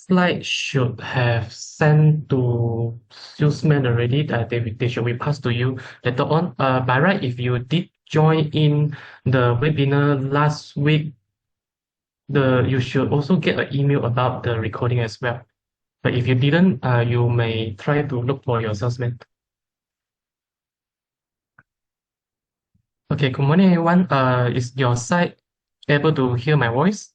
slide should have sent to salesman already. That they should be passed to you later on. By right, if you did join in the webinar last week, you should also get an email about the recording as well. But if you didn't, you may try to look for your salesman. Okay, good morning, everyone. Is your side able to hear my voice?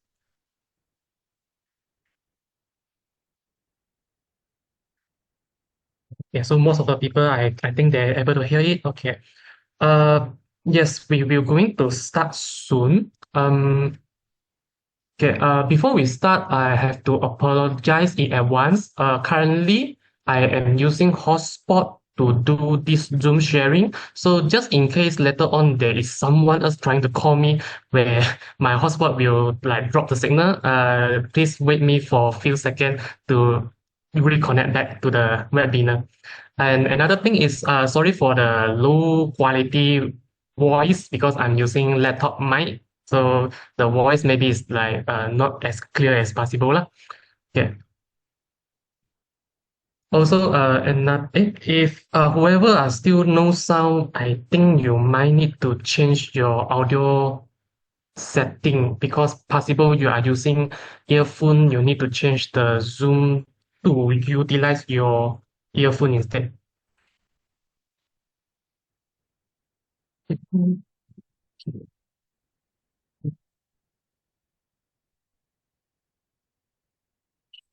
Yeah, so most of the people, I think they're able to hear it. Okay. Uh, yes, we will going to start soon. Okay, before we start, I have to apologize in advance. Currently, I am using hotspot to do this Zoom sharing. So just in case later on there is someone else trying to call me where my hotspot will like drop the signal, please wait me for a few seconds to reconnect back to the webinar. And another thing is, sorry for the low quality voice because I'm using laptop mic. So the voice maybe is like not as clear as possible lah. Yeah. Also, if whoever are still no sound, I think you might need to change your audio setting because possible you are using earphone. You need to change the Zoom to utilize your earphone instead.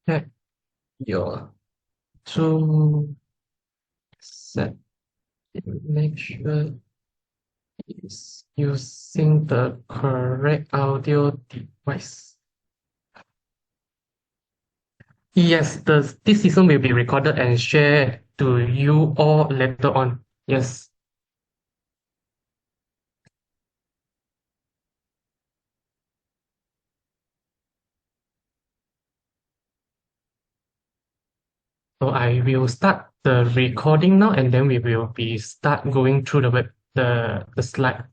Check your Zoom set. Make sure is using the correct audio device. Yes, this season will be recorded and shared to you all later on. Yes. So I will start the recording now and then we will be start going through the slide.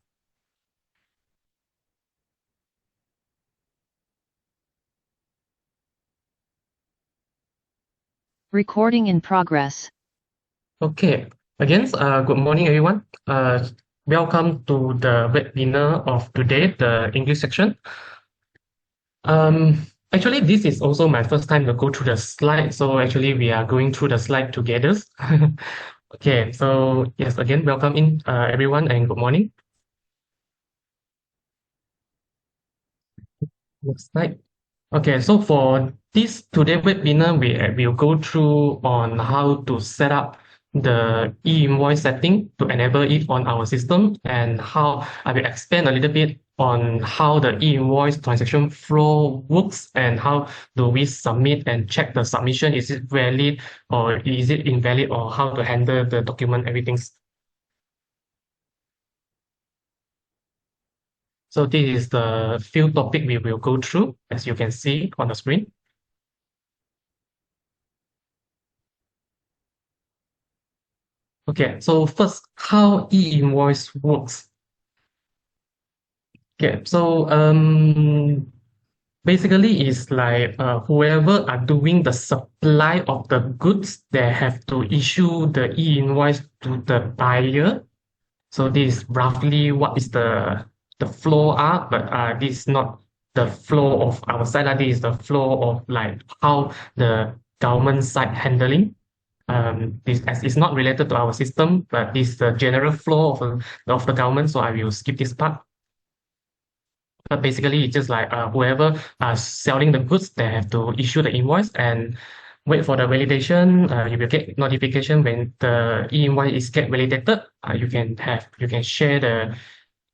Recording in progress. Okay. Again, good morning everyone. Welcome to the webinar of today, the English section. Actually, this is also my first time to go through the slide, so actually we are going through the slide together. Okay, so yes, again, welcome in everyone and good morning. Next slide. Okay, so for this today webinar, we will go through on how to set up the e-invoice setting to enable it on our system and how I will expand a little bit on how the e-invoice transaction flow works and how do we submit and check the submission, is it valid or is it invalid or how to handle the document, everything. So this is the few topic we will go through as you can see on the screen. Okay, so first, how e-invoice works. Okay, so basically it's like whoever are doing the supply of the goods, they have to issue the e-invoice to the buyer. So this is roughly what is the flow are, but this is not the flow of our side. This is the flow of like how the government side handling. This as it's not related to our system, but it's the general flow of the government. So I will skip this part. But basically, it's just like whoever are selling the goods, they have to issue the invoice and wait for the validation. You will get notification when the e-invoice is get validated. You can share the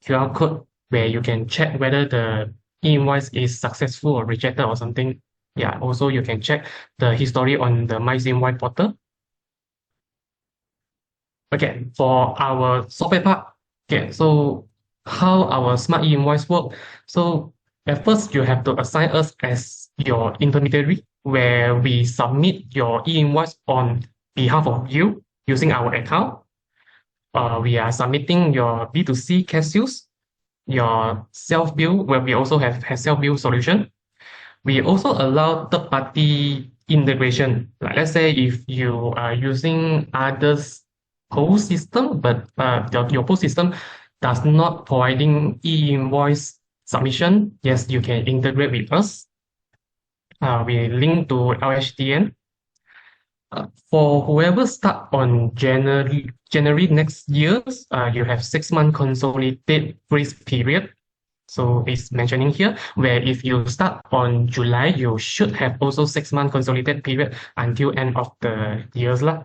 QR code where you can check whether the e-invoice is successful or rejected or something. Yeah. Also, you can check the history on the MyInvoice portal. Okay, for our software part, okay, so how our smart e-invoice work. So at first you have to assign us as your intermediary where we submit your e-invoice on behalf of you using our account. We are submitting your B2C cash use, your self-bill, where we also have self-bill solution. We also allow third-party integration. Like let's say if you are using others post system, but your post system does not providing e-invoice submission, yes, you can integrate with us. We link to LHDN. For whoever start on January next year, you have 6 month consolidated grace period. So it's mentioning here where if you start on July, you should have also 6 month consolidated period until end of the years lah.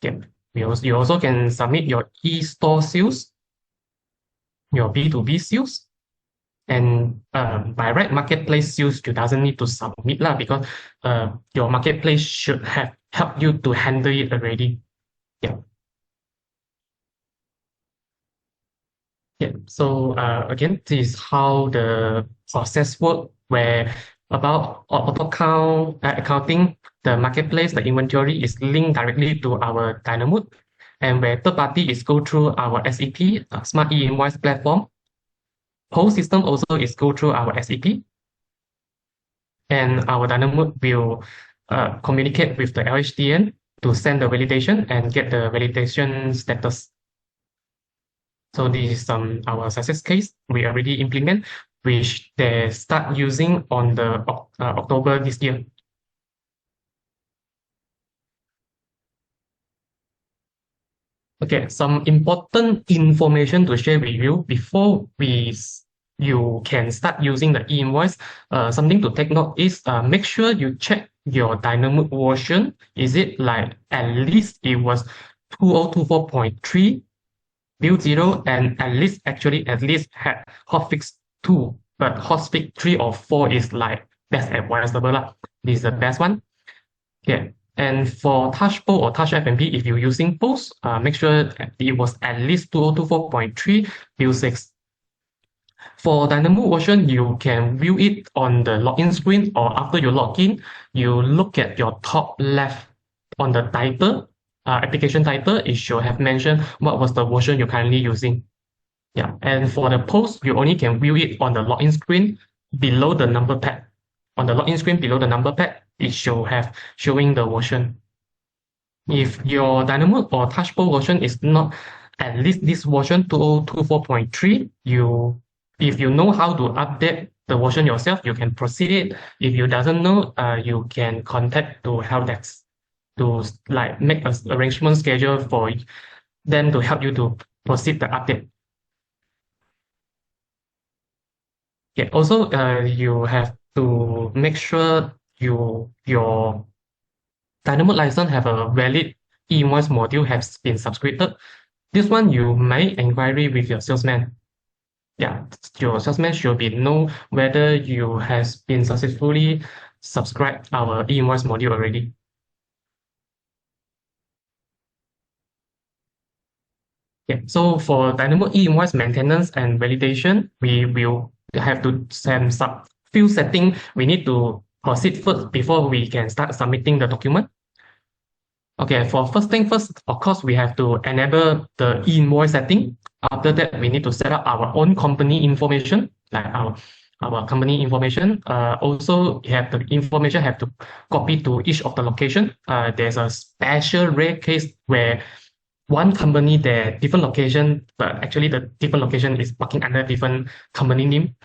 Yeah. You also can submit your e-store sales, your B2B sales, and by right marketplace sales, you doesn't need to submit lah because your marketplace should have helped you to handle it already. Yeah. Yeah. So again, this is how the process work where about auto count accounting, the marketplace, the inventory is linked directly to our Dynamod, and where third party is go through our SAP, Smart E-invoice platform. Whole system also is go through our SAP, and our Dynamod will communicate with the LHDN to send the validation and get the validation status. So this is our success case we already implement, which they start using on the October this year. Okay, some important information to share with you before you can start using the e-invoice. Something to take note is make sure you check your Dynamod version. Is it like at least it was 2024.3 build 0 and at least had hotfix 2, but hotfix 3 or 4 is like best advisable lah. This is the best one. Yeah. And for Touch Post or Touch FMP, if you're using Post, make sure it was at least 2024.3 build 6. For Dynamo version, you can view it on the login screen or after you log in, you look at your top left on the title, application title, it should have mentioned what was the version you're currently using. Yeah, and for the post, you only can view it on the login screen below the number pad. On the login screen below the number pad, it should have showing the version. If your Dynamo or Touchpad version is not at least this version 2024.3, if you know how to update the version yourself, you can proceed it. If you doesn't know, you can contact to help desk to like make an arrangement schedule for them to help you to proceed the update. Yeah, also you have to make sure your Dynamod license have a valid e-invoice module has been subscribed. This one you may inquiry with your salesman. Yeah, your salesman should be know whether you has been successfully subscribed our e-invoice module already. Yeah, so for Dynamod e-invoice maintenance and validation, we will have to send some few setting we need to proceed first before we can start submitting the document. Okay, for first thing first, of course, we have to enable the e-invoice setting. After that, we need to set up our own company information, like our company information. Also, have the information have to copy to each of the location. There's a special rare case where one company, their different location, but actually the different location is working under different company name.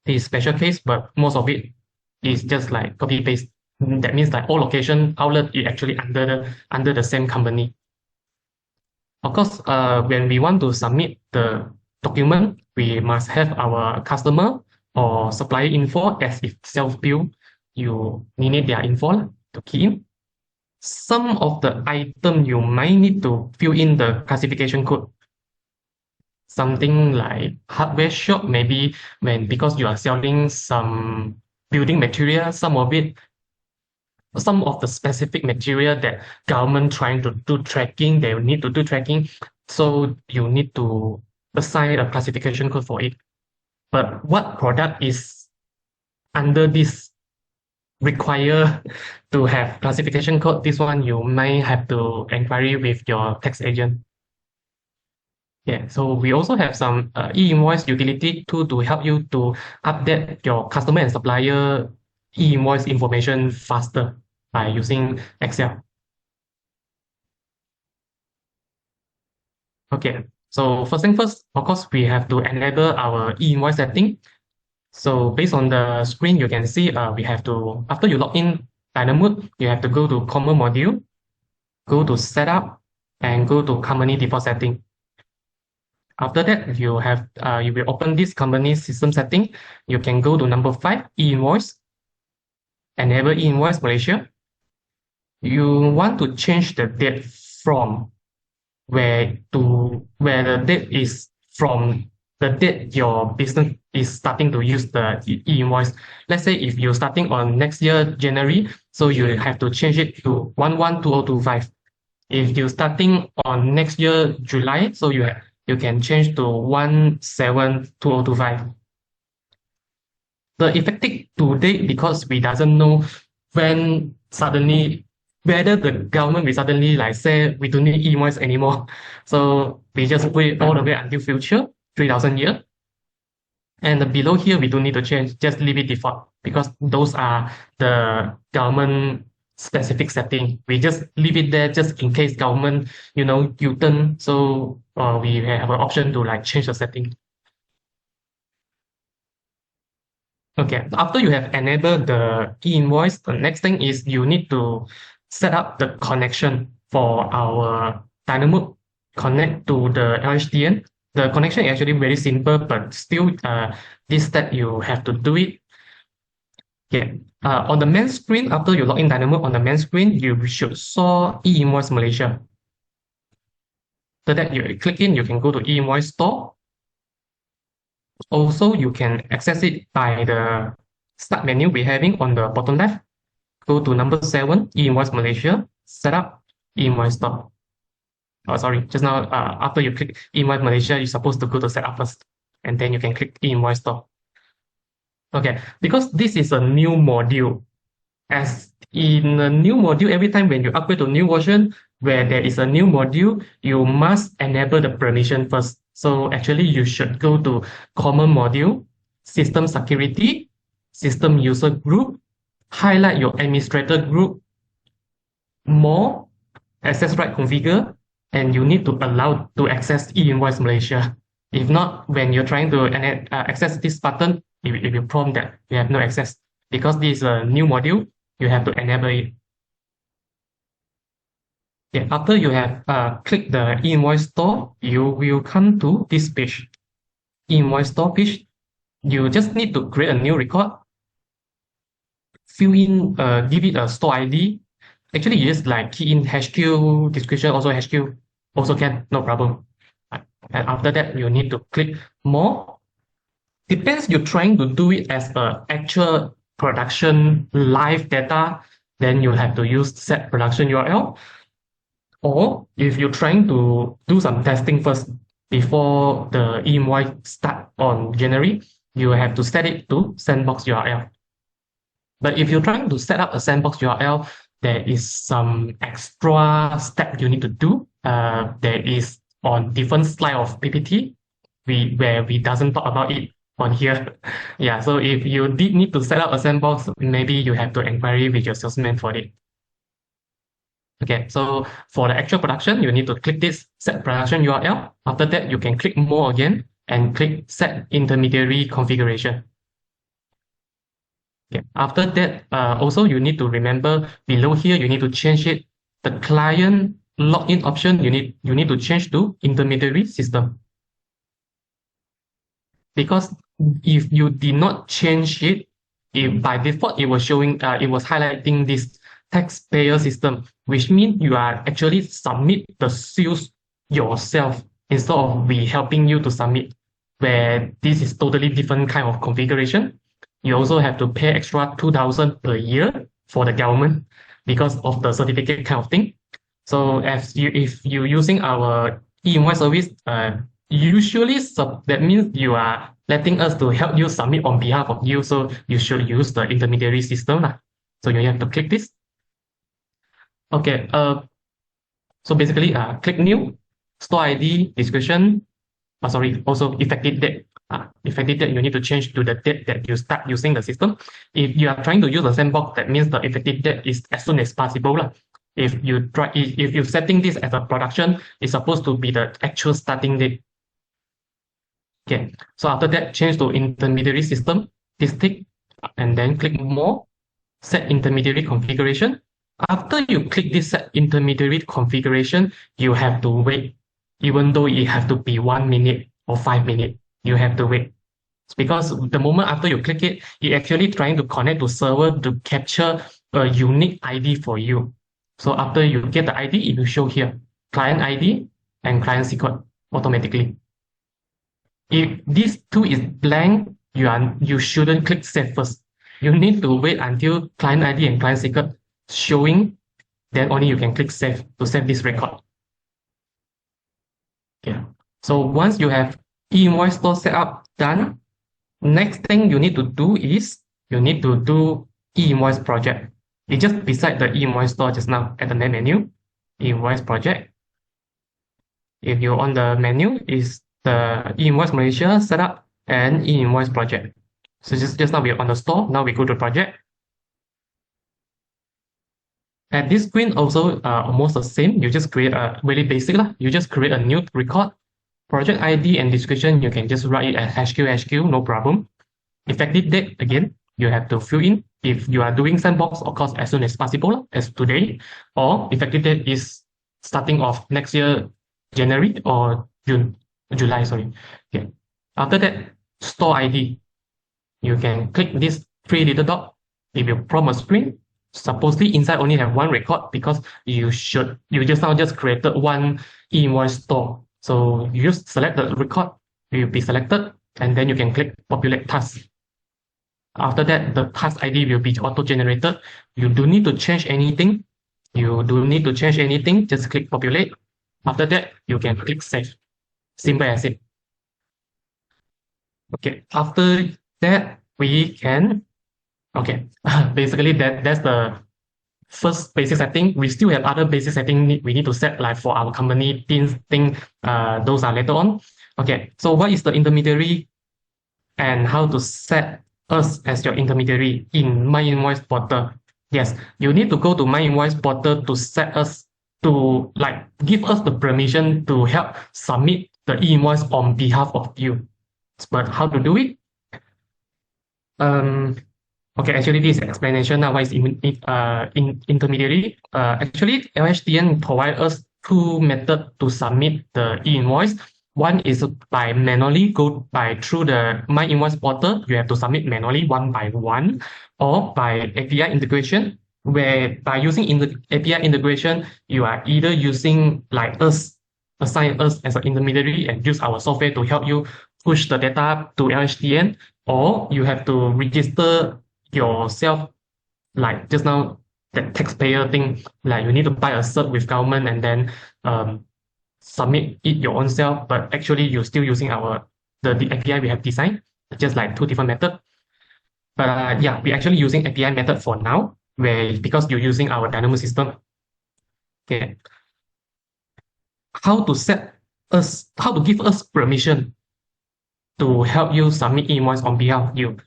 This is special case, but most of it is just like copy paste. That means that all location outlet is actually under the same company. Of course, when we want to submit the document, we must have our customer or supplier info as if self-bill. You need their info to key in. Some of the item you might need to fill in the classification code. Something like hardware shop, maybe because you are selling some building material, some of the specific material that government trying to do tracking, they need to do tracking. So you need to assign a classification code for it. But what product is under this require to have classification code? This one you may have to inquiry with your tax agent. Yeah, so we also have some e-invoice utility tool to help you to update your customer and supplier e-invoice information faster. by using Excel. Okay, so first thing first, of course, we have to enable our e-invoice setting. So based on the screen, you can see we have to, after you log in Dynamod, you have to go to Common Module, go to Setup, and go to Company Default Setting. After that, you will open this company system setting. You can go to number 5, e-invoice, enable e-invoice Malaysia. You want to change the date from where the date is from the date your business is starting to use the e-invoice. Let's say if you're starting on next year January, so you have to change it to 11/2025. If you're starting on next year July, so you can change to 17/2025. The effective to date, because we doesn't know when suddenly whether the government will suddenly like say we don't need e-invoice anymore. So we just put it all the way until future 3000 year. And below here we don't need to change, just leave it default because those are the government specific setting. We just leave it there just in case government, U-turn. So we have an option to like change the setting. Okay, after you have enabled the e-invoice, the next thing is you need to set up the connection for our Dynamod connect to the LHDN. The connection is actually very simple, but still this step you have to do it. Okay, on the main screen, after you log in Dynamod, on the main screen, you should saw e-invoice Malaysia. After that, you click in, you can go to e-invoice store. Also, you can access it by the start menu we're having on the bottom left. Go to number 7, e-invoice Malaysia, setup e-invoice store. Oh, sorry, just now after you click e-invoice Malaysia, you're supposed to go to setup first, and then you can click e-invoice store. Okay, because this is a new module. As in a new module, every time when you upgrade to a new version, where there is a new module, you must enable the permission first. So actually, you should go to Common Module, System Security, System User Group, highlight your administrator group, More, Access Right Configure, and you need to allow to access e-invoice Malaysia. If not, when you're trying to access this button, it will prompt that you have no access. Because this is a new module, you have to enable it. Okay, after you have clicked the e-invoice store, you will come to this page. E-invoice store page. You just need to create a new record, fill in, give it a store ID. Actually, you just like key in HQ, description also HQ, also can, no problem. And after that, you need to click more. Depends you're trying to do it as a actual production live data, then you have to use set production URL. Or if you're trying to do some testing first before the e-invoice start on January, you have to set it to sandbox URL. But if you're trying to set up a sandbox URL, there is some extra step you need to do. There is on different slide of PPT, where we doesn't talk about it on here. Yeah, so if you did need to set up a sandbox, maybe you have to inquiry with your salesman for it. Okay, so for the actual production, you need to click this set production URL. After that, you can click more again and click set intermediary configuration. Okay. After that, also you need to remember below here, you need to change it. The client login option, you need to change to intermediary system. Because if you did not change it, by default it was showing, it was highlighting this taxpayer system, which means you are actually submit the sales yourself instead of we helping you to submit, where this is totally different kind of configuration. You also have to pay extra 2,000 per year for the government because of the certificate kind of thing. So if you're using our e-invoice service, usually that means you are letting us to help you submit on behalf of you. So you should use the intermediary system. So you have to click this. Okay, so basically click new, store ID, description, also effective date. Effective date you need to change to the date that you start using the system. If you are trying to use the sandbox, that means the effective date is as soon as possible lah. If you're setting this as a production, it's supposed to be the actual starting date. Okay, so after that, change to intermediary system, this tick, and then click more, set intermediary configuration. After you click this set intermediary configuration, you have to wait, even though it have to be 1 minute or 5 minutes, you have to wait. It's because the moment after you click it, it actually trying to connect to server to capture a unique ID for you. So after you get the ID, it will show here, client ID and client secret automatically. If this two is blank, you shouldn't click save first. You need to wait until client ID and client secret showing, then only you can click save to save this record. Okay. So once you have e-invoice store set up done, next thing you need to do is you need to do e-invoice project. It's just beside the e-invoice store just now at the main menu, e-invoice project. If you're on the menu, is the e-invoice Malaysia setup and e-invoice project. So just now we're on the store, now we go to project. At this screen also almost the same. You just create a really basic lah. You just create a new record. Project ID and description, you can just write it as HQ, no problem. Effective date, again, you have to fill in. If you are doing sandbox, of course, as soon as possible, as today, or effective date is starting of next year, January or July, sorry. Okay. After that, store ID. You can click this three little dot. It will prompt a screen. Supposedly inside only have one record because you just now just created one e-invoice store. So you just select the record, it will be selected, and then you can click populate task. After that, the task ID will be auto-generated. You don't need to change anything. Just click populate. After that, you can click save. Simple as it. Okay, after that, we can, okay, basically that's the first basic setting. We still have other basic setting we need to set, like for our company teams thing, those are later on. Okay, so what is the intermediary and how to set us as your intermediary in My Invoice portal? Yes, you need to go to My Invoice portal to set us to give us the permission to help submit the e-invoice on behalf of you. But how to do it? Okay, actually this explanation now is in intermediary. Actually, LHDN provide us two methods to submit the e-invoice. One is by manually through the My Invoice portal. You have to submit manually one by one, or by API integration, where by using API integration, you are either using assign us as an intermediary and use our software to help you push the data to LHDN, or you have to register yourself, like just now that taxpayer thing, like you need to buy a cert with government and then submit it your own self, but actually you're still using the API we have designed, just like two different methods. But yeah, we're actually using API method for now, because you're using our Dynamod system. Okay. How to give us permission to help you submit invoice on behalf of you.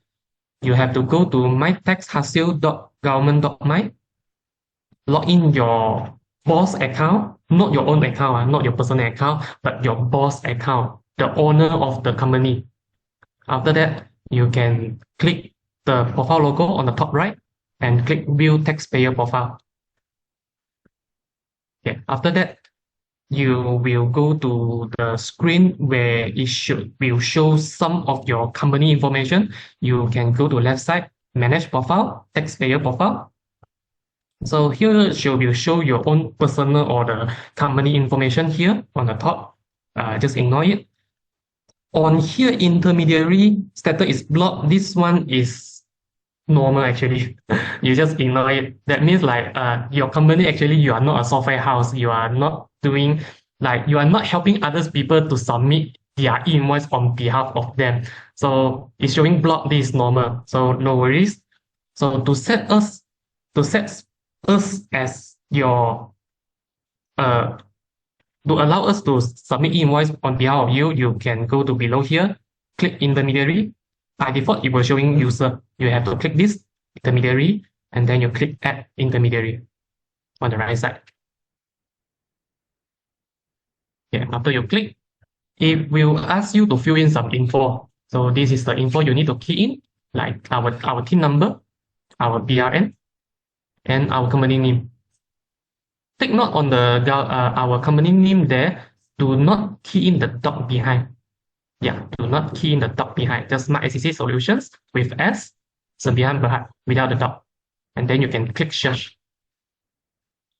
You have to go to mytaxhasil.government.my, log in your boss account, not your own account, not your personal account, but your boss account, the owner of the company. After that, you can click the profile logo on the top right and click View Taxpayer Profile. Okay, after that, you will go to the screen where will show some of your company information. You can go to left side, Manage Profile, Taxpayer Profile. So here will show your own personal or the company information here on the top. Just ignore it. On here, intermediary status is blocked. This one is normal actually. You just ignore it. That means your company actually, you are not a software house. You are not doing you are not helping other people to submit their invoice on behalf of them. So it's showing block. This is normal. So no worries. So to set us as your to allow us to submit invoice on behalf of you, you can go to below here, click intermediary. By default, it will showing user. You have to click this intermediary, and then you click add intermediary on the right side. Yeah, after you click, it will ask you to fill in some info. So this is the info you need to key in, like our team number, our BRN, and our company name. Take note on our company name there. Do not key in the dot behind. Yeah, do not key in the dot behind. Just mark SEC Solutions with S, Sembilan Berhad without the dot. And then you can click search.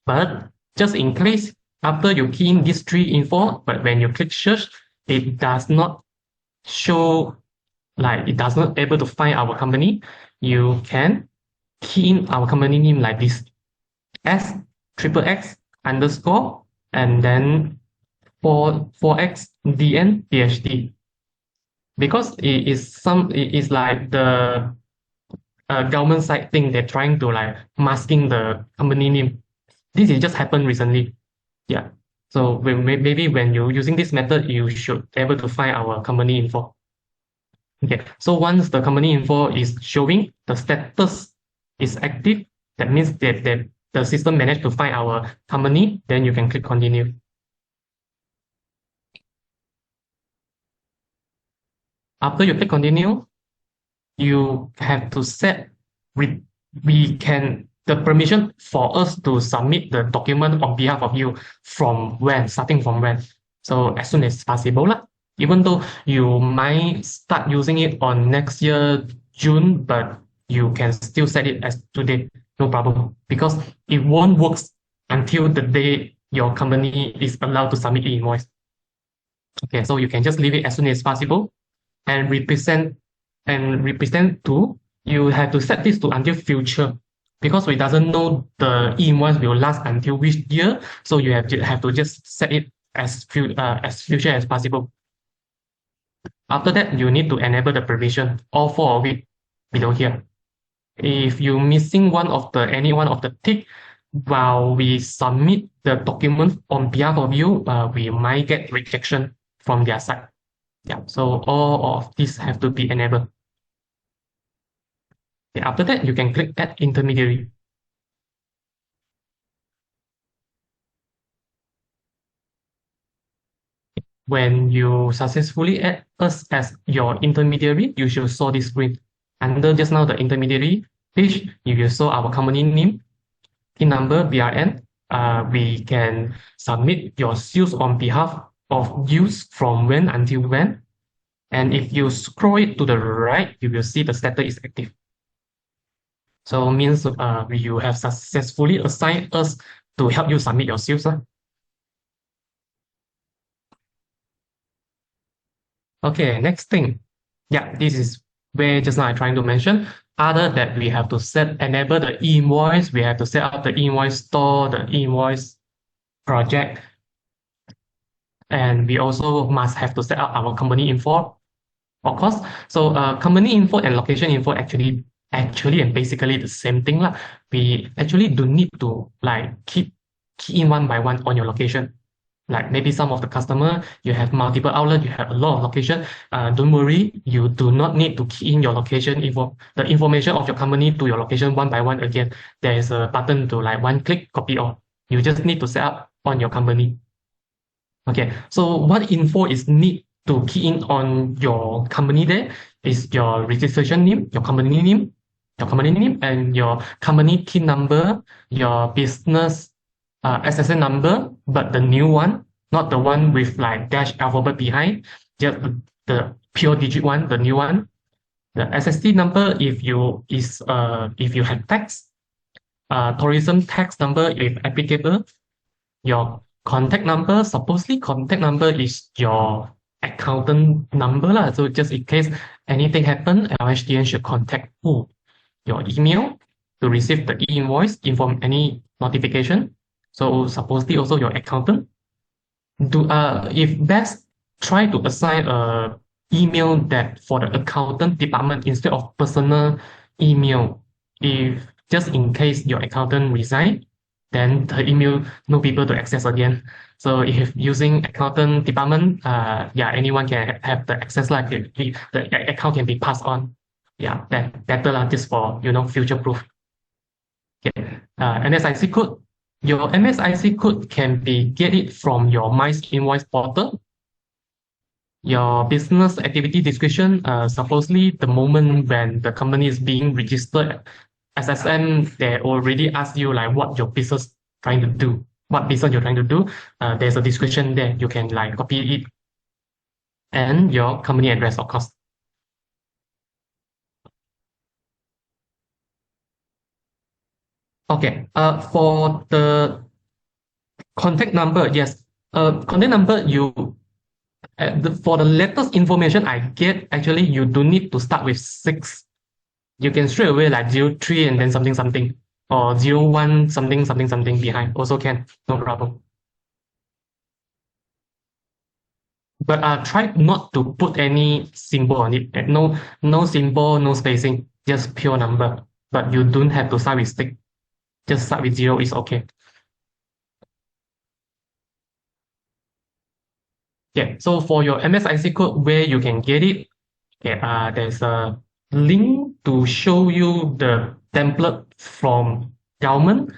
But just in case, after you key in these three info, but when you click search, it does not show, like it does not able to find our company, you can key in our company name like this. S triple X underscore and then 4X DN PhD. Because it is like the government side thing, they're trying to like masking the company name. This is just happened recently. Yeah. So maybe when you're using this method, you should be able to find our company info. Okay. So once the company info is showing, the status is active. That means that the system managed to find our company. Then you can click continue. After you click continue, you have to set the permission for us to submit the document on behalf of you starting from when. So as soon as possible lah. Even though you might start using it on next year June, but you can still set it as today, no problem, because it won't work until the day your company is allowed to submit the invoice. Okay, so you can just leave it as soon as possible and represent to, you have to set this to until future, because we doesn't know the e-invoice will last until which year, so you have to just set it as future as possible. After that, you need to enable the permission, all four of it below here. If you're missing any one of the tick while we submit the document on behalf of you, we might get rejection from their side. Yeah, so all of these have to be enabled. Yeah, after that, you can click add intermediary. When you successfully add us as your intermediary, you should show this screen. Under just now the intermediary page, you will show our company name, PIN number, BRN. We can submit your sales on behalf of use from when until when. And if you scroll it to the right, you will see the status is active. So it means you have successfully assigned us to help you submit your sales. Okay, next thing. Yeah, this is where just now I'm trying to mention. Other that we have to enable the e-invoice, we have to set up the e-invoice store, the e-invoice project, and we also must have to set up our company info, of course. So company info and location info actually and basically the same thing lah. We actually do need to like key in one by one on your location. Like maybe some of the customer, you have multiple outlets, you have a lot of location. Don't worry, you do not need to key in your location the information of your company to your location one by one again. There is a button to like one click copy all. You just need to set up on your company. Okay, so what info is need to key in on your company there is your registration name, your company name, and your company PIN number, your business SSN number, but the new one, not the one with like dash alphabet behind, just the pure digit one, the new one. The SSD number if you have tax, tourism tax number if applicable. Your contact number, supposedly contact number is your accountant number lah. So just in case anything happen, LHDN should contact who? Your email to receive the e-invoice, inform any notification. So supposedly also your accountant. If best, try to assign a email that for the accountant department instead of personal email. If just in case your accountant resign, then the email no people to access again. So if using accountant department, yeah, anyone can have the access, like the account can be passed on. Yeah, that better lah, just for future proof. Okay. MSIC code. Your MSIC code can be get it from your My Invoice portal. Your business activity description, supposedly the moment when the company is being registered, SSM, they already ask you like what your business trying to do, what business you're trying to do. There's a description there. You can like copy it, and your company address, of course. Okay. For the contact number, yes. Contact number, for the latest information I get, actually, you don't need to start with 6. You can straight away like 03 and then something something, or 01 something something something behind. Also can, no problem. But try not to put any symbol on it. No symbol, no spacing, just pure number. But you don't have to start with stick. Just start with 0 is okay. Yeah, so for your MSIC code, where you can get it, okay, there's a link to show you the template from government,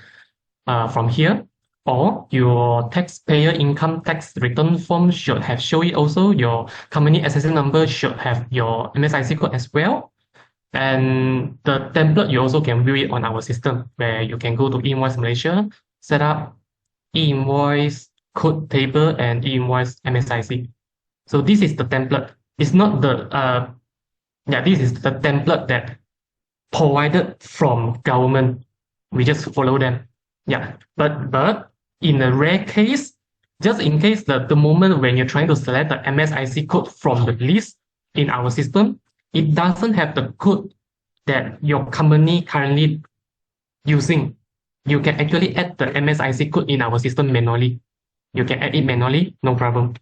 from here, or your taxpayer income tax return form should have show it also. Your company SSN number should have your MSIC code as well. And the template, you also can view it on our system, where you can go to e-invoice Malaysia, set up e-invoice code table and e-invoice MSIC. So this is the template. It's not the this is the template that provided from government. We just follow them. Yeah, but in a rare case, just in case the moment when you're trying to select the MSIC code from the list in our system, it doesn't have the code that your company currently using. You can actually add the MSIC code in our system manually. You can add it manually, no problem.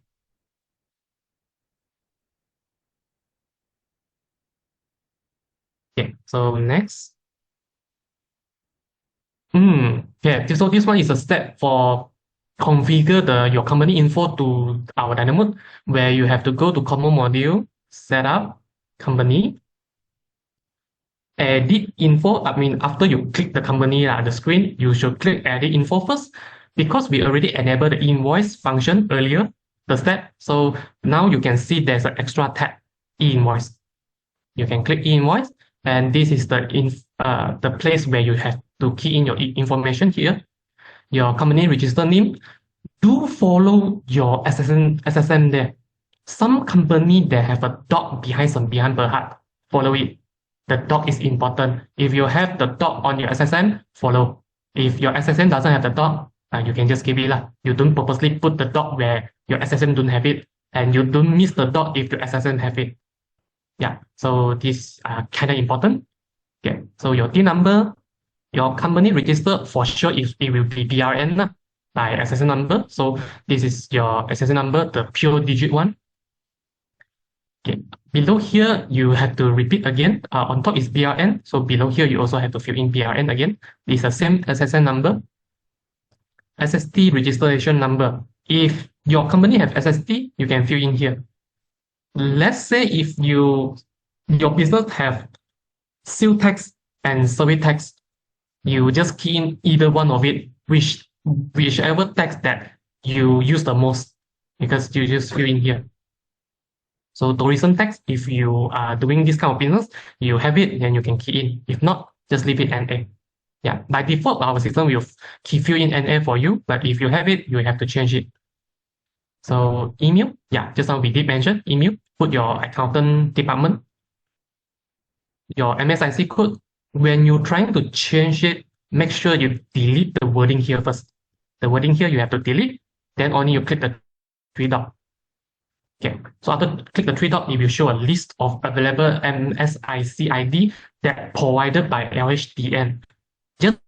Okay, so next. Yeah, so this one is a step for configure your company info to our Dynamod, where you have to go to common module, setup, company, edit info. I mean, after you click the company, the screen, you should click edit info first, because we already enabled the invoice function earlier, the step. So now you can see there's an extra tab, e-invoice. You can click e-invoice, and this is the place where you have to key in your information here. Your company register name. Do follow your SSN there. Some company they have a dot behind per heart. Follow it. The dot is important. If you have the dot on your SSN, follow. If your SSN doesn't have the dot, you can just give it lah. You don't purposely put the dot where your SSN don't have it, and you don't miss the dot if your SSN have it. Yeah, so this kind of important. Okay, so your T number, your company register, for sure it will be BRN by SSN number. So this is your SSN number, the pure digit one. Okay, below here you have to repeat again. On top is BRN, so below here you also have to fill in BRN again. It's the same SSN number. SST registration number. If your company have SST, you can fill in here. Let's say if your business have sales tax and service tax, you just key in either one of it, whichever tax that you use the most, because you just fill in here. So tourism tax, if you are doing this kind of business, you have it, then you can key in. If not, just leave it NA. Yeah, by default, our system will fill in NA for you, but if you have it, you have to change it. So email, yeah, just now we did mention email. Put your accountant department, your MSIC code. When you're trying to change it, make sure you delete the wording here first. The wording here you have to delete, then only you click the 3 dot. Okay, so after click the 3 dot, it will show a list of available MSIC ID that provided by LHDN. Just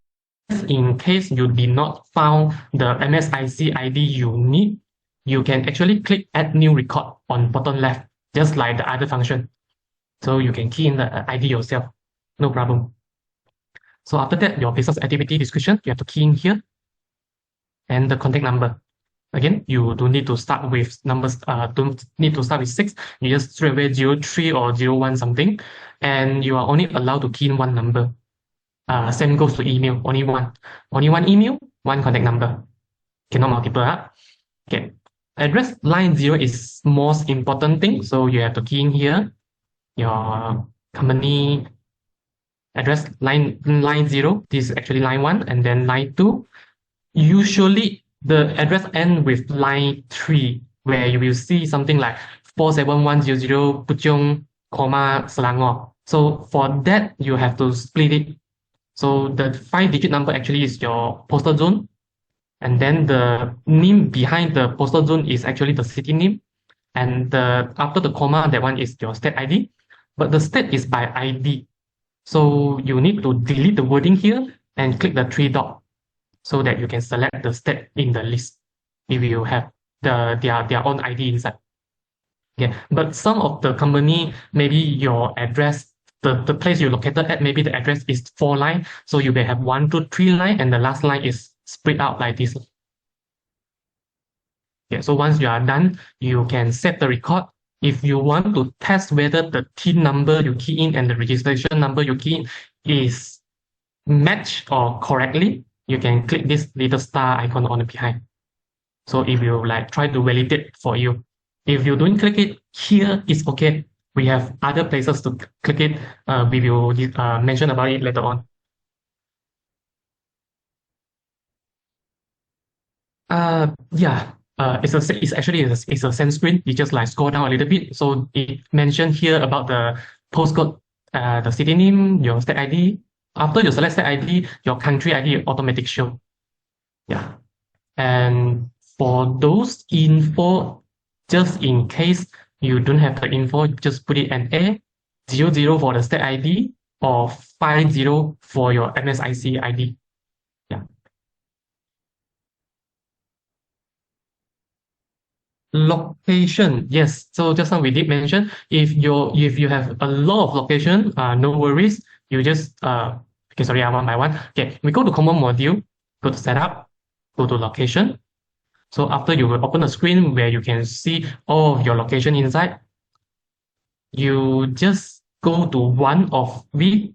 in case you did not found the MSIC ID you need, you can actually click add new record on bottom left, just like the other function. So you can key in the ID yourself, no problem. So after that, your business activity description, you have to key in here. and the contact number. Again, you don't need to start with numbers, don't need to start with 6. You just straight away 03 or 01 something, and you are only allowed to key in one number. Same goes to email, only one. Only one email, one contact number. Cannot multiple. Okay. Address line 0 is most important thing, so you have to key in here your company address line 0. This is actually line 1, and then line 2. Usually the address end with line 3, where you will see something like 47100 Puchong, Selangor. So for that, you have to split it. So the 5-digit number actually is your postal zone, and then the name behind the postal zone is actually the city name, and after the comma, that one is your state ID, but the state is by ID. So you need to delete the wording here and click the 3 dot so that you can select the state in the list if you have their own ID inside. Yeah, but some of the company, maybe your address, the place you're located at, maybe the address is 4 line, so you may have 1, 2, 3 line, and the last line is spread out like this. Yeah, so once you are done, you can save the record. If you want to test whether the TIN number you key in and the registration number you key in is matched or correctly, you can click this little star icon on the behind. So if you like try to validate for you, if you don't click it here, it's okay. We have other places to click it. We will mention about it later on. Yeah. It's actually a send screen. You just like scroll down a little bit. So it mentioned here about the postcode, the city name, your state ID. After you select state ID, your country ID automatic show. Yeah. And for those info, just in case you don't have the info, just put it an A, 00 for the state ID, or 50 for your MSIC ID. Yeah. Location, yes. So just now we did mention if you have a lot of location, no worries. You just okay, sorry, one by one. Okay, we go to common module, go to setup, go to location. So after you will open a screen where you can see all of your location inside, you just go to one of the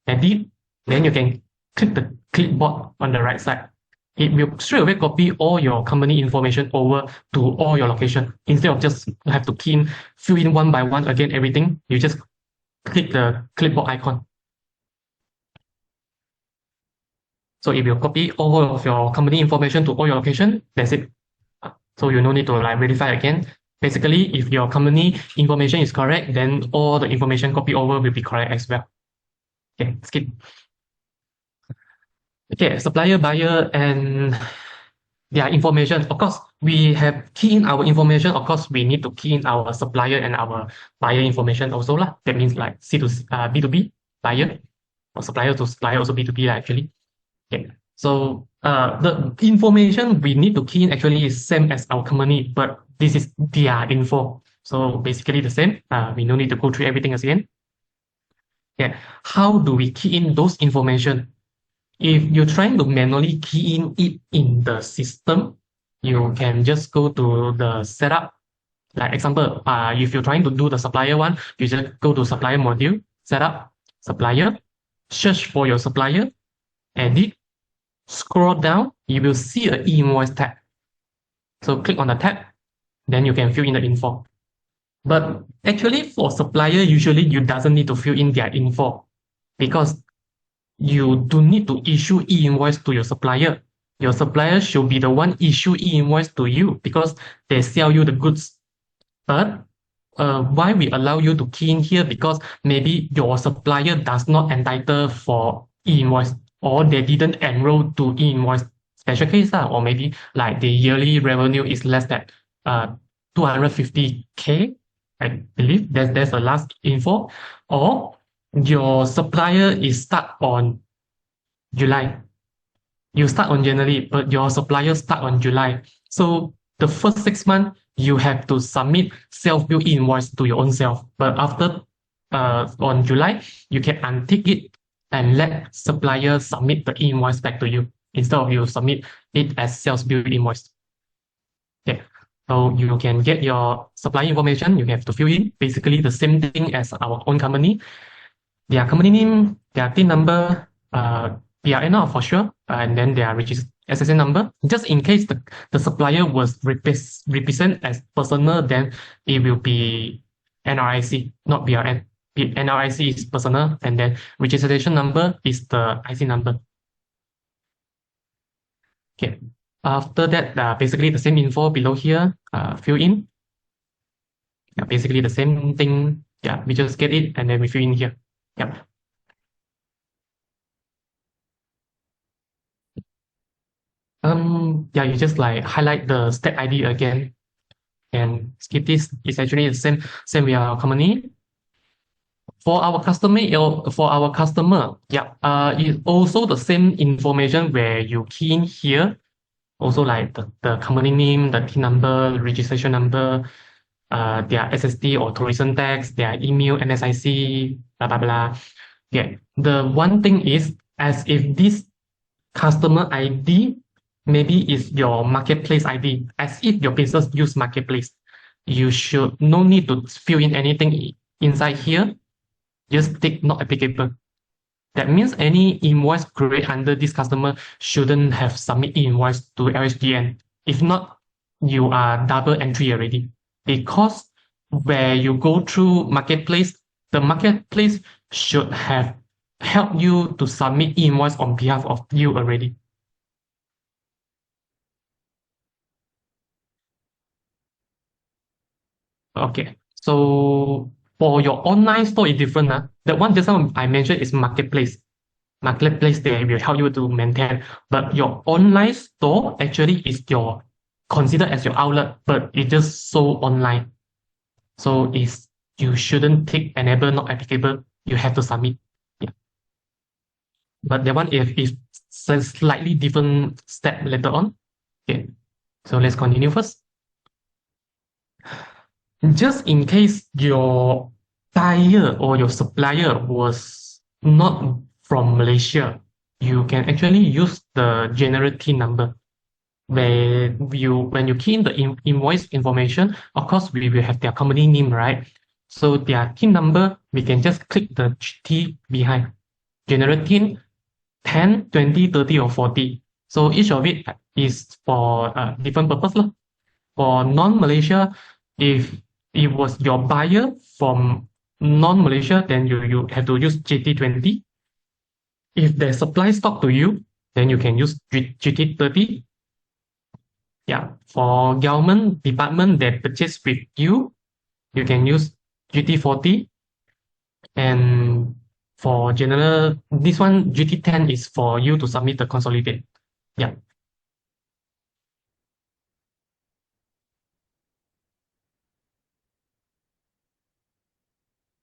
edit, then you can click the clipboard on the right side. It will straight away copy all your company information over to all your location. Instead of just have to fill in one by one again everything, you just click the clipboard icon. So it will copy all of your company information to all your location. That's it. So you no need to like verify again. Basically, if your company information is correct, then all the information copy over will be correct as well. Okay, skip. Okay, supplier, buyer, and their information. Of course, we have key in our information. Of course, we need to key in our supplier and our buyer information also lah. That means like C to B2B buyer, or supplier to supplier, also B2B actually. Okay. So the information we need to key in actually is same as our company, but this is their info. So basically the same. We no need to go through everything again. Yeah. How do we key in those information? If you're trying to manually key in it in the system, you can just go to the setup. Like example, if you're trying to do the supplier one, you just go to supplier module, setup, supplier, search for your supplier, edit, scroll down, you will see an e-invoice tab. So click on the tab, then you can fill in the info. But actually for supplier, usually you doesn't need to fill in their info because you do need to issue e-invoice to your supplier. Your supplier should be the one issue e-invoice to you because they sell you the goods. But why we allow you to key in here? Because maybe your supplier does not entitle for e-invoice or they didn't enroll to e-invoice special case, or maybe like the yearly revenue is less than 250K, I believe that's the last info, or your supplier is start on July. You start on January, but your supplier start on July. So the first 6 months, you have to submit self-bill invoice to your own self. But after on July, you can untick it and let supplier submit the invoice back to you. instead of you submit it as sales bill invoice. Okay. So you can get your supplier information, you have to fill in basically the same thing as our own company. Their company name, their TIN number, PRN for sure, and then their SSN number. Just in case the supplier was represent as personal, then it will be NRIC, not BRN. NRIC is personal, and then registration number is the IC number. Okay. After that, basically the same info below here, fill in. Yeah, basically the same thing. Yeah, we just get it and then we fill in here. Yeah. Yeah, you just like highlight the step ID again and skip this. It's actually the same with our company. For our customer, yeah, it's also the same information where you key in here. Also like the company name, the TIN number, registration number, their SSD or tourism tax, their email, NSIC, blah blah blah. Yeah. The one thing is, as if this customer ID maybe is your marketplace ID, as if your business use marketplace, you should no need to fill in anything inside here. Just tick not applicable. That means any invoice created under this customer shouldn't have submit invoice to LHDN. If not, you are double entry already. Because where you go through marketplace, the marketplace should have helped you to submit invoice on behalf of you already. Okay, so for your online store, it's different. The one just now I mentioned is marketplace. Marketplace, they will help you to maintain. But your online store actually is your considered as your outlet, but it just sold online. So it's you shouldn't tick enable not applicable. You have to submit. Yeah. But that one if slightly different step later on. Okay. So let's continue first. Just in case your buyer or your supplier was not from Malaysia, you can actually use the general TIN number. When you key in the invoice information, of course we will have their company name, right? So their TIN number, we can just click the T behind. General TIN 10, 20, 30, or 40. So each of it is for a different purpose. For non-Malaysia, if it was your buyer from non-Malaysia, then you have to use GT20. If they supply stock to you, then you can use GT30. Yeah, for government department that purchase with you, you can use GT40. And for general, this one GT10 is for you to submit the consolidate. Yeah.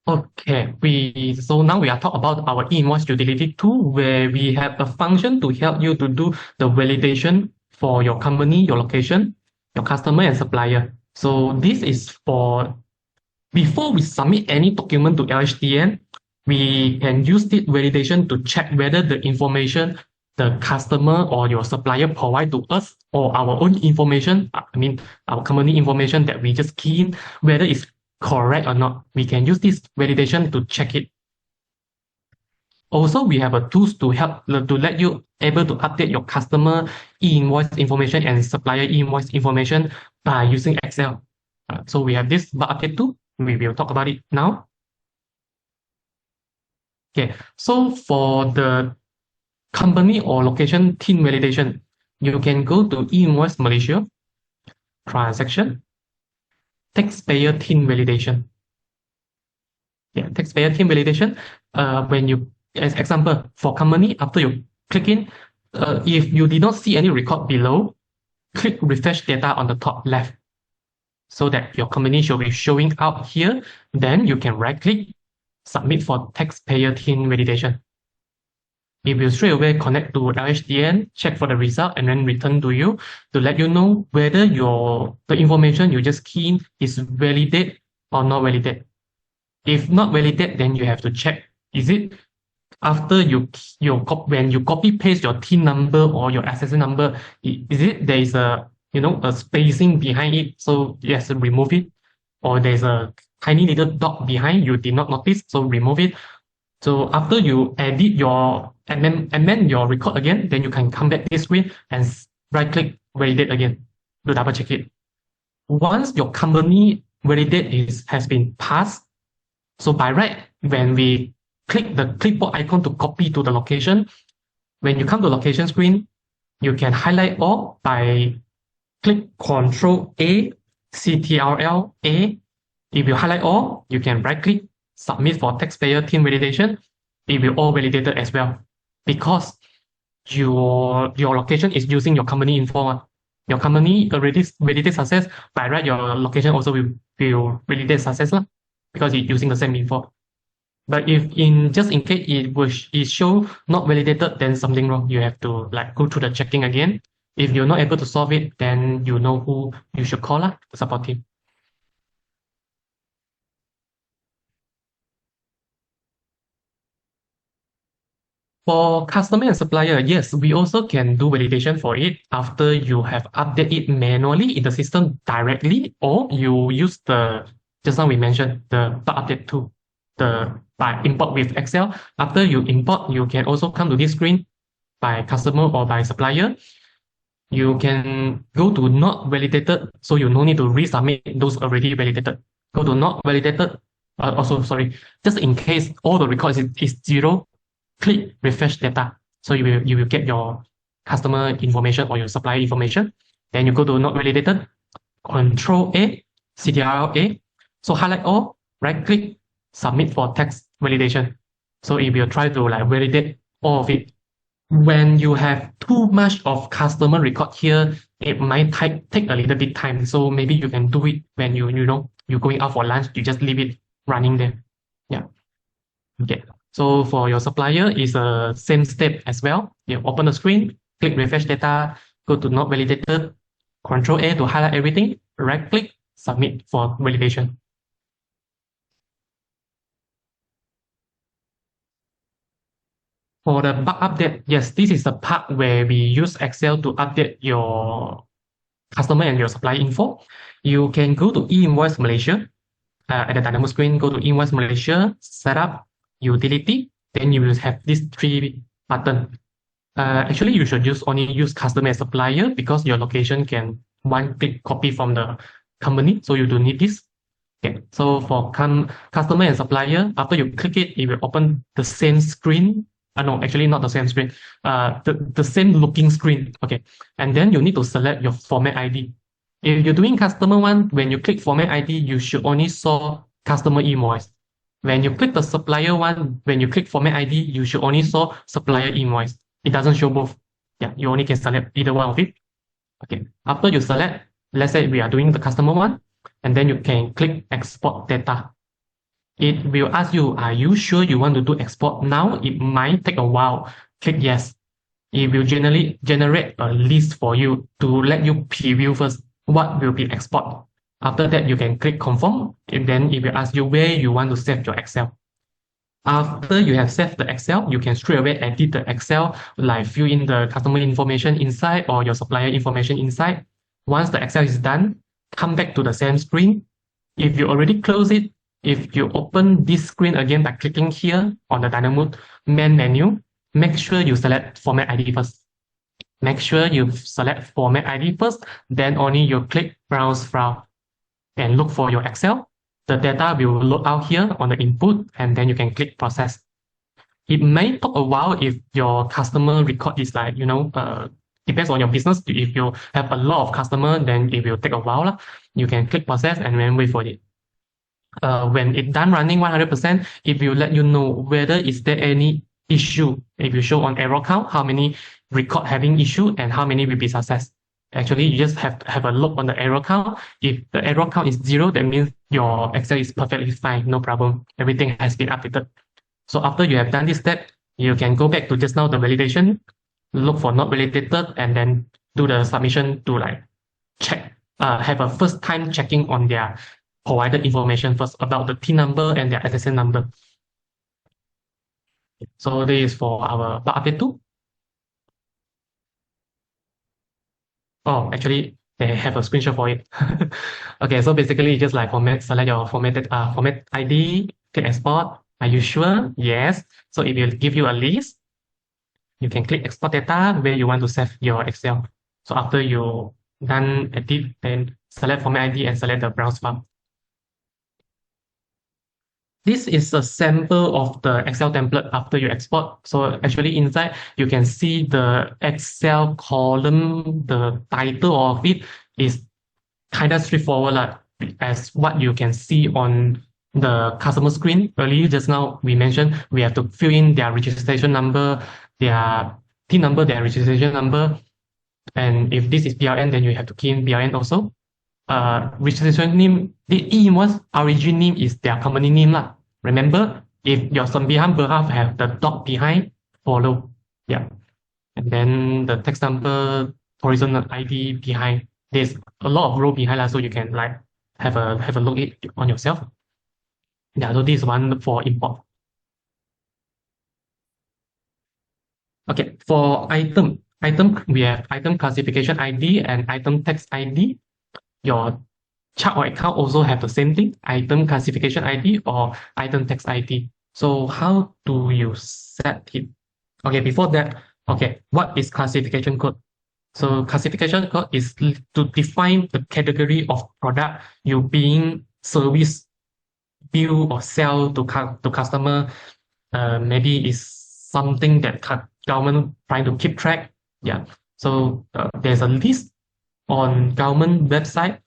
Okay, so now we are talking about our e-invoice utility tool, where we have a function to help you to do the validation for your company, your location, your customer and supplier. So this is for before we submit any document to LHDN, we can use this validation to check whether the information the customer or your supplier provide to us or our own information, I mean our company information that we just key in, whether it's correct or not. We can use this validation to check it. Also, we have a tools to help to let you able to update your customer e-invoice information and supplier e-invoice information by using Excel. So we have this bug update tool. We will talk about it now. Okay, so for the company or location TIN validation, you can go to e-invoice Malaysia, transaction, taxpayer TIN validation. Yeah, taxpayer TIN validation. When you, as example, for company, after you click in, if you did not see any record below, click refresh data on the top left, so that your company should be showing out here. Then you can right click, submit for taxpayer TIN validation. It will straight away connect to LHDN, check for the result, and then return to you to let you know whether the information you just key in is validate or not validate. If not validate, then you have to check, is it after when you copy paste your TIN number or your SSN number, is it there is a spacing behind it, so yes, remove it, or there's a tiny little dot behind you did not notice, so remove it. So after you edit your amend your record again, then you can come back this way and right click validate again to double check it. Once your company validate has been passed, so by right, when we click the clipboard icon to copy to the location, when you come to location screen, you can highlight all by click Control A, Ctrl A. If you highlight all, you can right click submit for taxpayer team validation. It will all validated as well because your location is using your company info. Your company already validate success. By right, your location also will validate success lah, because it's using the same info. But if just in case it show not validated, then something wrong. You have to like go through the checking again. If you're not able to solve it, then you know who you should call lah, the support team. For customer and supplier, yes, we also can do validation for it after you have updated it manually in the system directly, or you use just now we mentioned, the update tool, by import with Excel. After you import, you can also come to this screen by customer or by supplier. You can go to not validated, so you no need to resubmit those already validated. Go to not validated. Also, sorry, just in case all the records is zero, click refresh data. So you will get your customer information or your supplier information. Then you go to not validated, Control A, Ctrl A. So highlight all, right click, submit for text validation. So it will try to like validate all of it. When you have too much of customer record here, it might take a little bit time. So maybe you can do it when you're going out for lunch, you just leave it running there. Yeah. Okay. So for your supplier, it's the same step as well. You open the screen, click refresh data, go to not validated, Control A to highlight everything, right click, submit for validation. For the bug update, yes, this is the part where we use Excel to update your customer and your supply info. You can go to e-invoice Malaysia. At the Dynamod screen, go to e-invoice Malaysia, setup, utility, then you will have these three buttons. Actually, you should only use customer and supplier because your location can one click copy from the company, so you don't need this. Okay, so for customer and supplier, after you click it, it will open the same screen. No, actually not the same screen. The same looking screen. Okay, and then you need to select your format ID. If you're doing customer one, when you click format ID, you should only saw customer invoice. When you click the supplier one, when you click format ID, you should only saw supplier invoice. It doesn't show both. Yeah, you only can select either one of it. Okay, after you select, let's say we are doing the customer one, and then you can click export data. It will ask you, are you sure you want to do export now? It might take a while. Click yes. It will generate a list for you to let you preview first what will be export. After that, you can click confirm, and then it will ask you where you want to save your Excel. After you have saved the Excel, you can straight away edit the Excel, like fill in the customer information inside or your supplier information inside. Once the Excel is done, come back to the same screen. If you already close it, if you open this screen again by clicking here on the Dynamod main menu, make sure you select format ID first. Make sure you select format ID first, then only you click browse file and look for your Excel. The data will load out here on the input, and then you can click process. It may take a while if your customer record is like, depends on your business. If you have a lot of customer, then it will take a while. You can click process and then wait for it. When it's done running 100%, it will let you know whether is there any issue. If you show on error count, how many record having issue and how many will be success. Actually, you just have to have a look on the error count. If the error count is 0, that means your Excel is perfectly fine, no problem. Everything has been updated. So after you have done this step, you can go back to just now the validation, look for not validated, and then do the submission to like check, have a first time checking on their provided information first about the TIN number and their SSN number. So this is for our bug update 2. Oh, actually, they have a screenshot for it. Okay, so basically, just like select your format ID, click export. Are you sure? Yes. So it will give you a list. You can click export data where you want to save your Excel. So after you done edit, then select format ID and select the browse file. This is a sample of the Excel template after you export. So actually inside, you can see the Excel column, the title of it is kind of straightforward like, as what you can see on the customer screen. Earlier just now we mentioned we have to fill in their registration number, their TIN number, their registration number. And if this is BRN, then you have to key in BRN also. Registration name, the e-invoice origin name is their company name lah. Remember, if your Sambihan Berhaf have the dot behind, follow. Yeah. And then the text number, horizontal ID behind. There's a lot of row behind lah, so you can like have a look it on yourself. Yeah, so this is one for import. Okay, for item we have item classification ID and item text ID. Your chart or account also have the same thing, item classification ID or item text ID. So how do you set it? Okay, before that, okay, what is classification code? So classification code is to define the category of product you being service, bill or sell to customer. Maybe is something that government trying to keep track. Yeah. So there's a list on government website.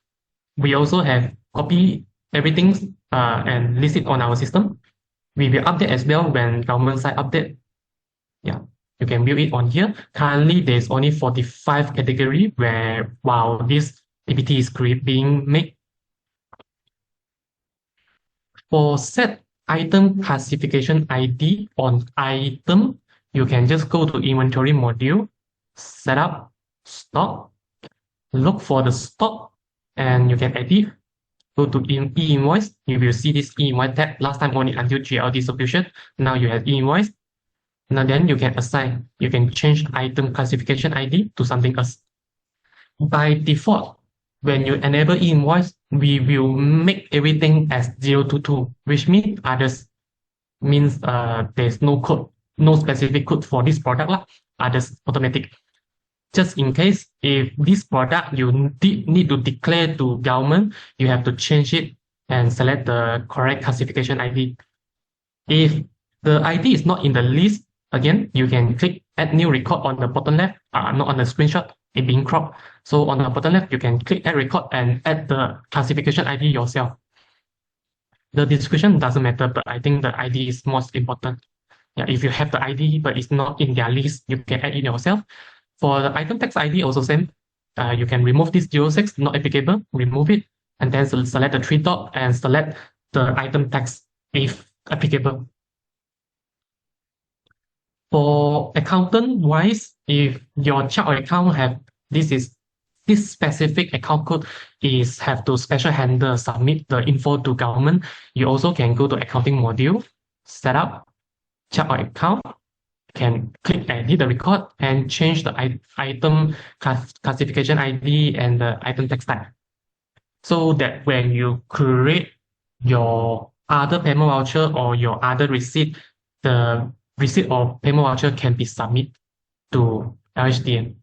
We also have copy everything and list it on our system. We will update as well when government side update. Yeah, you can view it on here. Currently, there's only 45 category where while this PPT is being made. For set item classification ID on item, you can just go to inventory module, setup, stock, look for the stock, and you can edit. Go to e-invoice, you will see this e-invoice tab. Last time only until GL distribution. Now you have e-invoice. Now then you can assign, you can change item classification ID to something else. By default, when you enable e-invoice, we will make everything as 022, which means others means there's no code, no specific code for this product lah. Others automatic. Just in case if this product you need to declare to government, you have to change it and select the correct classification ID. If the ID is not in the list, again, you can click add new record on the bottom left, not on the screenshot, it being cropped. So on the bottom left, you can click add record and add the classification ID yourself. The description doesn't matter, but I think the ID is most important. Yeah, if you have the ID but it's not in their list, you can add it yourself. For the item text ID, also same. You can remove this 06, not applicable, remove it, and then select the three dot and select the item text if applicable. For accountant wise, if your chart or account have this specific account code is have to special handle submit the info to government, you also can go to accounting module, setup, chart or account, can click edit the record and change the item classification ID and the item text type. So that when you create your other payment voucher or your other receipt, the receipt or payment voucher can be submitted to LHDM.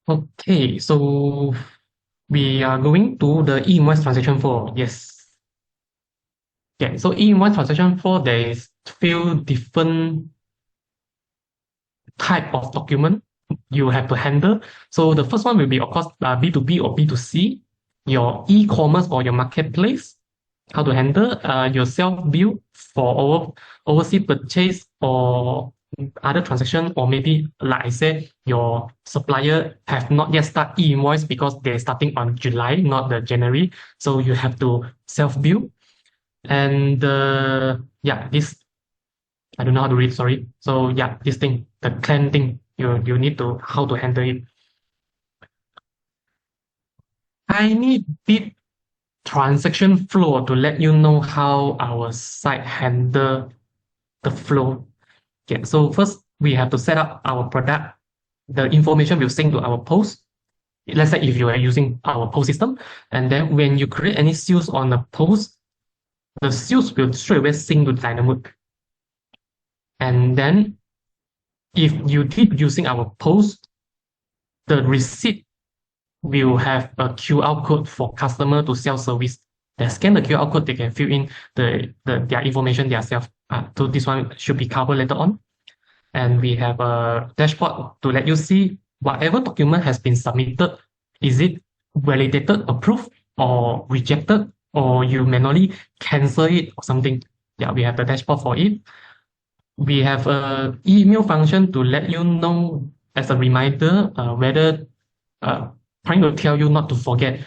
Okay, so we are going to the e-invoice transaction flow. Yes. Okay, so e-invoice transaction flow, there is few different type of document you have to handle. So the first one will be, of course, B2B or B2C, your e-commerce or your marketplace, how to handle your self-bill for overseas purchase or other transaction, or maybe, like I said, your supplier have not yet start e-invoice because they're starting on July, not the January. So you have to self-bill. And yeah, this I don't know how to read, sorry. So yeah, this thing, the clan thing, you need to how to handle it. Tiny bit transaction flow to let you know how our site handle the flow. Okay, so first we have to set up our product. The information will sync to our post. Let's say if you are using our post system, and then when you create any sales on a post, the sales will straight away sync to Dynamod. And then if you keep using our post, the receipt will have a QR code for customer to self-service. They scan the QR code, they can fill in their information themselves. So this one should be covered later on. And we have a dashboard to let you see whatever document has been submitted, is it validated, approved, or rejected, or you manually cancel it or something. Yeah, we have the dashboard for it. We have a email function to let you know as a reminder whether trying to tell you not to forget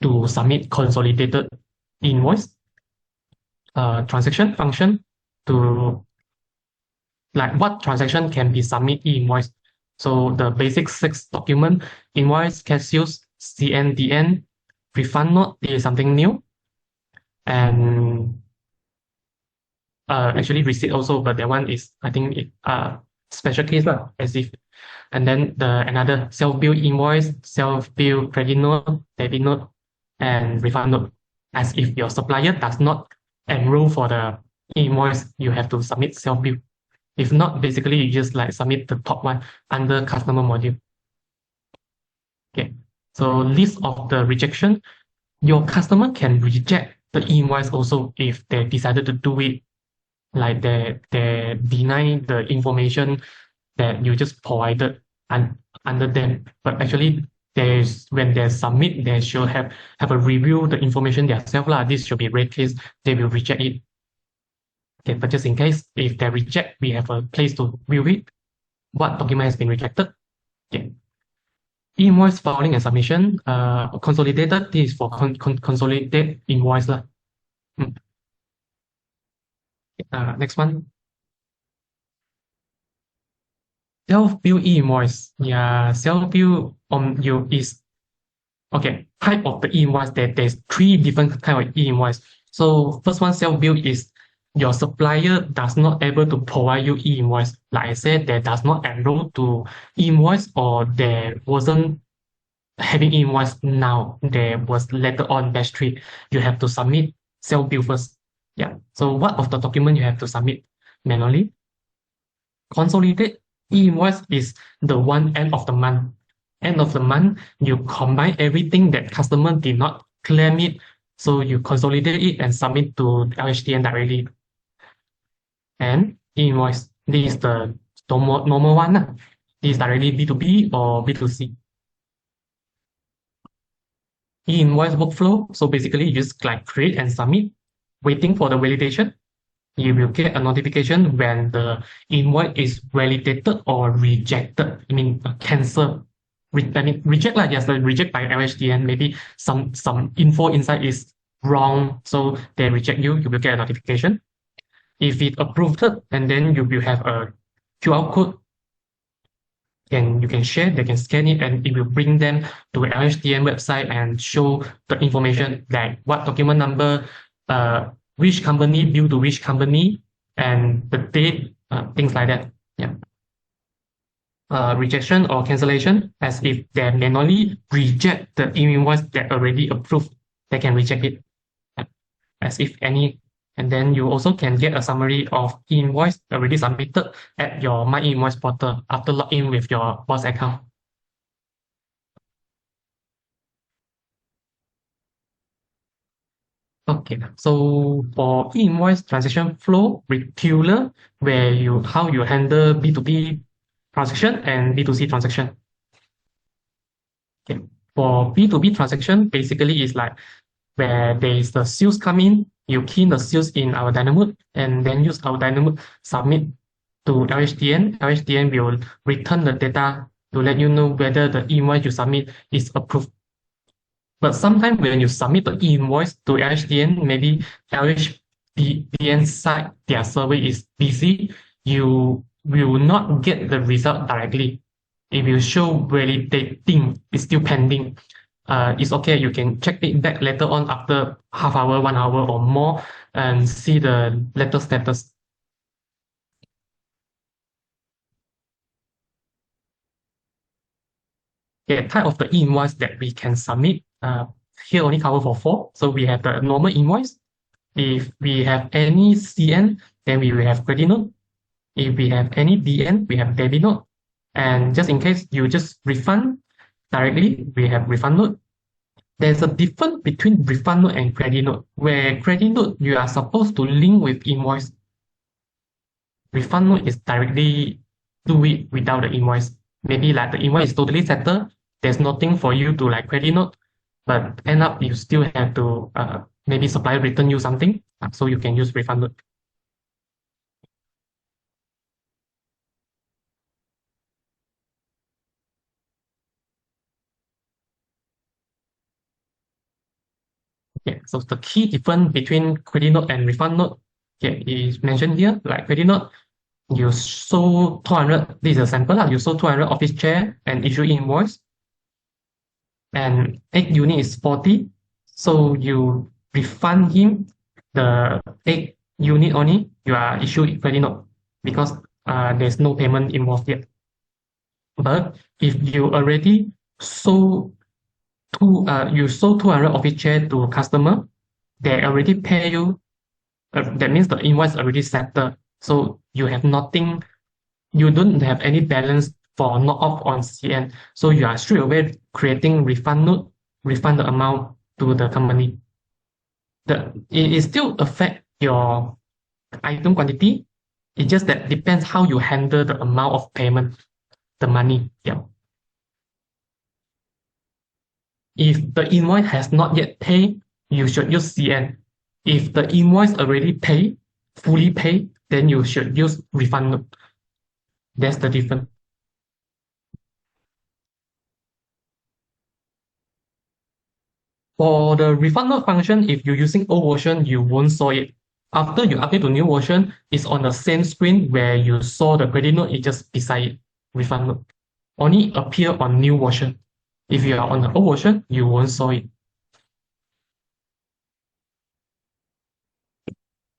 to submit consolidated invoice. Transaction function to like what transaction can be submit e-invoice. So the basic 6 document, invoice, cash sales, CNDN, refund note is something new. And actually receipt also, but that one is, I think, special case as if. And then another self-bill invoice, self-bill credit note, debit note, and refund note. As if your supplier does not enroll for the invoice, you have to submit self-bill. If not, basically you just like submit the top one under customer module. Okay, so list of the rejection. Your customer can reject the invoice also if they decided to do it, like they deny the information that you just provided under them. But actually, when they submit, they should have a review the information themselves lah. This should be red case. They will reject it. Okay, but just in case, if they reject, we have a place to view it. What document has been rejected? Okay. Invoice filing and submission. Consolidated. This is for consolidate invoice lah. Next one. Self-bill e-invoice. Yeah, self-bill you is okay. Type of the e-invoice there's 3 different kind of e-invoice. So first one, self-bill is your supplier does not able to provide you e-invoice. Like I said, they does not enroll to invoice or there wasn't having invoice now. There was later on batch 3. You have to submit self-bill first. Yeah. So what of the document you have to submit manually? Consolidate e-invoice is the one end of the month. End of the month, you combine everything that customer did not claim it. So you consolidate it and submit to LHDN directly. And e-invoice, this is the normal one. This is directly B2B or B2C. E-invoice workflow. So basically you just like create and submit, waiting for the validation. You will get a notification when the invoice is validated or rejected. I mean, cancel. Reject like yes, reject by LHDN. Maybe some info inside is wrong, so they reject you. You will get a notification. If it approved, and then you will have a QR code. And you can share. They can scan it, and it will bring them to LHDN website and show the information like what document number, which company bill to which company, and the date, things like that. Yeah. Rejection or cancellation, as if they manually reject the invoice that already approved, they can reject it. As if any, and then you also can get a summary of invoice already submitted at your My Invoice portal after login with your boss account. Okay, so for e-invoice transaction flow retailer, how you handle B2B transaction and B2C transaction. Okay, for B2B transaction, basically is like where there is the sales come in, you key in the sales in our Dynamod and then use our Dynamod submit to LHDN. LHDN will return the data to let you know whether the invoice you submit is approved. But sometimes when you submit the invoice to LHDN, maybe LHDN side, their server is busy, you will not get the result directly. It will show validating, it's still pending. it's okay. You can check it back later on after half hour, 1 hour or more and see the letter status. Okay, type of the e-invoice that we can submit. Here only cover for four. So we have the normal invoice. If we have any CN, then we will have credit note. If we have any DN, we have debit note. And just in case you just refund directly, we have refund note. There's a difference between refund note and credit note, where credit note you are supposed to link with invoice. Refund note is directly do it without the invoice. Maybe like the invoice is totally settled, there's nothing for you to like credit note, but end up you still have to maybe supplier return you something, so you can use refund note. Okay, so the key difference between credit note and refund note, okay, is mentioned here. Like credit note, you sold 200, this is a sample, you sold 200 office chair and issue invoice, and 8 unit is 40, so you refund him the 8 unit only, you are issued credit note because there's no payment involved yet. But if you already sold you sold 200 office chair to a customer, they already pay you. That means the invoice already settled. So you have nothing, you don't have any balance for knock off on CN. So you are straight away creating refund note, refund the amount to the company. It still affect your item quantity. It just that depends how you handle the amount of payment, the money. Yeah. If the invoice has not yet paid, you should use CN. If the invoice already paid, fully paid, then you should use refund note. That's the difference. For the refund note function, if you're using old version, you won't saw it. After you update to new version, it's on the same screen where you saw the credit note, it just beside it, refund note. Only appear on new version. If you are on the old version, you won't saw it.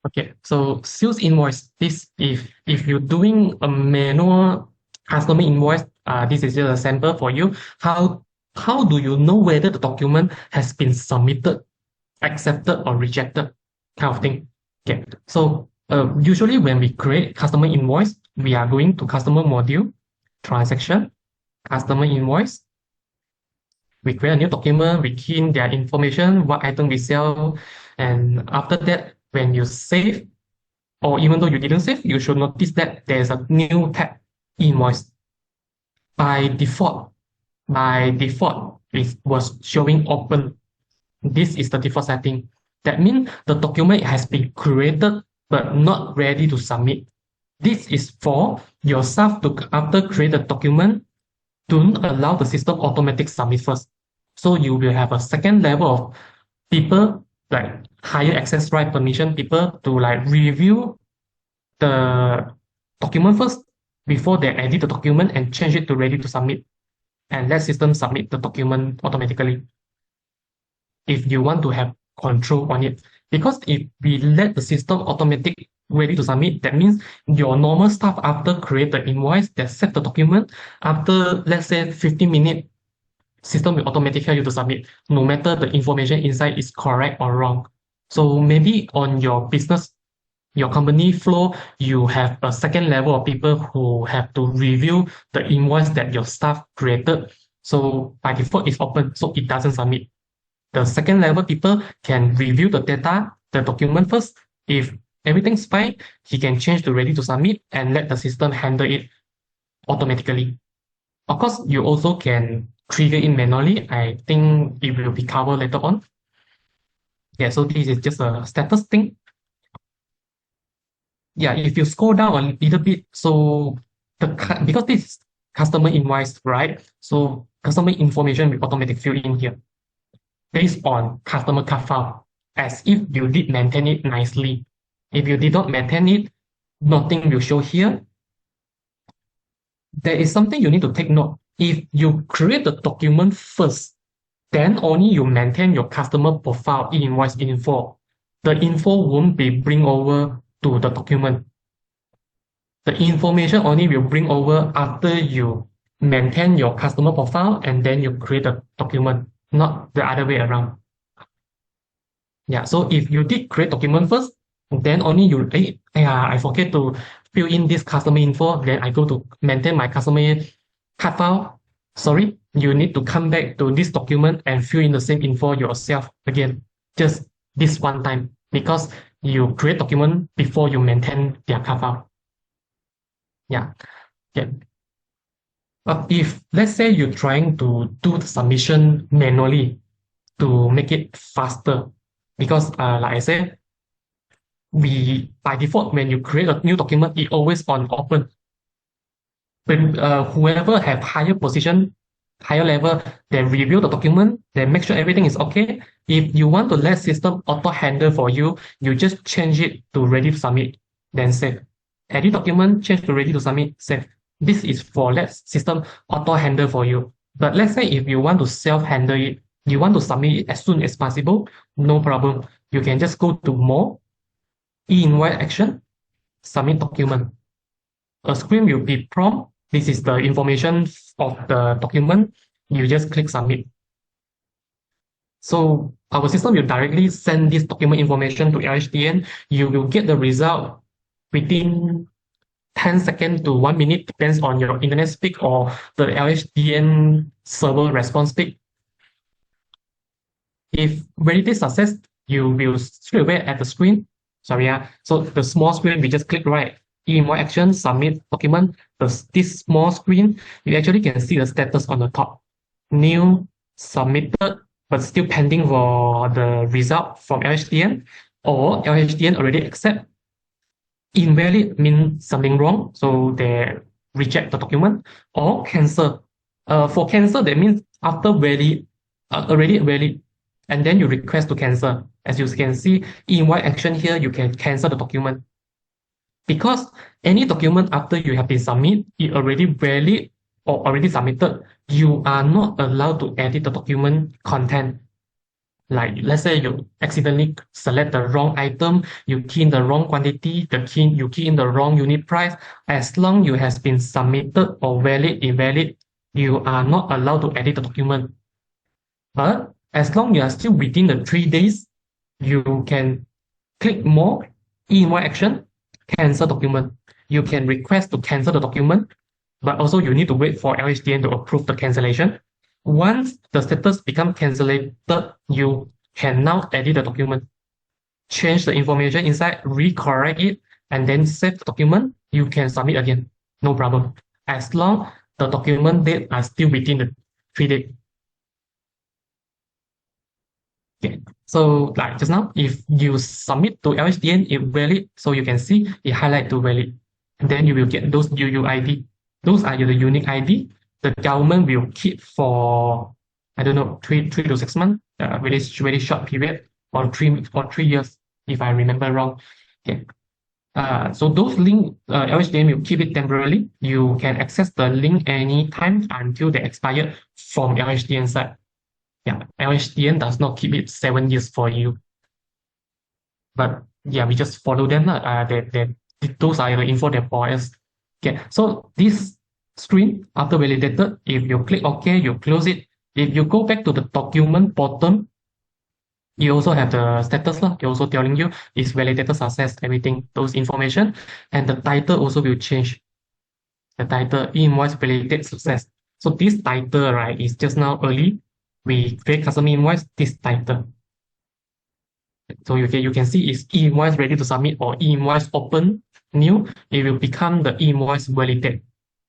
Okay, so sales invoice. This if you're doing a manual customer invoice, this is just a sample for you. How do you know whether the document has been submitted, accepted, or rejected, kind of thing? Okay, so usually when we create customer invoice, we are going to customer module, transaction, customer invoice. We create a new document, we key in their information, what item we sell, and after that, when you save, or even though you didn't save, you should notice that there's a new tab, invoice. By default, it was showing open. This is the default setting. That means the document has been created but not ready to submit. This is for yourself to, after create a document, don't allow the system automatic submit first. So you will have a second level of people, like higher access right permission people, to like review the document first before they edit the document and change it to ready to submit, and let system submit the document automatically if you want to have control on it. Because if we let the system automatic ready to submit, that means your normal staff after create the invoice, they set the document, after let's say 15 minutes, system will automatically help you to submit, no matter the information inside is correct or wrong. So maybe on your business, your company flow, you have a second level of people who have to review the invoice that your staff created. So by default, it's open, so it doesn't submit. The second level people can review the data, the document first. If everything's fine, he can change to ready to submit and let the system handle it automatically. Of course, you also can trigger it manually. I think it will be covered later on. Yeah, so this is just a status thing. Yeah, if you scroll down a little bit, so because this is customer invoice, right? So customer information will automatically fill in here based on customer card file, as if you did maintain it nicely. If you did not maintain it, nothing will show here. There is something you need to take note. If you create the document first, then only you maintain your customer profile e-invoice info. The info won't be bring over to the document. The information only will bring over after you maintain your customer profile and then you create a document, not the other way around. Yeah, so if you did create document first, then only you, I forget to fill in this customer info, then I go to maintain my customer card file. Sorry, you need to come back to this document and fill in the same info yourself again, just this one time, because you create document before you maintain their card file. Yeah, yeah. But if let's say you're trying to do the submission manually to make it faster, because like I said, we by default when you create a new document, it always on open. When whoever have higher position, higher level, they review the document, they make sure everything is okay. If you want to let system auto handle for you, you just change it to ready to submit, then save. Edit document, change to ready to submit, save. This is for let system auto handle for you. But let's say if you want to self handle it, you want to submit it as soon as possible, no problem. You can just go to more, e-invoice action, submit document. A screen will be prompt. This is the information of the document. You just click submit. So our system will directly send this document information to LHDN. You will get the result within 10 seconds to 1 minute, depends on your internet speed or the LHDN server response speed. If validate success, you will straight away at the screen. Sorry, so the small screen, we just click right. E-invoice action, submit document. This small screen, you actually can see the status on the top. New, submitted, but still pending for the result from LHDN, or LHDN already accept. Invalid means something wrong, so they reject the document, or cancel. For cancel, that means after valid, already valid, and then you request to cancel. As you can see, e-invoice action here, you can cancel the document. Because any document after you have been submitted, it already valid or already submitted, you are not allowed to edit the document content. Like let's say you accidentally select the wrong item, you key in the wrong quantity, you key in the wrong unit price. As long you has been submitted or valid, invalid, you are not allowed to edit the document. But as long you are still within the 3 days, you can click more, e-invoice action, cancel document. You can request to cancel the document, but also you need to wait for LHDN to approve the cancellation. Once the status becomes cancelled, you can now edit the document, change the information inside, recorrect it, and then save the document. You can submit again, no problem. As long the document date are still within the 3 days. Okay. So like just now, if you submit to LHDN, it valid, so you can see it highlight to valid. And then you will get those UUID. Those are the unique ID. The government will keep for, I don't know, three to 6 months, very short period, or 3 years, if I remember wrong. Okay. So those link, LHDN will keep it temporarily. You can access the link anytime until they expire from LHDN side. Yeah, LHDN does not keep it 7 years for you. But yeah, we just follow them. Those are the info they for us. Okay, so this screen, after validated, if you click OK, you close it. If you go back to the document bottom, you also have the status. They're also telling you it's validated success, everything, those information. And the title also will change. The title, e-invoice validated success. So this title, right, is just now early. We create customer invoice, this title. So you can see it's e-invoice ready to submit or e-invoice open new. It will become the e-invoice validated.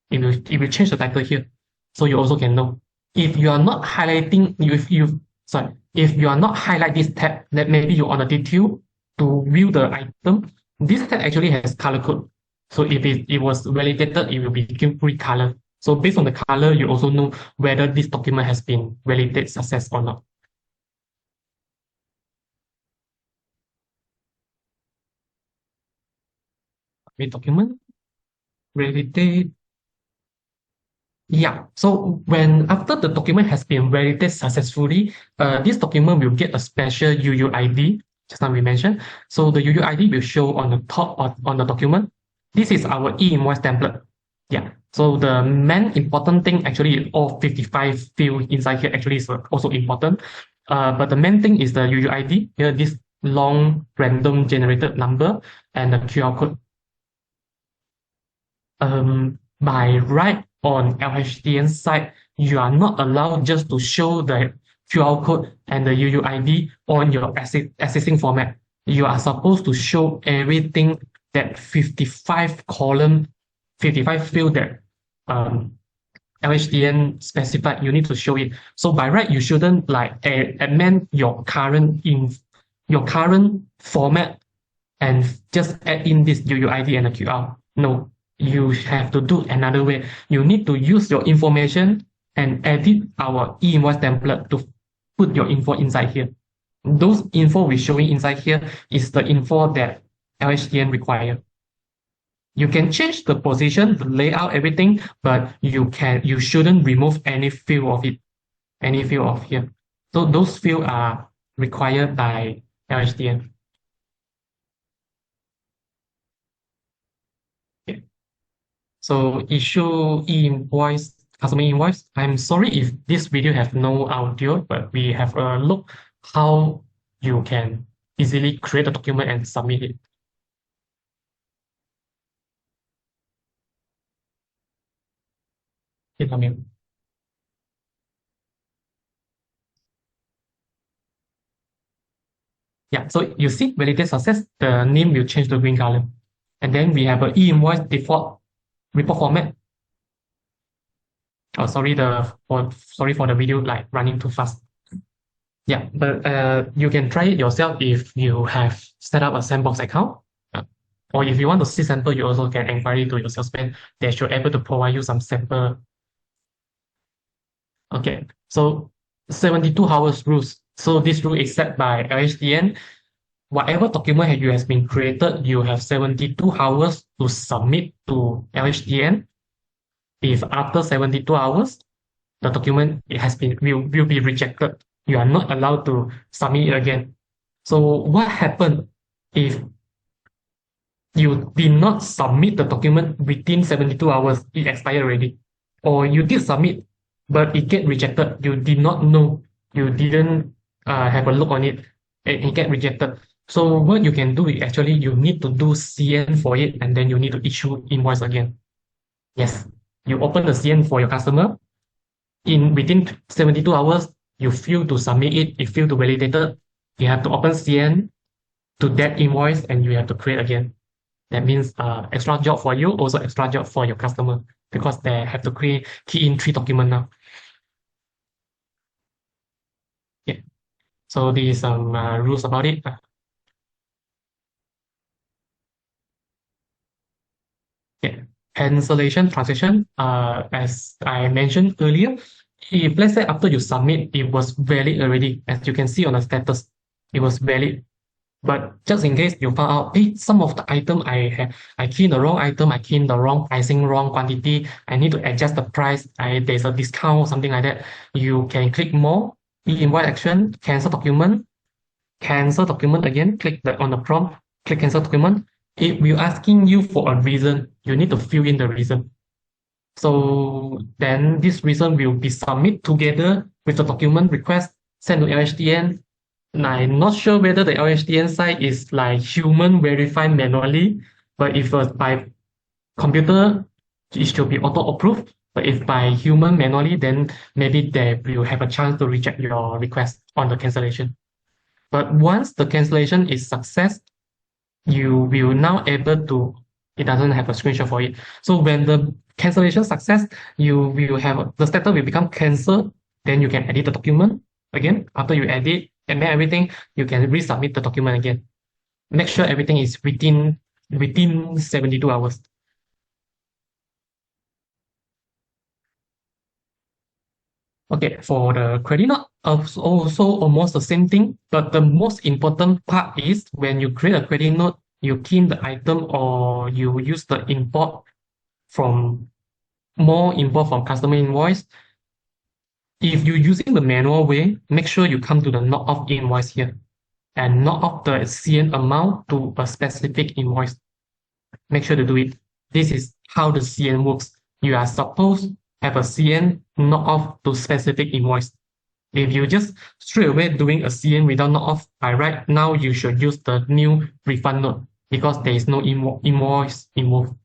It will change the title here. So you also can know. If you are not highlighting, if you are not highlight this tab, that maybe you're on the detail to view the item, this tab actually has color code. So if it was validated, it will be green color. So based on the color, you also know whether this document has been validated success or not. Document validate. Yeah, so when after the document has been validated successfully, this document will get a special UUID, just now we mentioned. So the UUID will show on the top of on the document. This is our e-invoice template. Yeah, so the main important thing actually all 55 field inside here actually is also important. But the main thing is the UUID, here this long random generated number and the QR code. By right on LHDN side, you are not allowed just to show the QR code and the UUID on your existing format. You are supposed to show everything that 55 column, 55 field that LHDN specified, you need to show it. So by right, you shouldn't like amend your current format and just add in this UUID and a QR. No, you have to do another way. You need to use your information and edit our e-invoice template to put your info inside here. Those info we're showing inside here is the info that LHDN require. You can change the position, the layout, everything, but you shouldn't remove any field of it, any field of here. So those fields are required by LHDN. So issue e-invoice, customer invoice. I'm sorry if this video have no audio, but we have a look how you can easily create a document and submit it. Yeah, so you see validate success, the name will change to green color. And then we have an e-invoice default report format. Oh, sorry for the video like running too fast. Yeah, but you can try it yourself if you have set up a sandbox account. Or if you want to see sample, you also can inquiry to your salesman. They should able to provide you some sample. Okay, so 72 hours rules. So this rule is set by LHDN. Whatever document you has been created, you have 72 hours to submit to LHDN. If after 72 hours, the document will be rejected, you are not allowed to submit it again. So what happened if you did not submit the document within 72 hours, it expired already? Or you did submit, but it get rejected. You did not know, you didn't have a look on it, and it get rejected. So what you can do is actually you need to do CN for it, and then you need to issue invoice again. Yes, you open the CN for your customer. Within 72 hours, you fail to submit it, it fail to validate it, you have to open CN to that invoice and you have to create again. That means extra job for you, also extra job for your customer because they have to key in 3 documents now. Yeah. So these some rules about it. Yeah. Cancellation transaction, as I mentioned earlier, if let's say after you submit, it was valid already, as you can see on the status, it was valid. But just in case you found out, hey, some of the item I key in the wrong item, I key in the wrong pricing, wrong quantity, I need to adjust the price, there's a discount, something like that, you can click more, e-invoice action, cancel document again, click on the prompt, click cancel document. It will asking you for a reason. You need to fill in the reason. So then this reason will be submitted together with the document request sent to LHDN. And I'm not sure whether the LHDN side is like human verify manually, but if by computer, it should be auto-approved. But if by human manually, then maybe they will have a chance to reject your request on the cancellation. But once the cancellation is success, you will now able to, it doesn't have a screenshot for it. So when the cancellation success, you will have, the status will become cancelled, then you can edit the document again. After you edit and then everything, you can resubmit the document again. Make sure everything is within 72 hours. Okay, for the credit note, also almost the same thing, but the most important part is when you create a credit note, you key in the item or you use the import from more info from customer invoice, if you're using the manual way, make sure you come to the knock off invoice here and knock off the CN amount to a specific invoice. Make sure to do it. This is how the CN works. You are supposed to have a CN knock off to specific invoice. If you just straight away doing a CN without knock off, by right now you should use the new refund note because there is no invoice involved.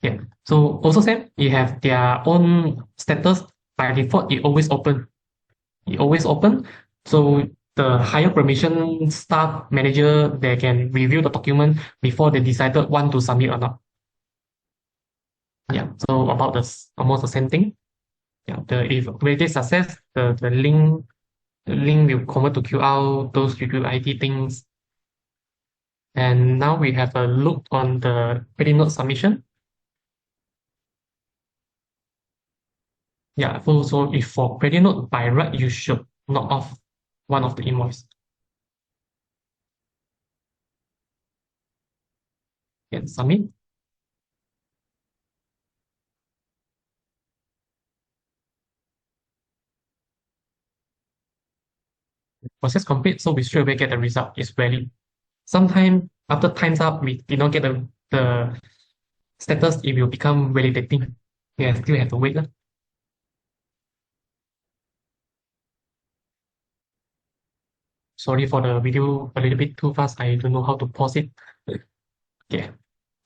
Yeah. So also same, you have their own status. By default, it always open. It always open. So the higher permission staff manager, they can review the document before they decided want to submit or not. Yeah. So about this, almost the same thing. Yeah. If validate success, the link will convert to QR, those UUID things. And now we have a look on the credit note submission. Yeah, so if for credit note by right, you should knock off one of the invoice. Yeah, submit. Process complete, so we straight away get the result. It's valid. Sometimes after time's up, we did not get the status, it will become validating. Yeah, still have to wait. Lah. Sorry for the video a little bit too fast. I don't know how to pause it. Okay.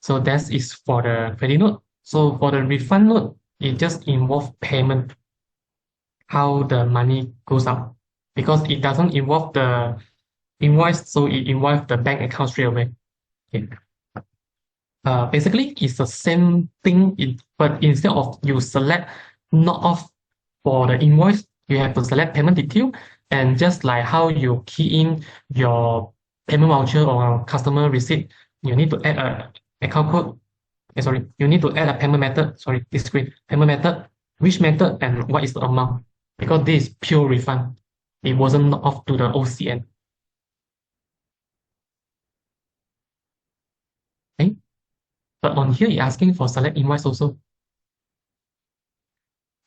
So that is for the credit note. So for the refund note, it just involves payment, how the money goes out. Because it doesn't involve the invoice, so it involves the bank account straight away. Okay. Basically, it's the same thing, but instead of you select knock off for the invoice, you have to select payment detail, and just like how you key in your payment voucher or customer receipt, you need to add a account code. Sorry, you need to add a payment method. Sorry, this screen payment method, which method and what is the amount? Because this is pure refund. It wasn't knocked off to the OCN. Okay? But on here, you're asking for select invoice also.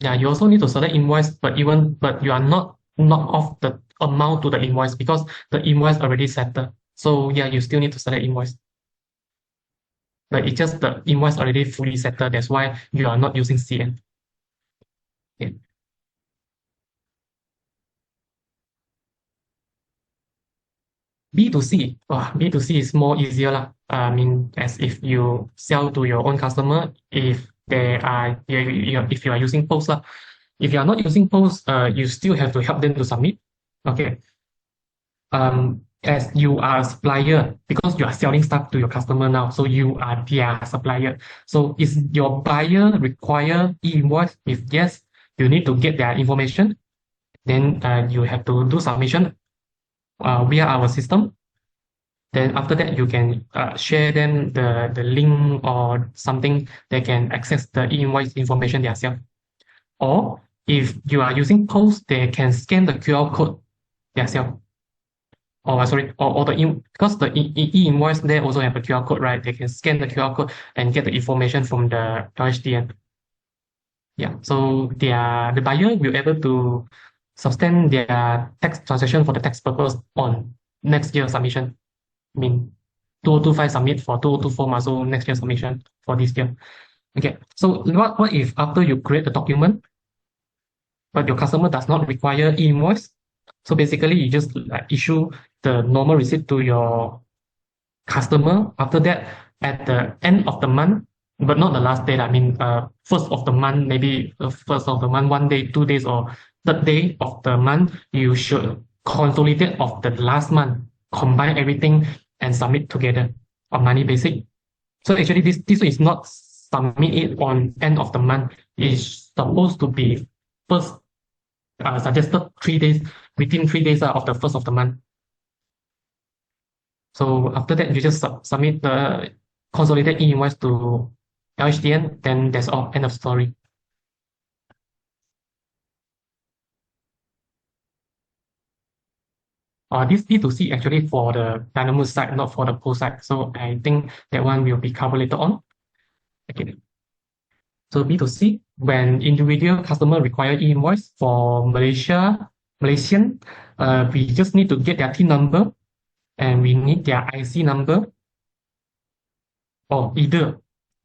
Yeah, you also need to select invoice, but you are not knock off the amount to the invoice because the invoice already settled. So yeah, you still need to select invoice. But it's just the invoice already fully settled. That's why you are not using CN. Okay. B2C, B2C is more easier lah. I mean, as if you sell to your own customer, if they are, if you are using post lah. If you are not using post, you still have to help them to submit. Okay. As you are a supplier, because you are selling stuff to your customer now, so you are their supplier. So is your buyer require e-invoice? If yes, you need to get their information. Then you have to do submission via our system. Then after that, you can share them the link or something they can access the e-invoice information themselves. Or if you are using post, they can scan the QR code themselves. Or sorry, or because the e-invoice there also have a QR code, right? They can scan the QR code and get the information from the LHDN. Yeah, so the buyer will able to sustain their tax transaction for the tax purpose on next year submission. I mean, 2025 submit for 2024, so next year submission for this year. Okay, so what if after you create the document, but your customer does not require e-invoice? So basically, you just issue the normal receipt to your customer. After that, at the end of the month, but not the last day. I mean, first of the month, maybe first of the month, 1 day, 2 days, or third day of the month, you should consolidate of the last month, combine everything, and submit together on money basic. So actually, this is not submit it on end of the month. It's supposed to be first suggested 3 days within 3 days of the first of the month. So after that, you just submit the consolidated e-invoice to LHDN, then that's all, end of story. This B2C actually for the Dynamod side, not for the post side. So I think that one will be covered later on. Okay. So B2C, when individual customer require e-invoice for Malaysian, we just need to get their TIN number and we need their IC number or either.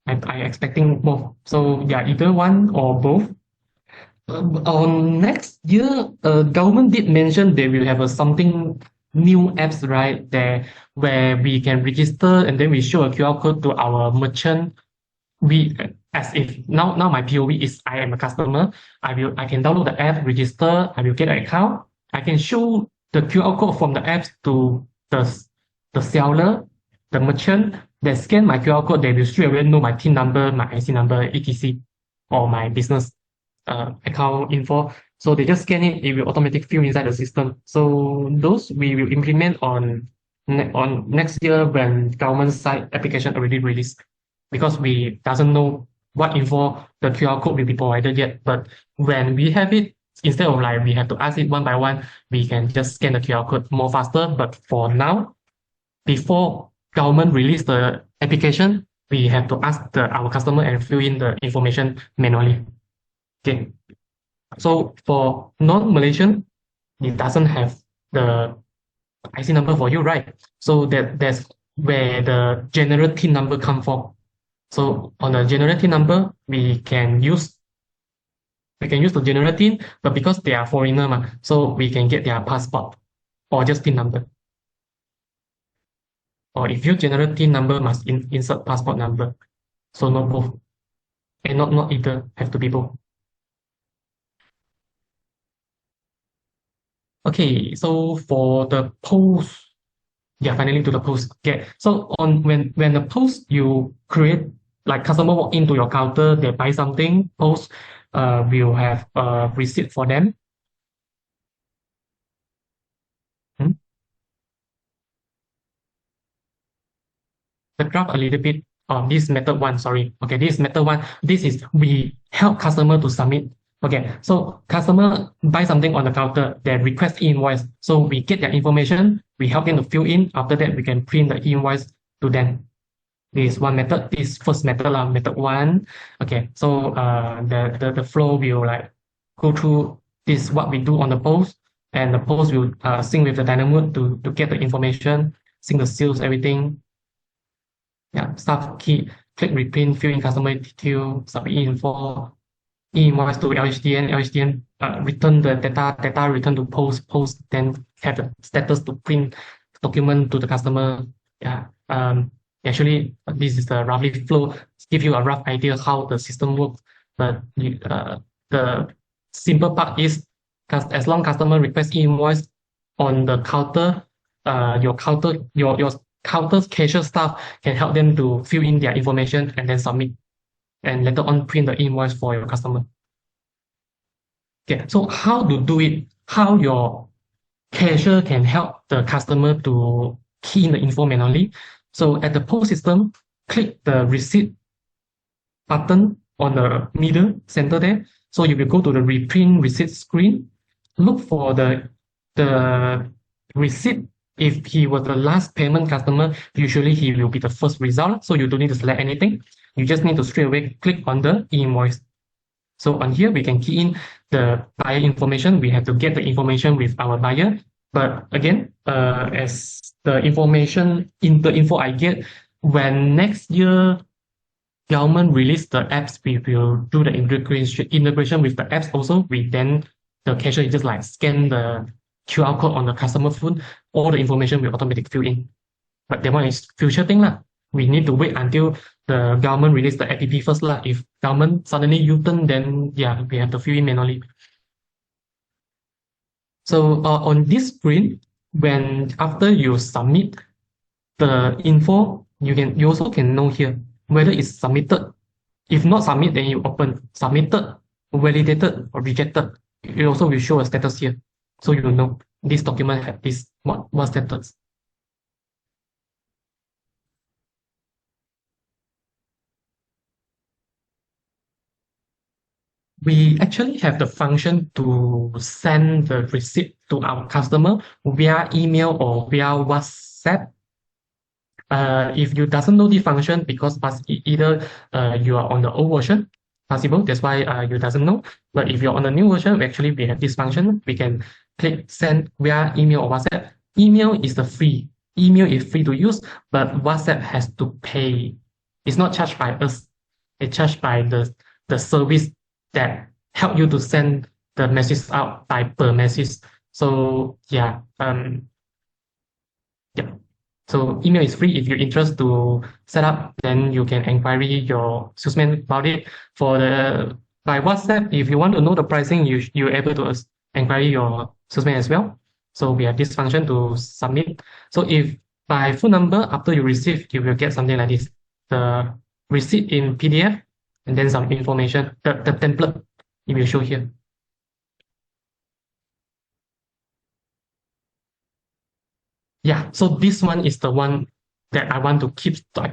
I expecting both. So yeah, either one or both. On next year, government did mention they will have a something new apps right there where we can register and then we show a QR code to our merchant. We as if now my POV is I am a customer. I can download the app, register. I will get an account. I can show the QR code from the apps to the seller, the merchant. They scan my QR code. They will straight away know my TIN number, my IC number, etc., or my business account info. So they just scan it. It will automatically fill inside the system. So those we will implement on next year when government side application already released because we doesn't know what info the QR code will be provided yet. But when we have it, instead of like we have to ask it one by one, we can just scan the QR code more faster. But for now, before government release the application, we have to ask our customer and fill in the information manually. Okay. So for non-Malaysian, it doesn't have the IC number for you, right? So that's where the general TIN number come from. So on the general TIN number, we can use the general TIN, but because they are foreigner, so we can get their passport or just TIN number. Or if you general TIN number, must insert passport number. So not both, and not either, have to be both. Okay, so for the post, yeah, finally to the post. Okay, so on when the post you create, like customer walk into your counter, they buy something, post will have a receipt for them. Hmm? The graph a little bit on this method one, sorry. Okay, this method one, this is we help customer to submit. Okay, so customer buy something on the counter, they request e-invoice. So we get their information, we help them to fill in. After that, we can print the e-invoice to them. This is one method. This first method, method one. Okay, so the flow will like go through this what we do on the post, and the post will sync with the Dynamod to get the information, sync the sales, everything. Yeah, stuff key, click reprint, fill in customer detail, submit info, e-invoice to LHDN return the data return to post, then have the status to print document to the customer. Yeah, actually, this is the roughly flow, give you a rough idea how the system works. But the simple part is, as long customer request e-invoice on the counter, your counter's cashier staff can help them to fill in their information and then submit, and later on print the invoice for your customer. Okay, so how to do it? How your cashier can help the customer to key in the info manually? So at the post system, click the receipt button on the middle center there. So you will go to the reprint receipt screen, look for the receipt. If he was the last payment customer, usually he will be the first result. So you don't need to select anything. You just need to straight away click on the invoice. So on here, we can key in the buyer information. We have to get the information with our buyer. But again, as the info I get, when next year government release the apps, we will do the integration with the apps also. The cashier is just like scan the QR code on the customer phone, all the information will automatically fill in. But that one is future thing lah. We need to wait until the government release the app first lah. If government suddenly U-turn, then yeah, we have to fill in manually. So on this screen, when after you submit the info, you also can know here whether it's submitted. If not submit, then you open submitted, validated, or rejected. It also will show a status here. So you know this document have this what status. We actually have the function to send the receipt to our customer via email or via WhatsApp. If you doesn't know the function because either you are on the old version possible. That's why you doesn't know. But if you're on the new version, we have this function. We can click send via email or WhatsApp. Email is the free. Email is free to use, but WhatsApp has to pay. It's not charged by us. It's charged by the service that help you to send the message out by per message. So yeah, yeah. So email is free. If you're interested to set up, then you can inquiry your salesman about it. For the by WhatsApp, if you want to know the pricing, you're able to inquiry your salesman as well. So we have this function to submit. So if by phone number after you receive, you will get something like this: the receipt in PDF, and then some information. The template it will show here. Yeah, so this one is the one that I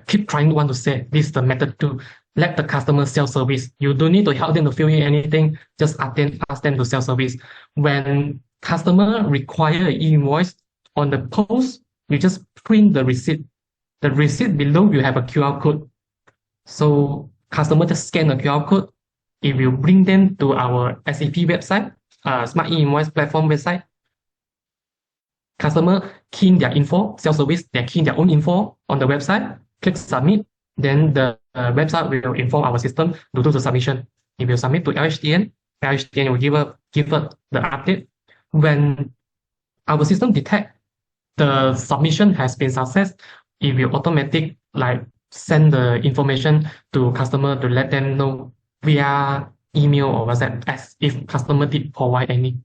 keep trying to want to say. This is the method to let the customer self-service. You don't need to help them to fill in anything, just ask them to self-service. When customer require an e-invoice on the post, you just print the receipt. The receipt below you have a QR code. So customer just scan the QR code. It will bring them to our SAP website, Smart e-invoice platform website. Customer key in their info, self-service, they key in their own info on the website, click submit, then the website will inform our system to do the submission. It will submit to LHDN, LHDN will give it the update. When our system detect the submission has been success, it will automatic like send the information to customer to let them know via email or WhatsApp as if customer did provide any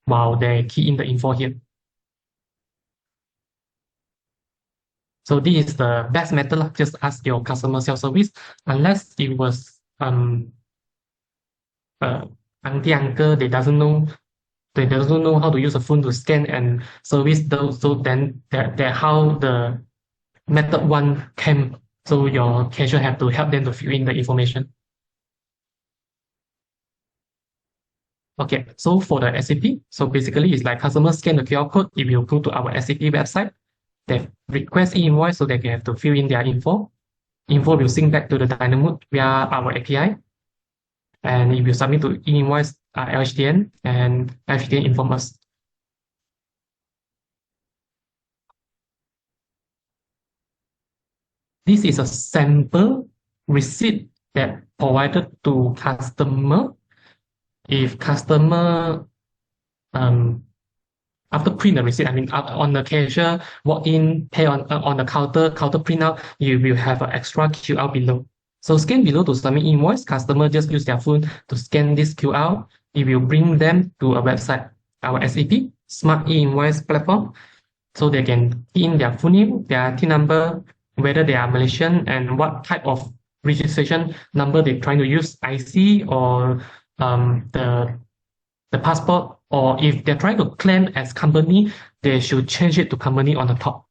while they key in the info here. So this is the best method. Just ask your customer self-service, unless it was auntie uncle, they doesn't know how to use a phone to scan and service those. So then that how the method one came. So your cashier have to help them to fill in the information. Okay, so for the SAP, so basically it's like customer scan the QR code, it will go to our SAP website. They request e-invoice so they have to fill in their info. Info will sync back to the Dynamod via our API, and it will submit to e-invoice LHDN, and LHDN inform us. This is a sample receipt that provided to customer. If customer after print the receipt, I mean on the cashier walk in, pay on the counter print out, you will have an extra QR below. So scan below to submit invoice. Customer just use their phone to scan this QR. It will bring them to a website, our SAP Smart e-invoice platform, so they can key in their full name, their TIN number, whether they are Malaysian, and what type of registration number they're trying to use, IC or the passport, or if they're trying to claim as company, they should change it to company on the top.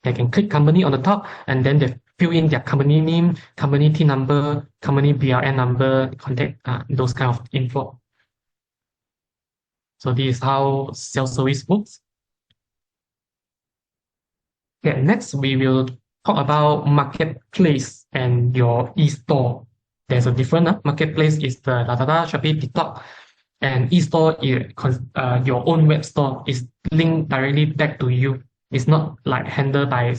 They can click company on the top, and then they fill in their company name, company TIN number, company BRN number, contact, those kind of info. So this is how self-service works. Okay, next we will talk about marketplace and your e-store. There's a different marketplace is the Lazada, Shopee, TikTok, and e-store is your own web store is linked directly back to you. It's not like handled by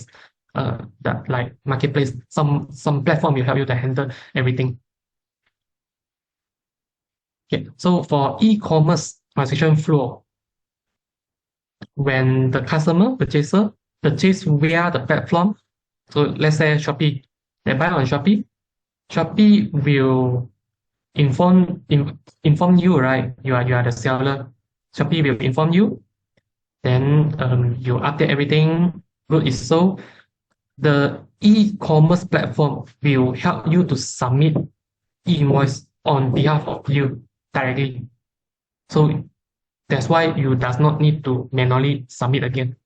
the like marketplace. Some platform will help you to handle everything. Okay, so for e-commerce transaction flow, when the customer purchaser purchase via the platform, so let's say Shopee, they buy on Shopee, Shopee will inform you, right? You are the seller. Shopee will inform you. Then you update everything. Good is so. The e-commerce platform will help you to submit e-invoice on behalf of you directly. So that's why you does not need to manually submit again.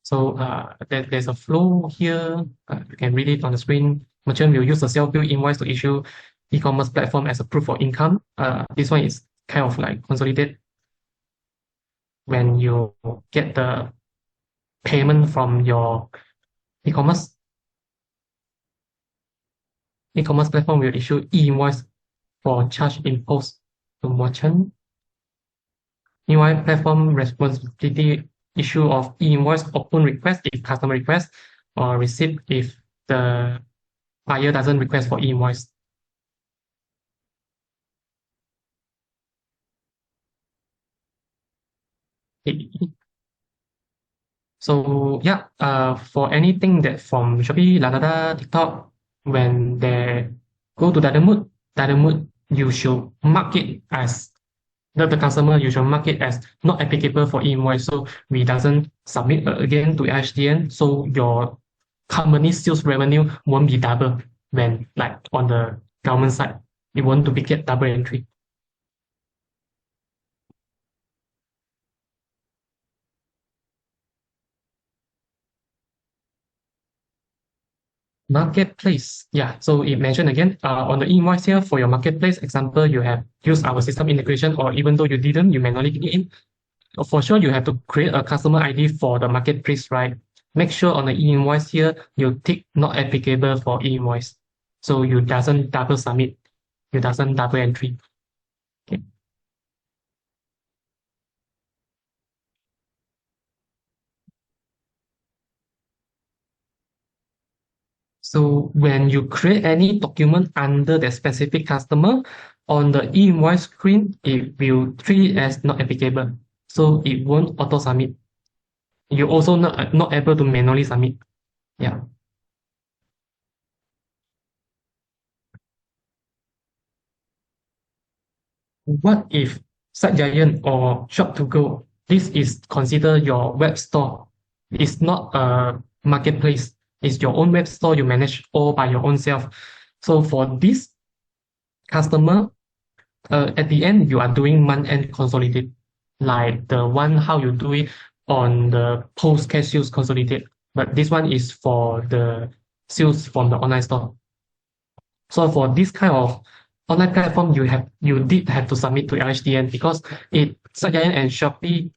So there's a flow here. You can read it on the screen. Merchant will use the self-bill invoice to issue e-commerce platform as a proof of income. This one is kind of like consolidated when you get the payment from your e-commerce. E-commerce platform will issue e-invoice for charge imposed to merchant. Meanwhile, platform responsibility issue of e-invoice open request if customer request or receipt if the buyer doesn't request for e-invoice. So yeah, for anything that from Shopee, Lazada, TikTok, when they go to Dynamod, you should mark it as the customer, you should mark it as not applicable for invoice. So we doesn't submit again to HDN. So your company sales revenue won't be double when like on the government side. It won't duplicate double entry. Marketplace. Yeah, so it mentioned again on the invoice here for your marketplace example, you have used our system integration, or even though you didn't, you manually key in. For sure, you have to create a customer ID for the marketplace, right? Make sure on the e-invoice here, you tick not applicable for e-invoice. So you doesn't double submit, you doesn't double entry. Okay. So when you create any document under the specific customer, on the e-invoice screen, it will treat it as not applicable. So it won't auto submit. You also not able to manually submit. Yeah. What if Site Giant or Shop to Go? This is considered your web store. It's not a marketplace. It's your own web store. You manage all by your own self. So for this customer, at the end, you are doing month-end consolidate, like the one how you do it on the post-cash sales consolidate. But this one is for the sales from the online store. So for this kind of online platform, you did have to submit to LHDN because it Giant and Shopee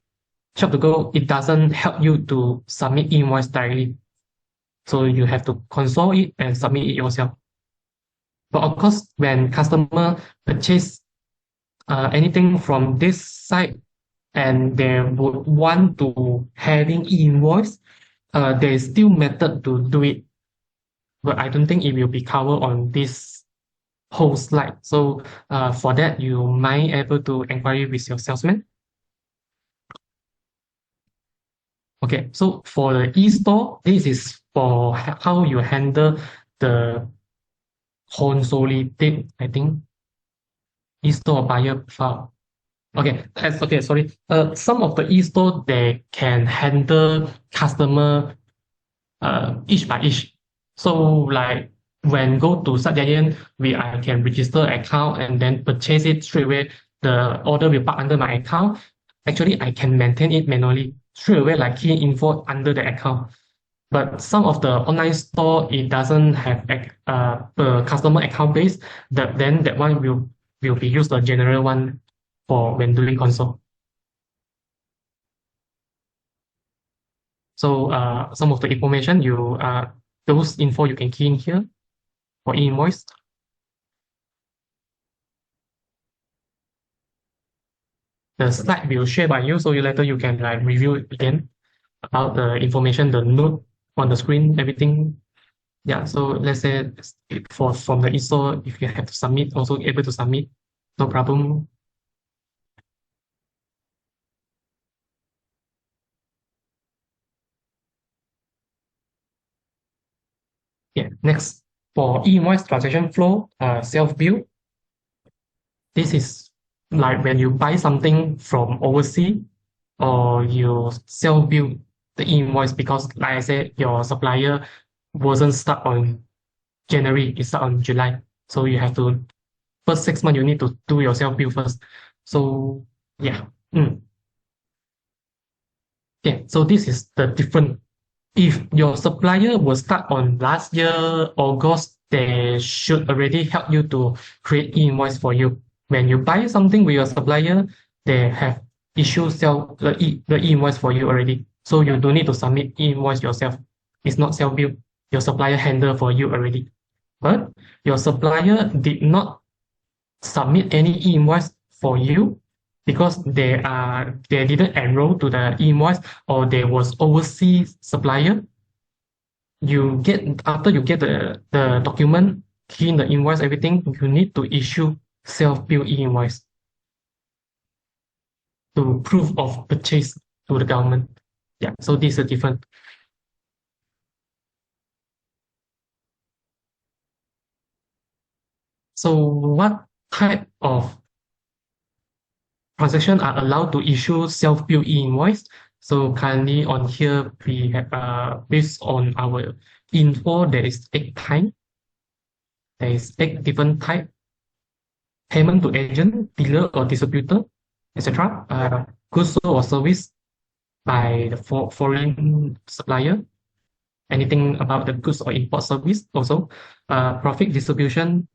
Shop to Go, it doesn't help you to submit invoice directly. So you have to console it and submit it yourself. But of course, when customer purchase anything from this site and they would want to having e-invoice, there is still method to do it. But I don't think it will be covered on this whole slide. So for that, you might able to inquire with your salesman. Okay, so for the e-store, this is for how you handle the consolidate, I think, e-store buyer file. Okay, sorry. Some of the e-store, they can handle customer each by each. So like when go to Giant, I can register account and then purchase it straight away. The order will park under my account. Actually, I can maintain it manually straight away, like key info under the account. But some of the online store, it doesn't have a customer account base. Then that one will be used the general one for when doing console. So some of the information those info you can key in here for invoice. The slide will share by you, so later you can like review it again about the information, the note on the screen, everything. Yeah, so let's say from the ISO, if you have to submit, also able to submit, no problem. Yeah, next for e-invoice transaction flow, self-bill. This is like when you buy something from overseas or you self-bill the invoice because, like I said, your supplier wasn't start on January, it start on July. So you have to, first 6 months, you need to do your self-bill first. So yeah. Yeah, so this is the different. If your supplier will start on last year, August, they should already help you to create invoice for you. When you buy something with your supplier, they have issue the invoice for you already. So you don't need to submit invoice yourself. It's not self-bill. Your supplier handle for you already. but your supplier did not submit any e-invoice for you because they didn't enroll to the e-invoice or they was overseas supplier, you get after you get the document, key in the invoice, everything, you need to issue self-bill e-invoice to proof of purchase to the government. Yeah, so this is different. So what type of transaction are allowed to issue self-bill e-invoice? So currently on here we have based on our info, there is 8 type. There is 8 different type: payment to agent, dealer or distributor, etc. Goods sold or service by the foreign supplier. Anything about the goods or import service also. Profit distribution,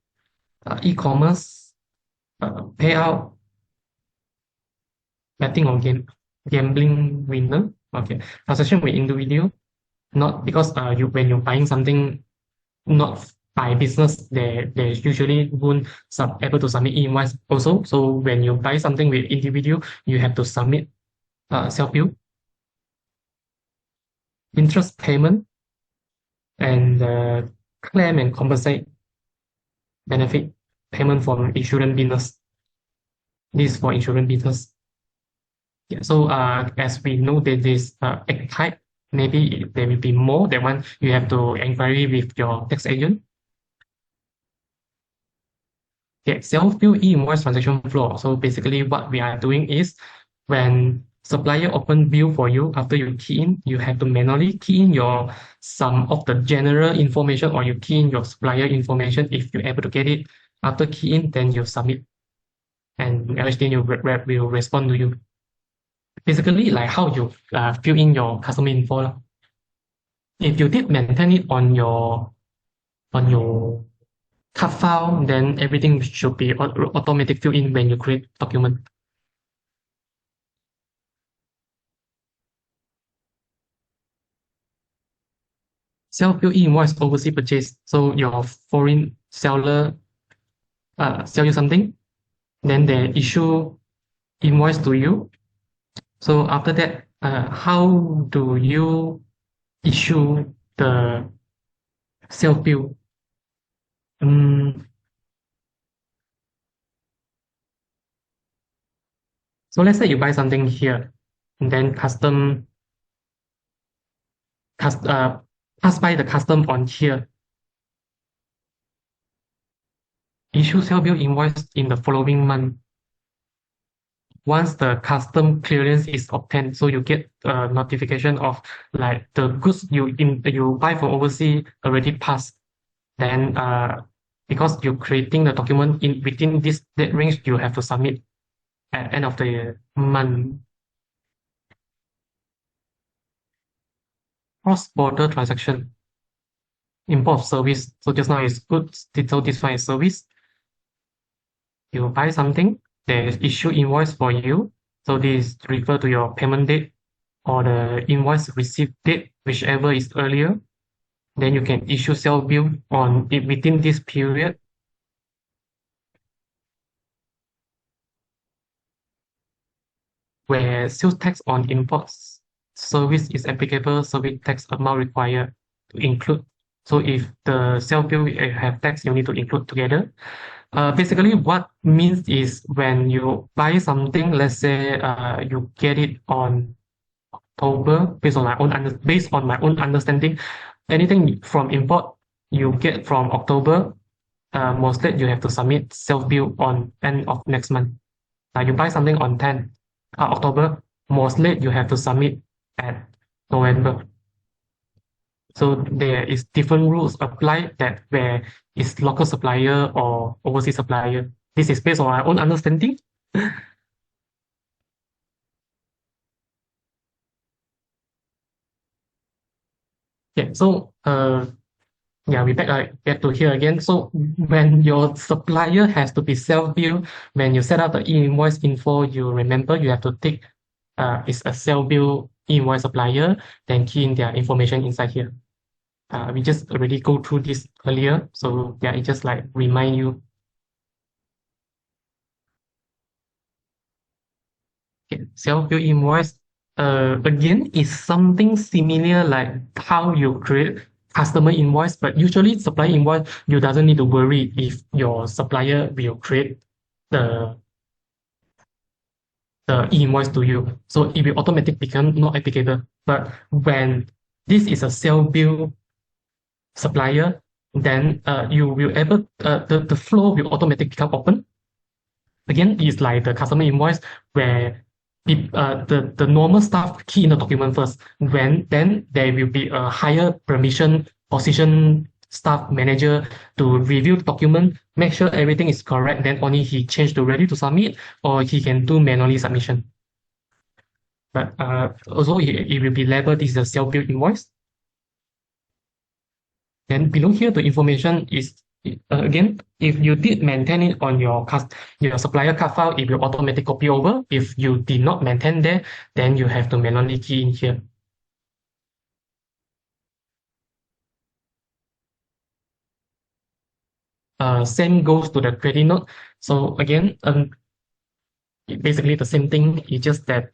e-commerce, payout, betting or gambling winner. Okay, transaction with individual, not because you when you're buying something not by business, they usually won't able to submit invoice also. So when you buy something with individual, you have to submit self bill, interest payment, and claim and compensate benefit payment from insurance business. This is for insurance business. Yeah, so as we know that this egg type, maybe there will be more. That one you have to inquiry with your tax agent. Okay, self-bill e-invoice transaction flow. So basically what we are doing is when supplier open bill for you, after you key in, you have to manually key in your some of the general information or you key in your supplier information. If you're able to get it, after key in, then you submit and LHD will respond to you. Basically, like how you fill in your customer info. If you did maintain it on your cut file, then everything should be automatic fill in when you create document. Self-bill invoice overseas purchase. So your foreign seller sell you something, then they issue invoice to you. So after that, how do you issue the self-bill? So let's say you buy something here, and then pass by the custom on here. Issue self-bill invoice in the following month. Once the custom clearance is obtained, so you get a notification of like the goods you buy from overseas already passed. Then because you're creating the document in within this date range, you have to submit at end of the month. Cross-border transaction, import of service. So just now is goods, so this one is service. You buy something, they issue invoice for you. So this refer to your payment date or the invoice receipt date, whichever is earlier. Then you can issue self bill on it within this period. Where sales tax on imports service is applicable, service tax amount required to include. So if the self bill have tax, you need to include together. Basically, what means is when you buy something, let's say you get it on October, based on my own understanding, anything from import you get from October, most late you have to submit self bill on end of next month. You buy something on 10 October, most late you have to submit at November. So there is different rules applied that where is local supplier or overseas supplier. This is based on our own understanding. Yeah, so yeah, we back to here again. So when your supplier has to be self-bill, when you set up the e-invoice info, you remember you have to take it's a self-bill e-invoice supplier, then key in their information inside here. We just already go through this earlier. So yeah, it just like remind you. Okay, self-bill invoice, again, is something similar like how you create customer invoice, but usually supplier invoice, you doesn't need to worry if your supplier will create the invoice to you. So it will automatically become not applicable. But when this is a self-bill supplier, then you will able the flow will automatically become open. Again, it's like the customer invoice where the normal staff key in the document first. When then there will be a higher permission position staff manager to review the document, make sure everything is correct. Then only he change to ready to submit, or he can do manually submission. But also it will be labeled this is a self-bill invoice. Then below here, the information is again, if you did maintain it on your supplier card file, it will automatically copy over. If you did not maintain there, then you have to manually key in here. Same goes to the credit note. So again, basically the same thing. It's just that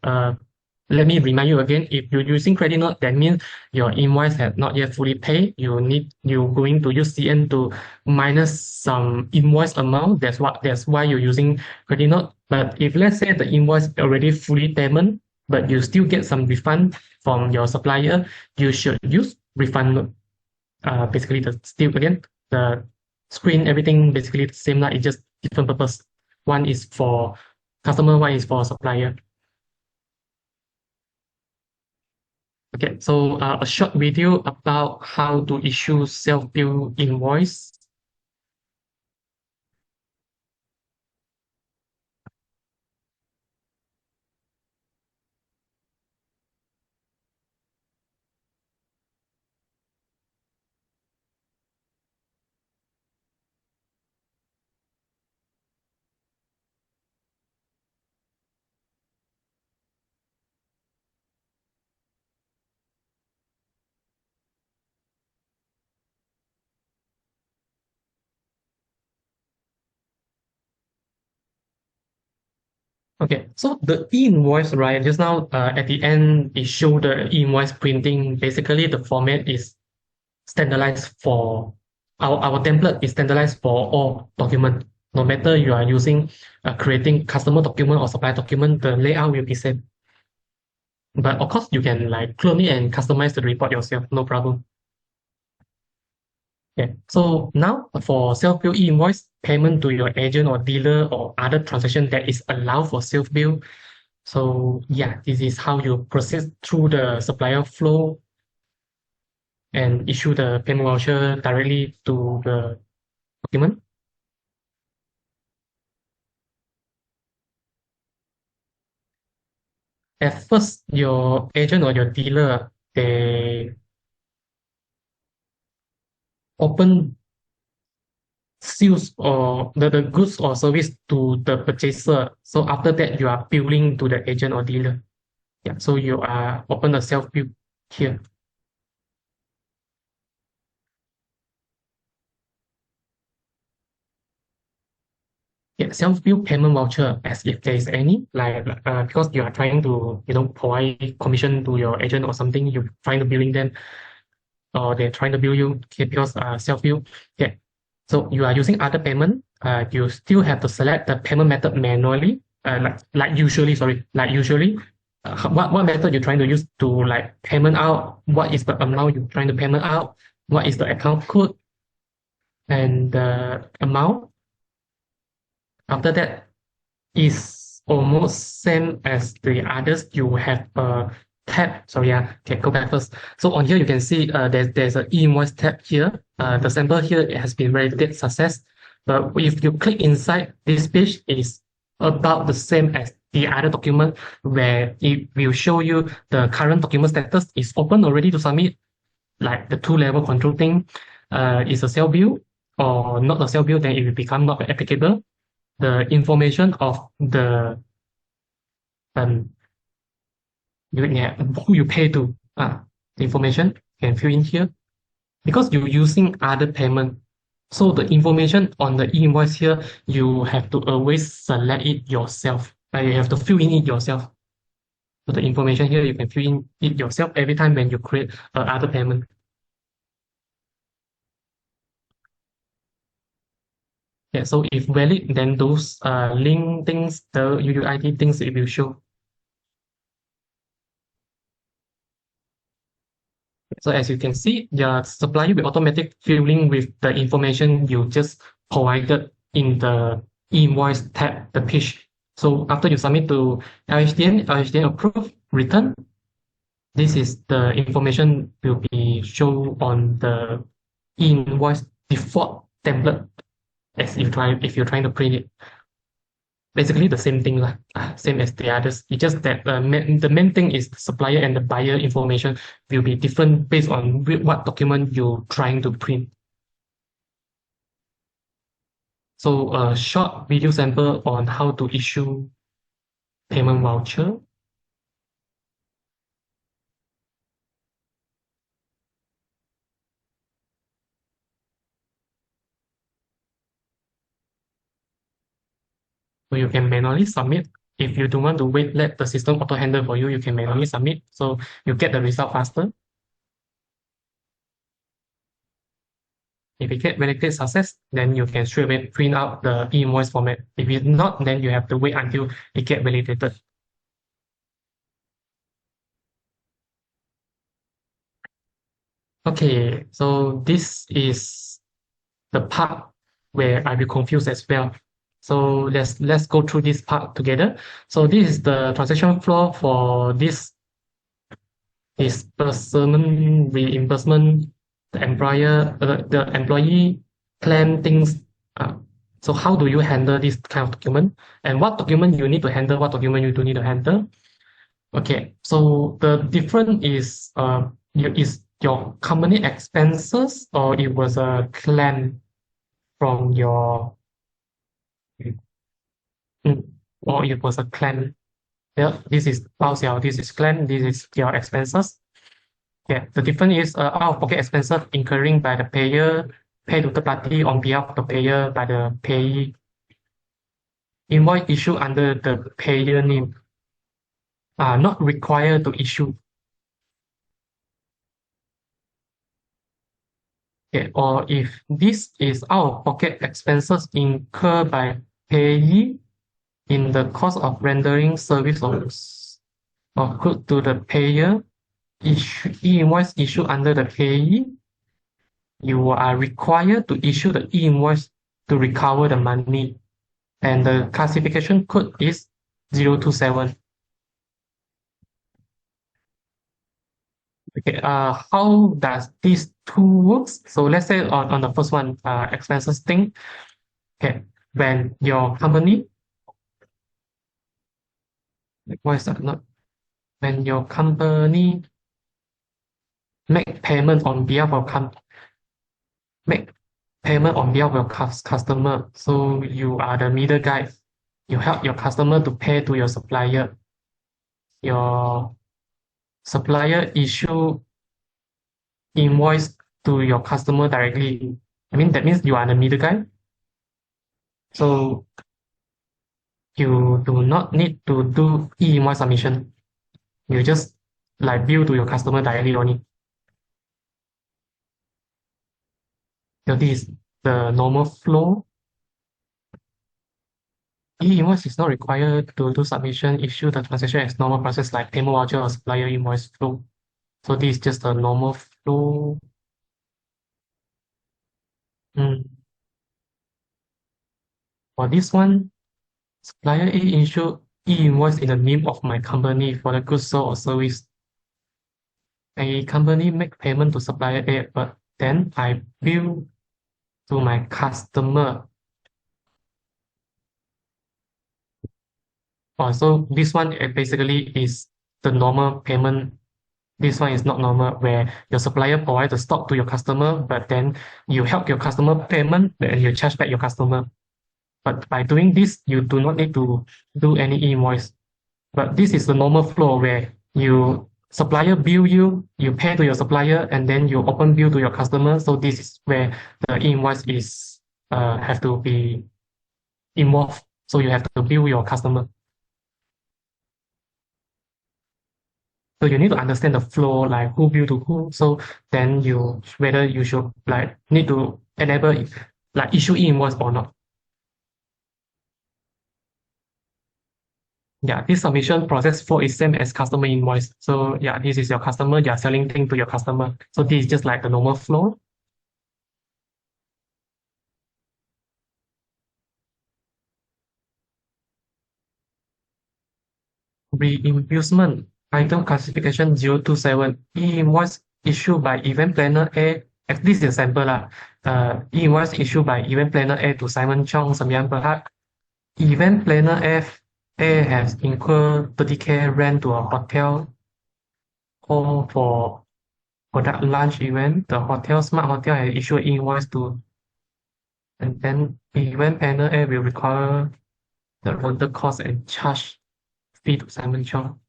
let me remind you again, if you're using credit note, that means your invoice has not yet fully paid. You're going to use CN to minus some invoice amount. That's why you're using credit note. But if let's say the invoice already fully payment, but you still get some refund from your supplier, you should use refund note. Basically the still again the screen everything basically the same, like it's just different purpose. One is for customer, one is for supplier. Okay, so a short video about how to issue self-bill invoice. Okay, so the e-invoice, right? Just now, at the end, it showed the e-invoice printing. Basically, the format is standardized for our template is standardized for all document. No matter you are using creating customer document or supply document, the layout will be same. But of course, you can like clone it and customize the report yourself, no problem. Okay, so now for self-bill e-invoice, payment to your agent or dealer or other transaction that is allowed for self-bill. So yeah, this is how you process through the supplier flow and issue the payment voucher directly to the document. At first, your agent or your dealer, they open sales or the goods or service to the purchaser. So after that, you are billing to the agent or dealer. Yeah, so you are open a self-bill here. Yeah, self-bill payment voucher as if there is any, like because you are trying to, provide commission to your agent or something, you're trying to billing them, or they're trying to bill you, okay, because self-bill. Yeah. So you are using other payment, you still have to select the payment method manually, like usually, what method you're trying to use to like payment out, what is the amount you're trying to payment out, what is the account code, and the amount. After that is almost same as the others. You have a tab. Sorry, yeah, okay, go back first. So on here you can see there's an e-invoice tab here. The sample here it has been validated success. But if you click inside this page, is about the same as the other document where it will show you the current document status is open or ready to submit, like the two-level control thing. Is a cell view or not a cell view, then it will become not applicable. The information of the um yeah, who you pay to, the information you can fill in here. because you're using other payment. So the information on the e-invoice here, you have to always select it yourself. You have to fill in it yourself. So the information here, you can fill in it yourself every time when you create other payment. Yeah, so if valid, then those link things, the UUID things, it will show. So as you can see, your supplier will automatic filling with the information you just provided in the invoice tab, the page. So after you submit to LHDN approve, return, this is the information will be shown on the invoice default template as if you're trying to print it. Basically the same thing lah, same as the others. It's just that the main thing is the supplier and the buyer information will be different based on what document you're trying to print. So a short video sample on how to issue payment voucher. So you can manually submit. If you don't want to wait, let the system auto handle for you, you can manually submit. So you get the result faster. If you get validated success, then you can straight away print out the e-invoice format. If it's not, then you have to wait until it get validated. Okay, so this is the part where I will confuse as well. So let's go through this part together. So this is the transaction flow for this disbursement, reimbursement, the employee claim things. So how do you handle this kind of document? And what document you need to handle, what document you don't need to handle? Okay, so the difference is is your company expenses or it was a claim from your or it was a claim. Yeah, this is 报销, this is claim, this is your expenses. Yeah, the difference is out-of-pocket expenses incurring by the payer, paid to third party on behalf of the payer by the payee. Invoice issue under the payer name are not required to issue. Okay, or if this is out-of-pocket expenses incurred by payee in the course of rendering service of good to the payer, e-invoice issue under the payee, you are required to issue the e-invoice to recover the money. And the classification code is 027. Okay, how does these two works? So let's say on the first one, expenses thing. Okay, when your company, why is that not? When your company make payment on behalf of make payment on behalf of your customer, so you are the middle guy. You help your customer to pay to your supplier. Your supplier issue invoice to your customer directly. I mean, that means you are the middle guy. So you do not need to do e-invoice submission. You just like bill to your customer directly only. So this is the normal flow. E-invoice is not required to do submission, issue the transaction as normal process like payment voucher or supplier invoice flow. So this is just a normal flow. For this one, supplier A issue e-invoice in the name of my company for the goods sold or service. A company make payment to supplier A, but then I bill to my customer. So this one basically is the normal payment. This one is not normal, where your supplier provides the stock to your customer, but then you help your customer payment and you charge back your customer. But by doing this, you do not need to do any invoice. But this is the normal flow where you supplier bill you, you pay to your supplier, and then you open bill to your customer. So this is where the invoice is have to be involved. So you have to bill your customer. So you need to understand the flow, like who bill to who. So then you whether you should like need to enable like issue invoice or not. Yeah, this submission process flow is same as customer invoice. So yeah, this is your customer, you are selling thing to your customer. So this is just like the normal flow. Reimbursement item classification 027 e-invoice issued by event planner A. This is a sample lah. E-invoice issued by event planner A to Simon Chong, Samyan Berhad. Event planner F A has incurred 30K rent to a hotel hall for product lunch event. The hotel smart hotel has issued invoice to, and then event planner A will require the rental cost and charge fee to Simon Chong.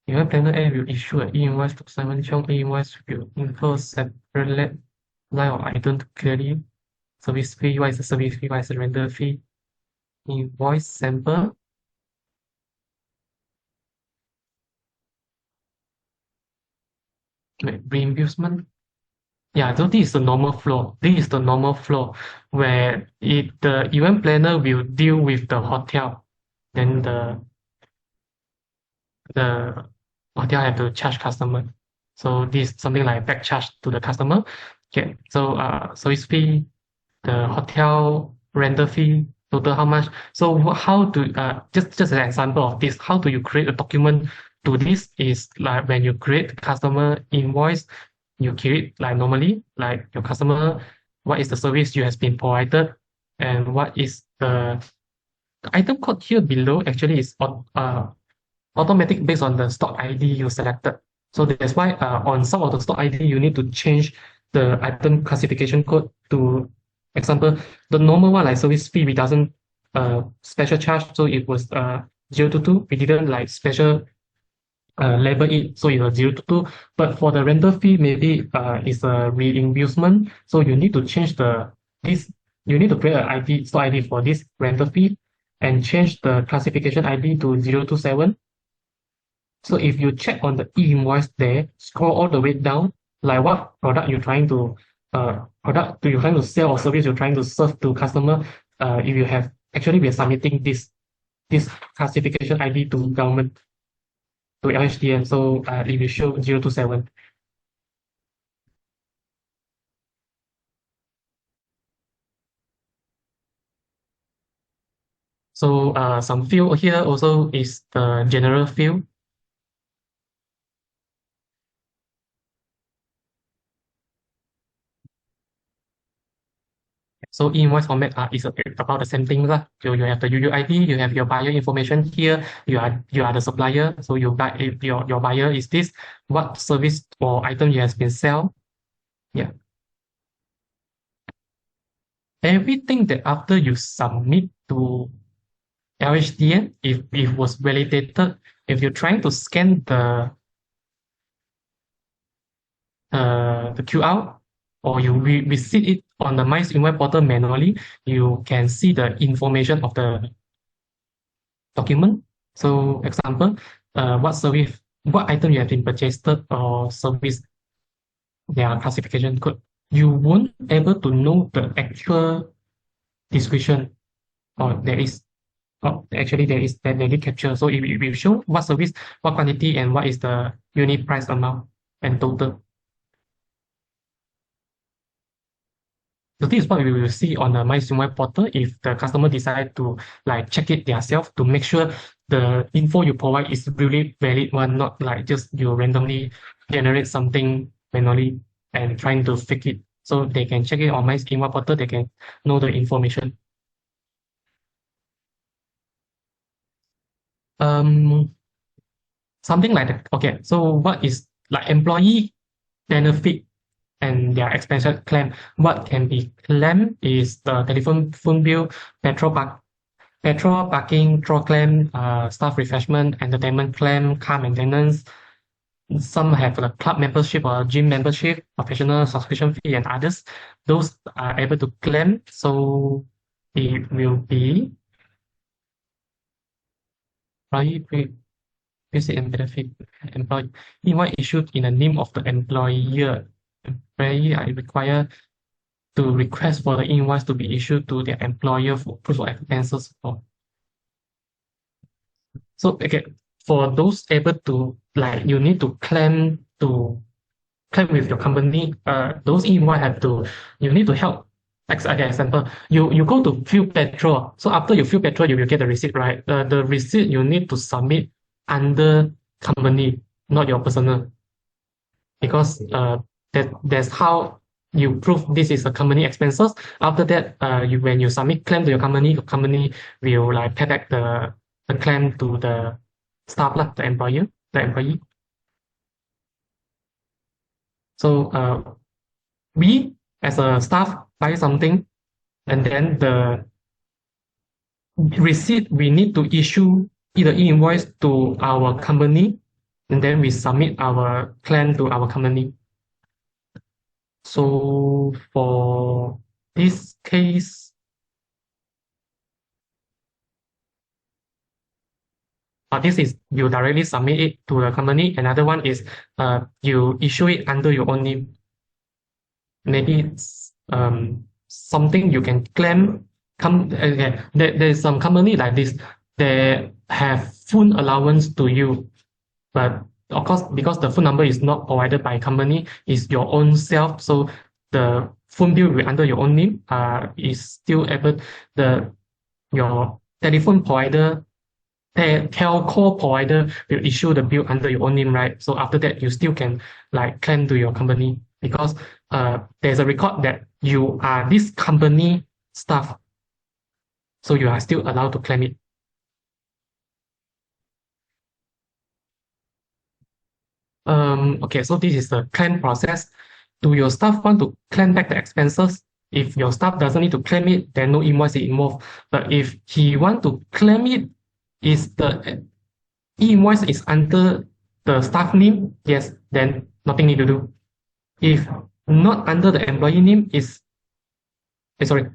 Event planner A will issue an e-invoice to Simon Chong. E-invoice will incur separate line of item to clearly service fee. What is the service fee? What is the rental fee? Invoice sample. Reimbursement. Yeah, so this is the normal flow. This is the normal flow where the event planner will deal with the hotel, then the hotel have to charge customer. So this is something like back charge to the customer. Okay, so service fee, the hotel rental fee, total how much. So how to just an example of this, how do you create a document to this is like when you create customer invoice, you create like normally, like your customer, what is the service you has been provided, and what is the item code here below actually is automatic based on the stock ID you selected. So that's why on some of the stock ID, you need to change the item classification code to example, the normal one like service fee, we doesn't special charge. So it was 022. We didn't like special label it. So it was 022. But for the rental fee, maybe it's a reimbursement. So you need to change this, you need to create an ID, stock ID for this rental fee and change the classification ID to 027. So if you check on the e-invoice there, scroll all the way down, like what product you're trying to sell or service you're trying to serve to customer, if you have actually we are submitting this classification ID to government to LHDM, so it will show 027. So some field here also is the general field. So invoice format is about the same thing lah. So you have the UUID, you have your buyer information here. You are the supplier, so you buy your buyer is this. What service or item you has been sell. Yeah. Everything that after you submit to LHDN, if it was validated, if you're trying to scan the QR or you receive it on the MySinware portal manually, you can see the information of the document. So example, what service, what item you have been purchased or service, their classification code. You won't able to know the actual description or there is actually there is that daily capture. So it will show what service, what quantity, and what is the unit price amount and total. So this is what we will see on the MySinware portal if the customer decide to like check it themselves to make sure the info you provide is really valid one, not like just you randomly generate something manually and trying to fake it. So they can check it on MySinware portal, they can know the information. Something like that. Okay, so what is like employee benefit and their expenses claim? What can be claimed is the telephone phone bill, petrol parking, draw claim, staff refreshment, entertainment claim, car maintenance, some have a club membership or gym membership, professional subscription fee, and others. Those are able to claim. So it will be employee visit and benefit employee invoice issued in the name of the employer. Employee are required to request for the invoice to be issued to their employer for proof of expenses. So okay, for those able to like you need to claim with your company. Those invoice have to you need to help. Okay, example, you go to fuel petrol. So after you fuel petrol, you will get the receipt, right? The receipt you need to submit under company, not your personal, because that's how you prove this is a company expenses. After that, when you submit claim to your company will like pay back the claim to the staff lah, the employee. So we as a staff buy something, and then the receipt we need to issue either e-invoice to our company, and then we submit our claim to our company. So for this case, this is you directly submit it to the company. Another one is you issue it under your own name. Maybe it's something you can claim. Okay, there's some company like this. They have phone allowance to you, but of course, because the phone number is not provided by company, is your own self. So the phone bill will be under your own name. Is still able your telephone provider, telco provider will issue the bill under your own name, right? So after that, you still can like claim to your company because there's a record that you are this company staff. So you are still allowed to claim it. Okay, so this is the claim process. Do your staff want to claim back the expenses? If your staff doesn't need to claim it, then no invoice is involved. But if he want to claim it, is the e-invoice is under the staff name, yes, then nothing need to do. If not under the employee name, is the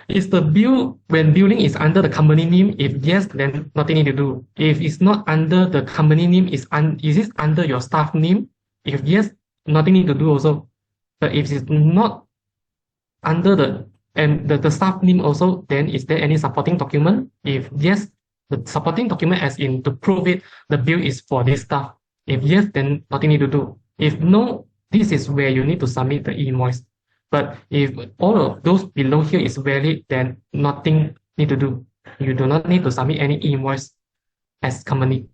is the bill when billing is under the company name? If yes, then nothing need to do. If it's not under the company name, is it under your staff name? If yes, nothing need to do also. But if it's not under the staff name also, then is there any supporting document? If yes, the supporting document as in to prove it, the bill is for this staff. If yes, then nothing need to do. If no, this is where you need to submit the invoice. But if all of those below here is valid, then nothing need to do. You do not need to submit any invoice as company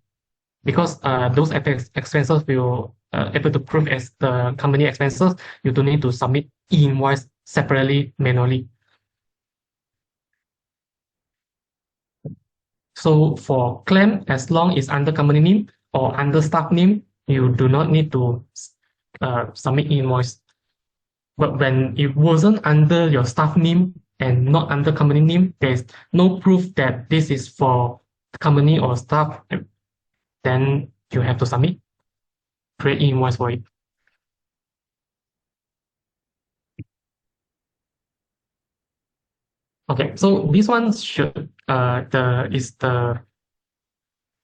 because those expenses will able to prove as the company expenses. You don't need to submit invoice separately manually. So for claim, as long as under company name or under staff name, you do not need to submit invoice. But when it wasn't under your staff name and not under company name, there's no proof that this is for company or staff, then you have to submit, create invoice for it. Okay, so this one should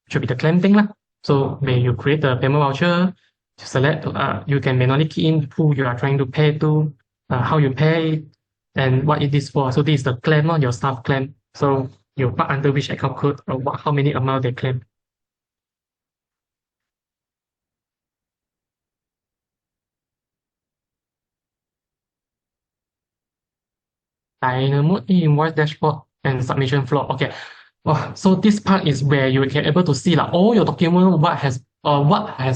should be the claim thing lah. So when you create the payment voucher, you select you can manually key in who you are trying to pay to, how you pay, and what it is for. So this is the claim, your staff claim. So you put under which account code or how many amount they claim. Dynamod e-invoice dashboard and submission flow. Okay. So this part is where you can able to see like all your document, what has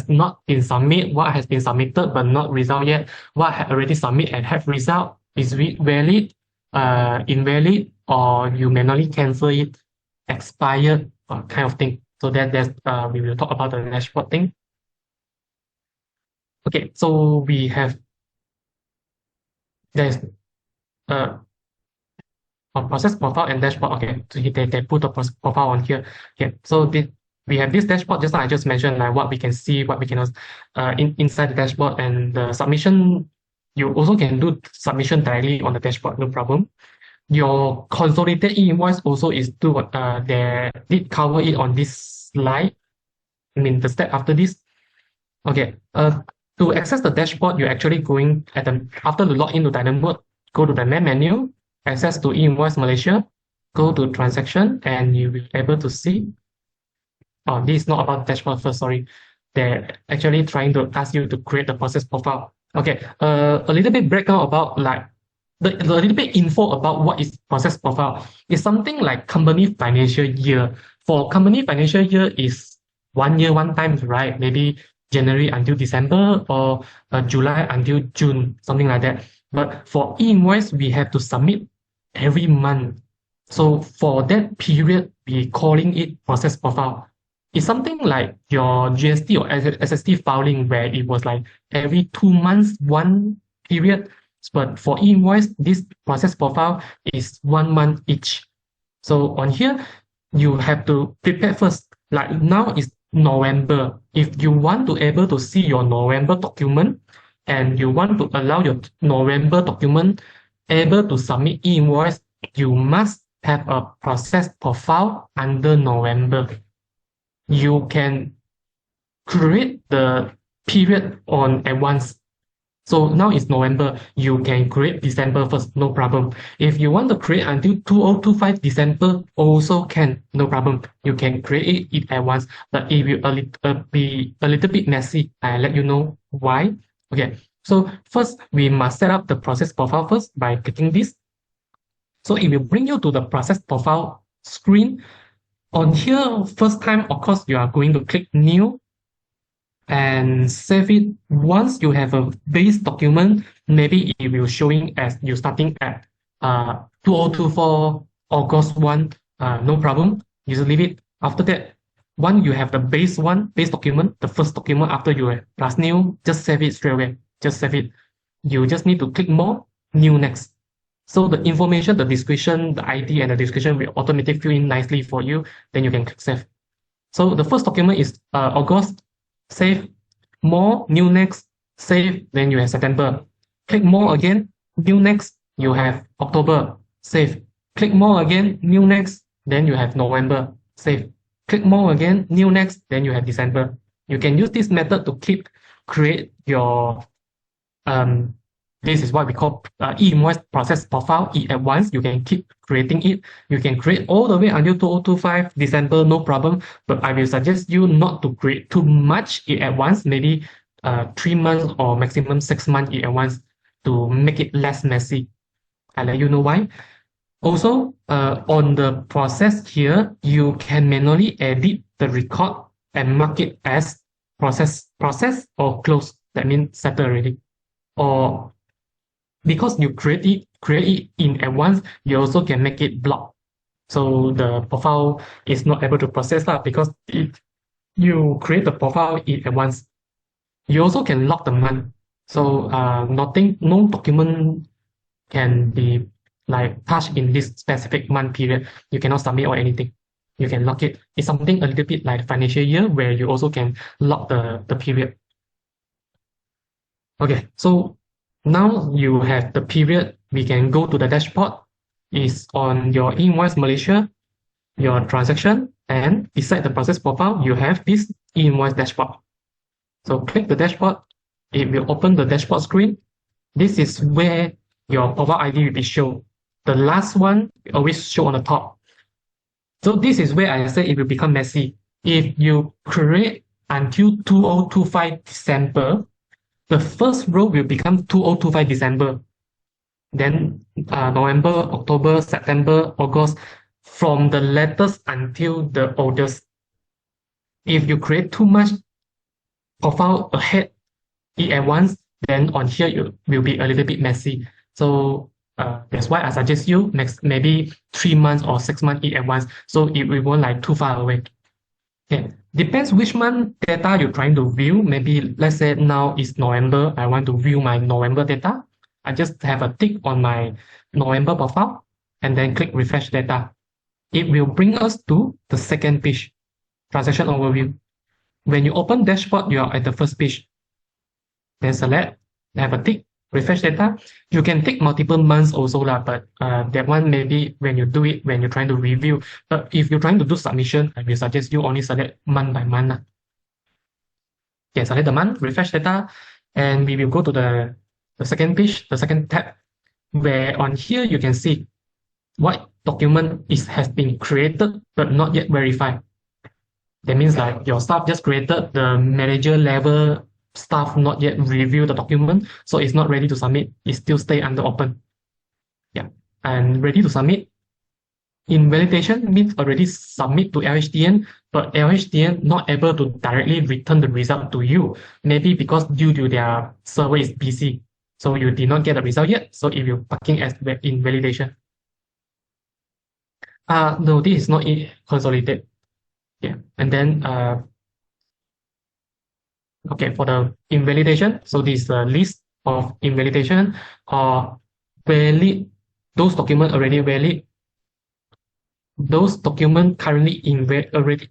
not been submitted, what has been submitted but not result yet, what had already submitted and have result, is it valid, invalid, or you manually cancel it, expired, kind of thing. So that's we will talk about the dashboard thing. Okay, so there's process profile and dashboard. Okay, so they put the profile on here. Okay, so we have this dashboard, just like I just mentioned, like what we can see, what we can inside the dashboard, and the submission. You also can do submission directly on the dashboard, no problem. Your consolidated e-invoice also is do what they did cover it on this slide. I mean the step after this. Okay. To access the dashboard, you're actually going after you log into Dynamod, go to the main menu, access to e-invoice Malaysia, go to transaction, and you'll be able to see. Oh, this is not about dashboard first, sorry. They're actually trying to ask you to create the process profile. Okay, a little bit breakdown about like the little bit info about what is process profile. It's something like company financial year. For company financial year is 1 year, one time, right? Maybe January until December or July until June, something like that. But for e-invoice, we have to submit every month. So for that period, we calling it process profile. It's something like your GST or SST filing where it was like every 2 months, one period. But for e-invoice, this process profile is 1 month each. So on here, you have to prepare first. Like now is November. If you want to able to see your November document and you want to allow your November document able to submit e-invoice, you must have a process profile under November. You can create the period on at once. So now it's November, you can create December first, no problem. If you want to create until 2025 December, also can, no problem. You can create it at once, but it will be a little bit messy. I'll let you know why. Okay, so first we must set up the process profile first by clicking this. So it will bring you to the process profile screen. On here, first time, of course, you are going to click new and save it. Once you have a base document, maybe it will showing as you starting at 2024 August 1, no problem. You just leave it. After that, once you have the base document, the first document after you have plus new, just save it straight away. Just save it. You just need to click more, new next. So the information, the description, the ID and the description will automatically fill in nicely for you. Then you can click save. So the first document is August, save, more, new next, save, then you have September. Click more again, new next, you have October, save. Click more again, new next, then you have November, save. Click more again, new next, then you have December. You can use this method to create your this is what we call e-invoice process profile at once. You can keep creating it. You can create all the way until 2025 December, no problem. But I will suggest you not to create too much at once, maybe 3 months or maximum 6 months at once to make it less messy. I'll let you know why. Also, on the process here, you can manually edit the record and mark it as process or close. That means settled already. Or because you create it in advance, you also can make it block. So the profile is not able to process that because you create the profile in advance. You also can lock the month. So no document can be like touched in this specific month period. You cannot submit or anything. You can lock it. It's something a little bit like financial year where you also can lock the period. Okay, so now you have the period. We can go to the dashboard. It's on your e-invoice Malaysia, your transaction, and beside the process profile, you have this e-invoice dashboard. So click the dashboard. It will open the dashboard screen. This is where your profile ID will be shown. The last one always show on the top. So this is where I say it will become messy. If you create until 2025 December, the first row will become 2025 December. Then November, October, September, August, from the latest until the oldest. If you create too much profile ahead at once, then on here it will be a little bit messy. So that's why I suggest you maybe 3 months or 6 months at once, so it won't like too far away. Okay. Depends which month data you're trying to view. Maybe let's say now is November. I want to view my November data. I just have a tick on my November profile and then click refresh data. It will bring us to the second page. transaction overview. When you open dashboard, you are at the first page. Then select, have a tick, refresh data. You can take multiple months also lah, but that one maybe when you do it, when you're trying to review. But if you're trying to do submission, I will suggest you only select month by month lah. Okay, select the month, refresh data, and we will go to the second page, the second tab, where on here you can see what document has been created but not yet verified. That means like your staff just created, the manager level staff not yet review the document, so it's not ready to submit. It still stay under open. Yeah, and ready to submit. Invalidation means already submit to LHDN, but LHDN not able to directly return the result to you. Maybe because due to their server is busy, so you did not get the result yet. So if you're parking as invalidation. No, this is not consolidated. Yeah, and then okay, for the invalidation, so this is a list of invalidation or valid, those documents already valid, those documents currently already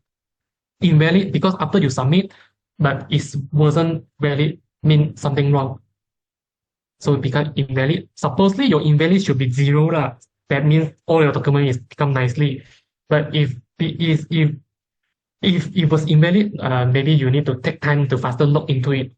invalid because after you submit, but it wasn't valid, mean something wrong. So it become invalid. Supposedly your invalid should be 0 lah. That means all your document is become nicely. But if it was invalid, maybe you need to take time to faster log into it.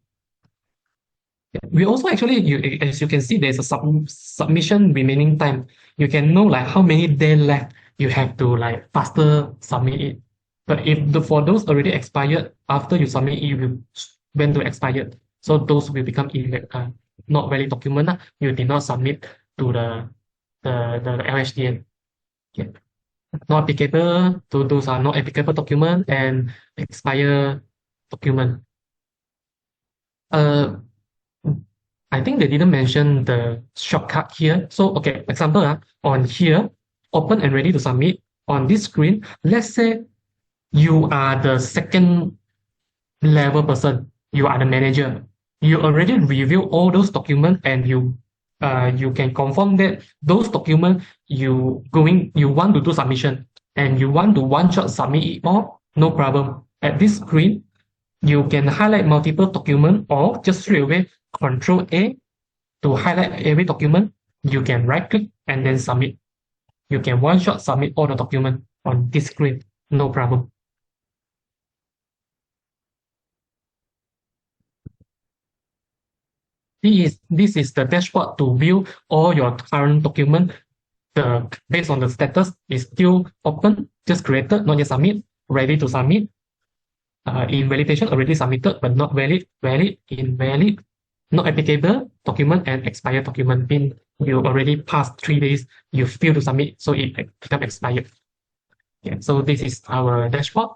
We also actually, as you can see, there's a submission remaining time. You can know like how many days left you have to like faster submit it. But if for those already expired, after you submit it, you will went to expired. So those will become not valid document. You did not submit to the LHDN. Yeah. Not applicable, to those are not applicable document and expire document. I think they didn't mention the shortcut here. So, okay, example, on here, open and ready to submit. On this screen, let's say you are the second level person. You are the manager. You already review all those documents and you can confirm that those documents you want to do submission and you want to one-shot submit it all, no problem. At this screen, you can highlight multiple documents or just straight away Control A to highlight every document. You can right click and then submit. You can one-shot submit all the documents on this screen, no problem. This is the dashboard to view all your current document. Based on the status is still open, just created, not yet submit, ready to submit. Invalidation already submitted but not valid, invalid, not applicable document, and expired document. Mean you already passed 3 days, you fail to submit, so it become expired. Yeah, so this is our dashboard.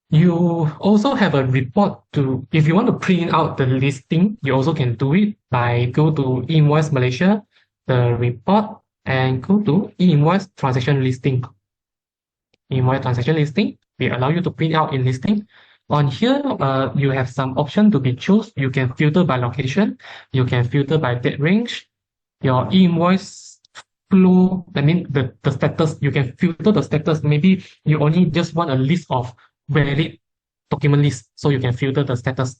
You also have a report to, if you want to print out the listing, you also can do it by go to e-invoice Malaysia, the report, and go to e-invoice transaction listing. E-invoice transaction listing will allow you to print out in listing. On here, you have some option to be choose. You can filter by location. You can filter by date range. Your e-invoice flow, I mean the status, you can filter the status. Maybe you only just want a list of valid document list, so you can filter the status.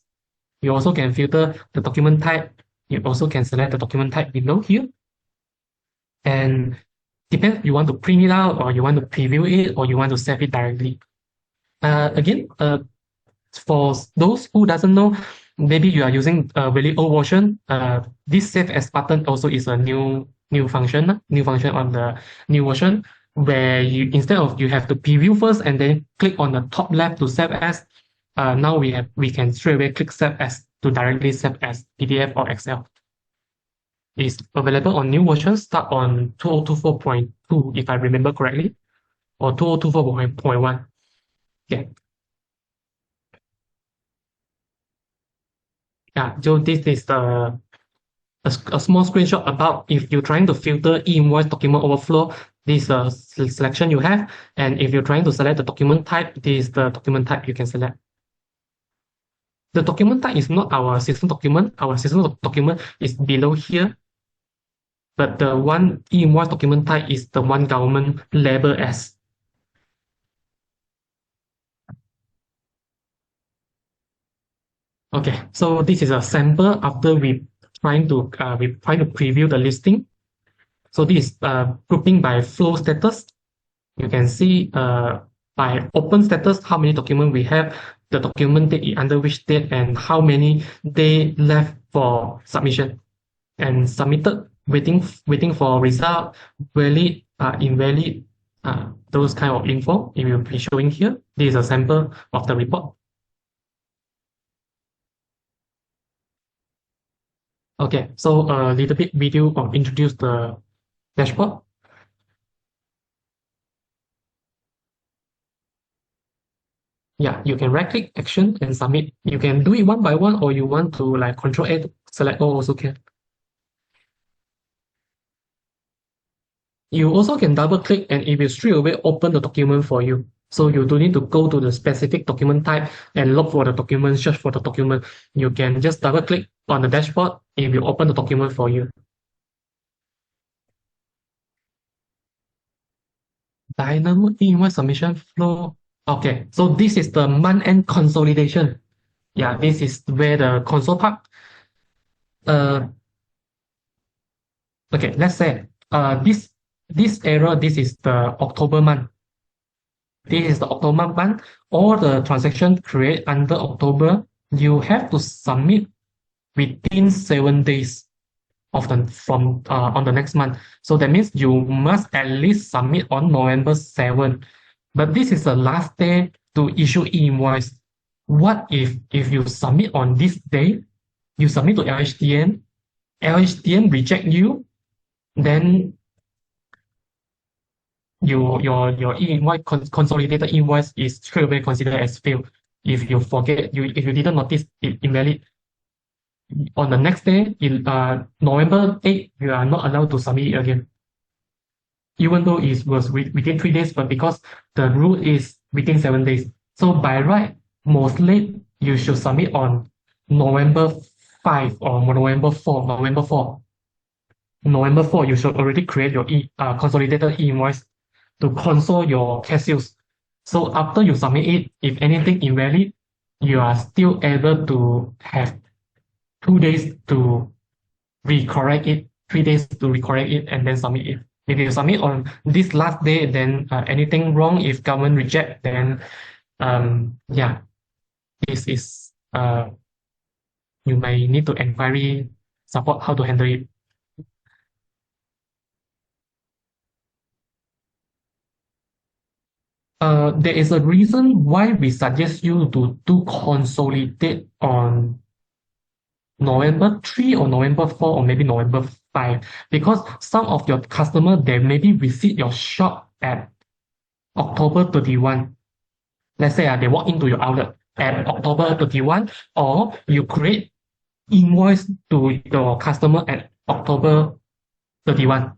You also can filter the document type. You also can select the document type below here. And depends, you want to print it out or you want to preview it or you want to save it directly. Again, for those who doesn't know, maybe you are using a very old version. This save as button also is a new function on the new version, where you instead of you have to preview first and then click on the top left to save as. Now we can straight away click save as to directly save as PDF or Excel. It's available on new version, start on 2024.2 if I remember correctly, or 2024.1. Yeah. Yeah, so this is a small screenshot about if you're trying to filter e-invoice document overflow, this is a selection you have. And if you're trying to select the document type, this is the document type you can select. The document type is not our system document. Our system document is below here. But the one e-invoice document type is the one government label as. Okay, so this is a sample after we trying to preview the listing. So this is grouping by flow status. You can see by open status how many document we have, the document date under which date, and how many day left for submission. And submitted, waiting for result, valid, invalid, those kind of info it will be showing here. This is a sample of the report. Okay, so a little bit video of introduce the dashboard. Yeah, you can right click action and submit. You can do it one by one, or you want to like control A, select all also can. You also can double click and it will straight away open the document for you. So you don't need to go to the specific document type and look for the document, search for the document. You can just double click on the dashboard, it will open the document for you. Dynamod e-invoice submission flow. Okay, so this is the month-end consolidation. Yeah, this is where the console part. Uh, okay, let's say this error, this is the October month. This is the October month. All the transaction created under October, you have to submit within 7 days of the from on the next month. So that means you must at least submit on November 7. But this is the last day to issue e-invoice. What if you submit on this day, you submit to LHDN reject you, then your e-invoice consolidated invoice is straight away considered as failed. If you didn't notice it invalid, on the next day, in November 8, you are not allowed to submit it again. Even though it was within 3 days, but because the rule is within 7 days. So by right, most late, you should submit on November 5 or November 4. November 4, you should already create your consolidated e-invoice to console your cash sales. So after you submit it, if anything invalid, you are still able to have 2 days to recorrect it, 3 days to recorrect it, and then submit it. If you submit on this last day, then anything wrong, if government reject, then yeah, this is you may need to inquiry support how to handle it. There is a reason why we suggest you to do consolidate on November 3 or November 4 or maybe November 5, because some of your customer, they maybe visit your shop at October 31. Let's say they walk into your outlet at October 31, or you create invoice to your customer at October 31.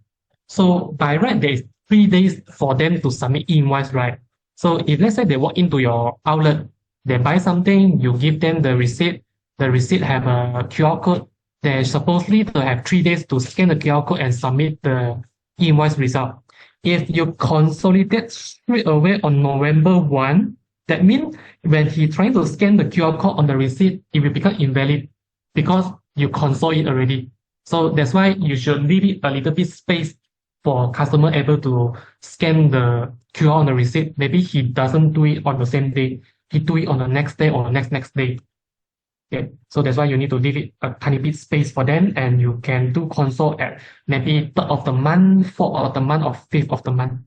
So by right, there is 3 days for them to submit invoice, right? So if let's say they walk into your outlet, they buy something, you give them the receipt have a QR code. They're supposedly to have 3 days to scan the QR code and submit the invoice result. If you consolidate straight away on November 1, that means when he trying to scan the QR code on the receipt, it will become invalid because you console it already. So that's why you should leave it a little bit space for customer able to scan the QR on the receipt. Maybe he doesn't do it on the same day. He do it on the next day or next day. Okay, so that's why you need to leave it a tiny bit space for them, and you can do console at maybe 3rd of the month, 4th of the month, or 5th of the month.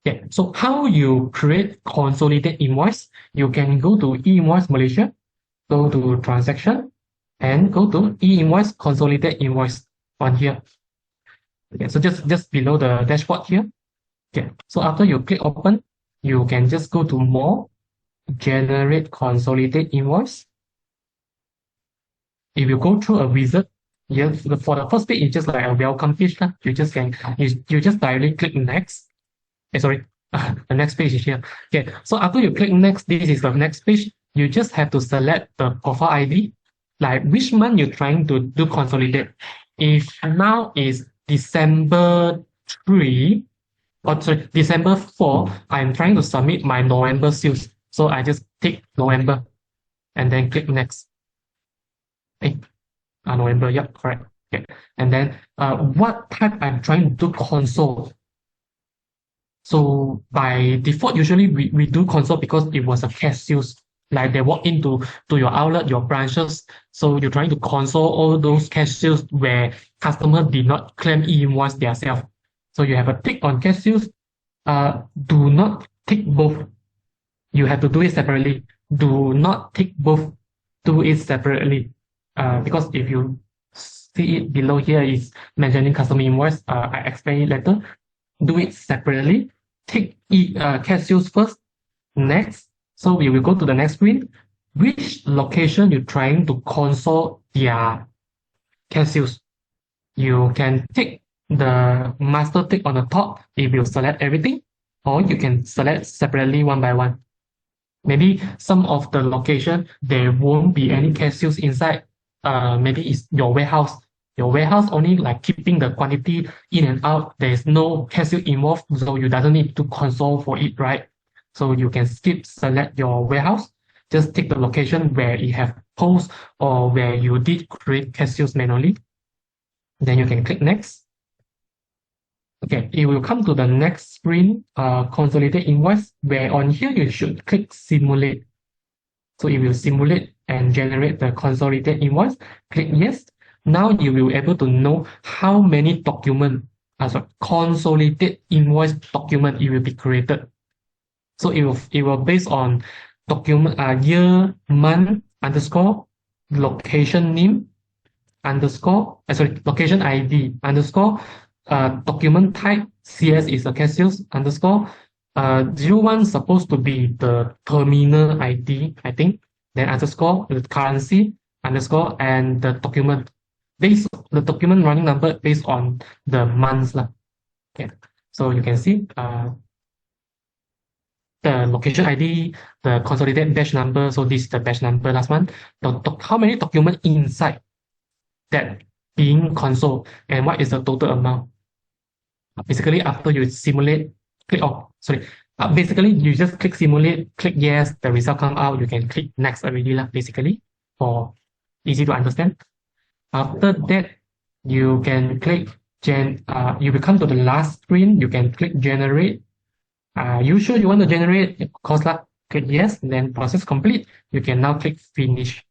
Okay, so how you create consolidated invoice? You can go to e-invoice Malaysia, go to transaction, and go to e-invoice consolidate invoice on here. Okay, so just below the dashboard here. Okay, so after you click open, you can just go to more, generate consolidate invoice. If you go through a wizard, yeah, for the first page, it's just like a welcome page. You just directly click next. Sorry, the next page is here. Okay, so after you click next, this is the next page. You just have to select the profile ID, like which month you're trying to do consolidate. If now is December 3, or sorry, December 4, I'm trying to submit my November sales. So I just tick November and then click next. Eh, November, yep, correct. Okay. And then what type I'm trying to do console. So by default, usually we do console because it was a cash sales. Like they walk into your outlet, your branches. So you're trying to console all those cash sales where customer did not claim e-invoice themselves. So you have a tick on cash sales. Do not tick both. You have to do it separately. Do not tick both. Do it separately. Because if you see it below here is mentioning customer invoice, I explain it later. Do it separately. Tick cash sales first. Next, so we will go to the next screen. Which location you're trying to console their cash sales? You can tick the master tick on the top. It will select everything, or you can select separately one by one. Maybe some of the location, there won't be any cash sales inside. Maybe it's your warehouse. Your warehouse only like keeping the quantity in and out. There's no cash sale involved, so you doesn't need to console for it, right? So you can skip select your warehouse. Just take the location where you have post or where you did create cash sales manually. Then you can click next. Okay, it will come to the next screen, consolidate invoice, where on here you should click simulate. So it will simulate and generate the consolidated invoice. Click yes. Now you will be able to know how many document, consolidated invoice document it will be created. So it will based on document year, month, underscore, location name, underscore, location ID, underscore, document type, CS is a cash sales, underscore, 01 supposed to be the terminal ID, I think, then underscore, the currency, underscore, and the document. The document running number based on the months. Okay. So you can see the location ID, the consolidated batch number. So this is the batch number last one. How many documents inside that being console and what is the total amount? Basically, after you simulate, basically you just click simulate, click yes, the result come out, you can click next already basically, for easy to understand. After that, you can click you will come to the last screen, you can click generate. You sure you want to generate? Of course, click yes, and then process complete. You can now click finish.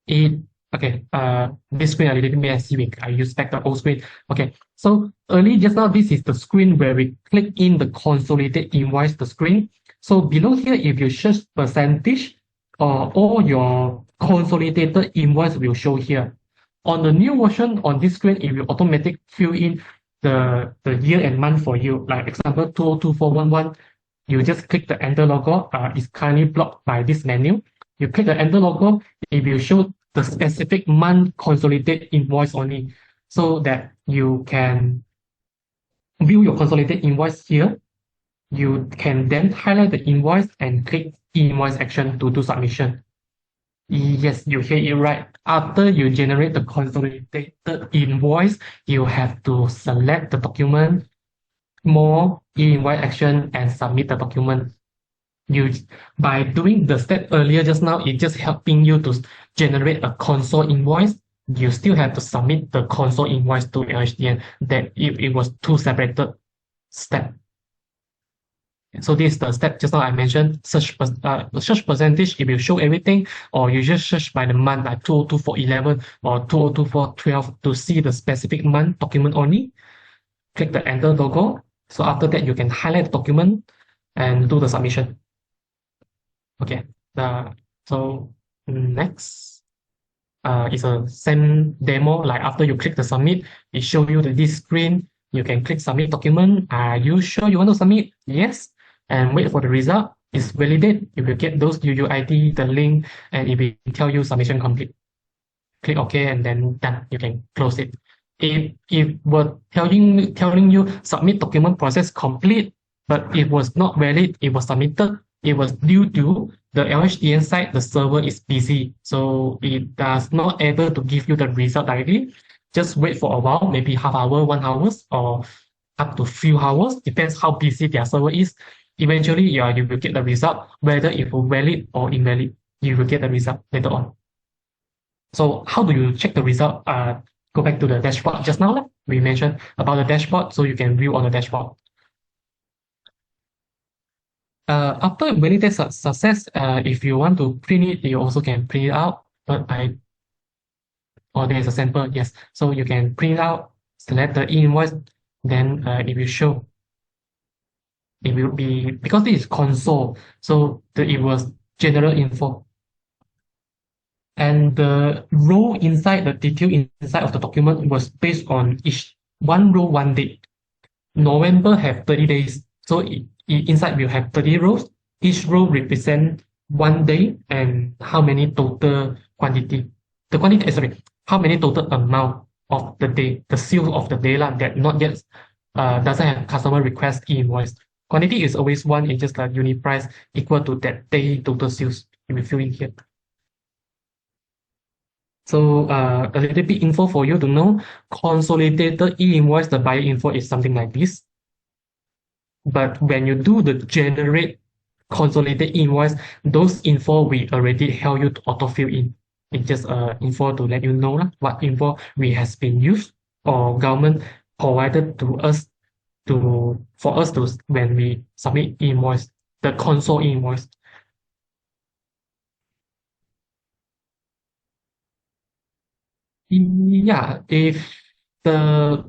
This screen a little bit messy. I use back the old screen. Okay, so just now, this is the screen where we click in the consolidated invoice, the screen. So below here, if you search percentage, all your consolidated invoice will show here. On the new version, on this screen, it will automatically fill in the year and month for you. Like example, 202411, you just click the enter logo. It's currently blocked by this menu. You click the enter logo, it will show the specific month consolidated invoice only, so that you can view your consolidated invoice here. You can then highlight the invoice and click invoice action to do submission. Yes, you hear it right. After you generate the consolidated invoice, you have to select the document, more e-invoice action, and submit the document. By doing the step earlier just now, it's just helping you to generate a console invoice. You still have to submit the console invoice to LHDN. That it was two separated steps. So this is the step just now I mentioned. Search percentage, it will show everything, or you just search by the month, like 202411 or 202412 to see the specific month document only. Click the enter logo. So after that, you can highlight the document and do the submission. Okay. So next is a same demo. Like after you click the submit, it shows you this screen. You can click submit document. Are you sure you want to submit? Yes. And wait for the result. It's validate. You will get those UUID, the link, and it will tell you submission complete. Click OK, and then done. You can close it. If were telling you submit document process complete, but it was not valid, it was submitted, it was due to the LHDN side, the server is busy, so it does not able to give you the result directly. just wait for a while, maybe half hour, 1 hour, or up to few hours, depends how busy their server is. Eventually, you will get the result, whether it will valid or invalid. You will get the result later on. So how do you check the result? Go back to the dashboard just now. We mentioned about the dashboard, so you can view on the dashboard. After validate success, if you want to print it, you also can print it out. But there's a sample, yes. So you can print out, select the e-invoice, then it will show. It will be, because this is console, so it was general info. And the row inside, the detail inside of the document was based on each one row, one date. November have 30 days, so inside we'll have 30 rows. Each row represent one day and how many total quantity. The quantity, sorry, how many total amount of the day, the sale of the day that not yet doesn't have customer request e-invoice. Quantity is always one, it's just like unit price equal to that day total sales. You will fill in here. So a little bit info for you to know. Consolidated e-invoice, the buyer info is something like this. But when you do the generate consolidated invoice, those info we already help you to autofill in. It's just info to let you know what info we has been used or government provided to us for us to when we submit invoice, the console invoice. Yeah, if the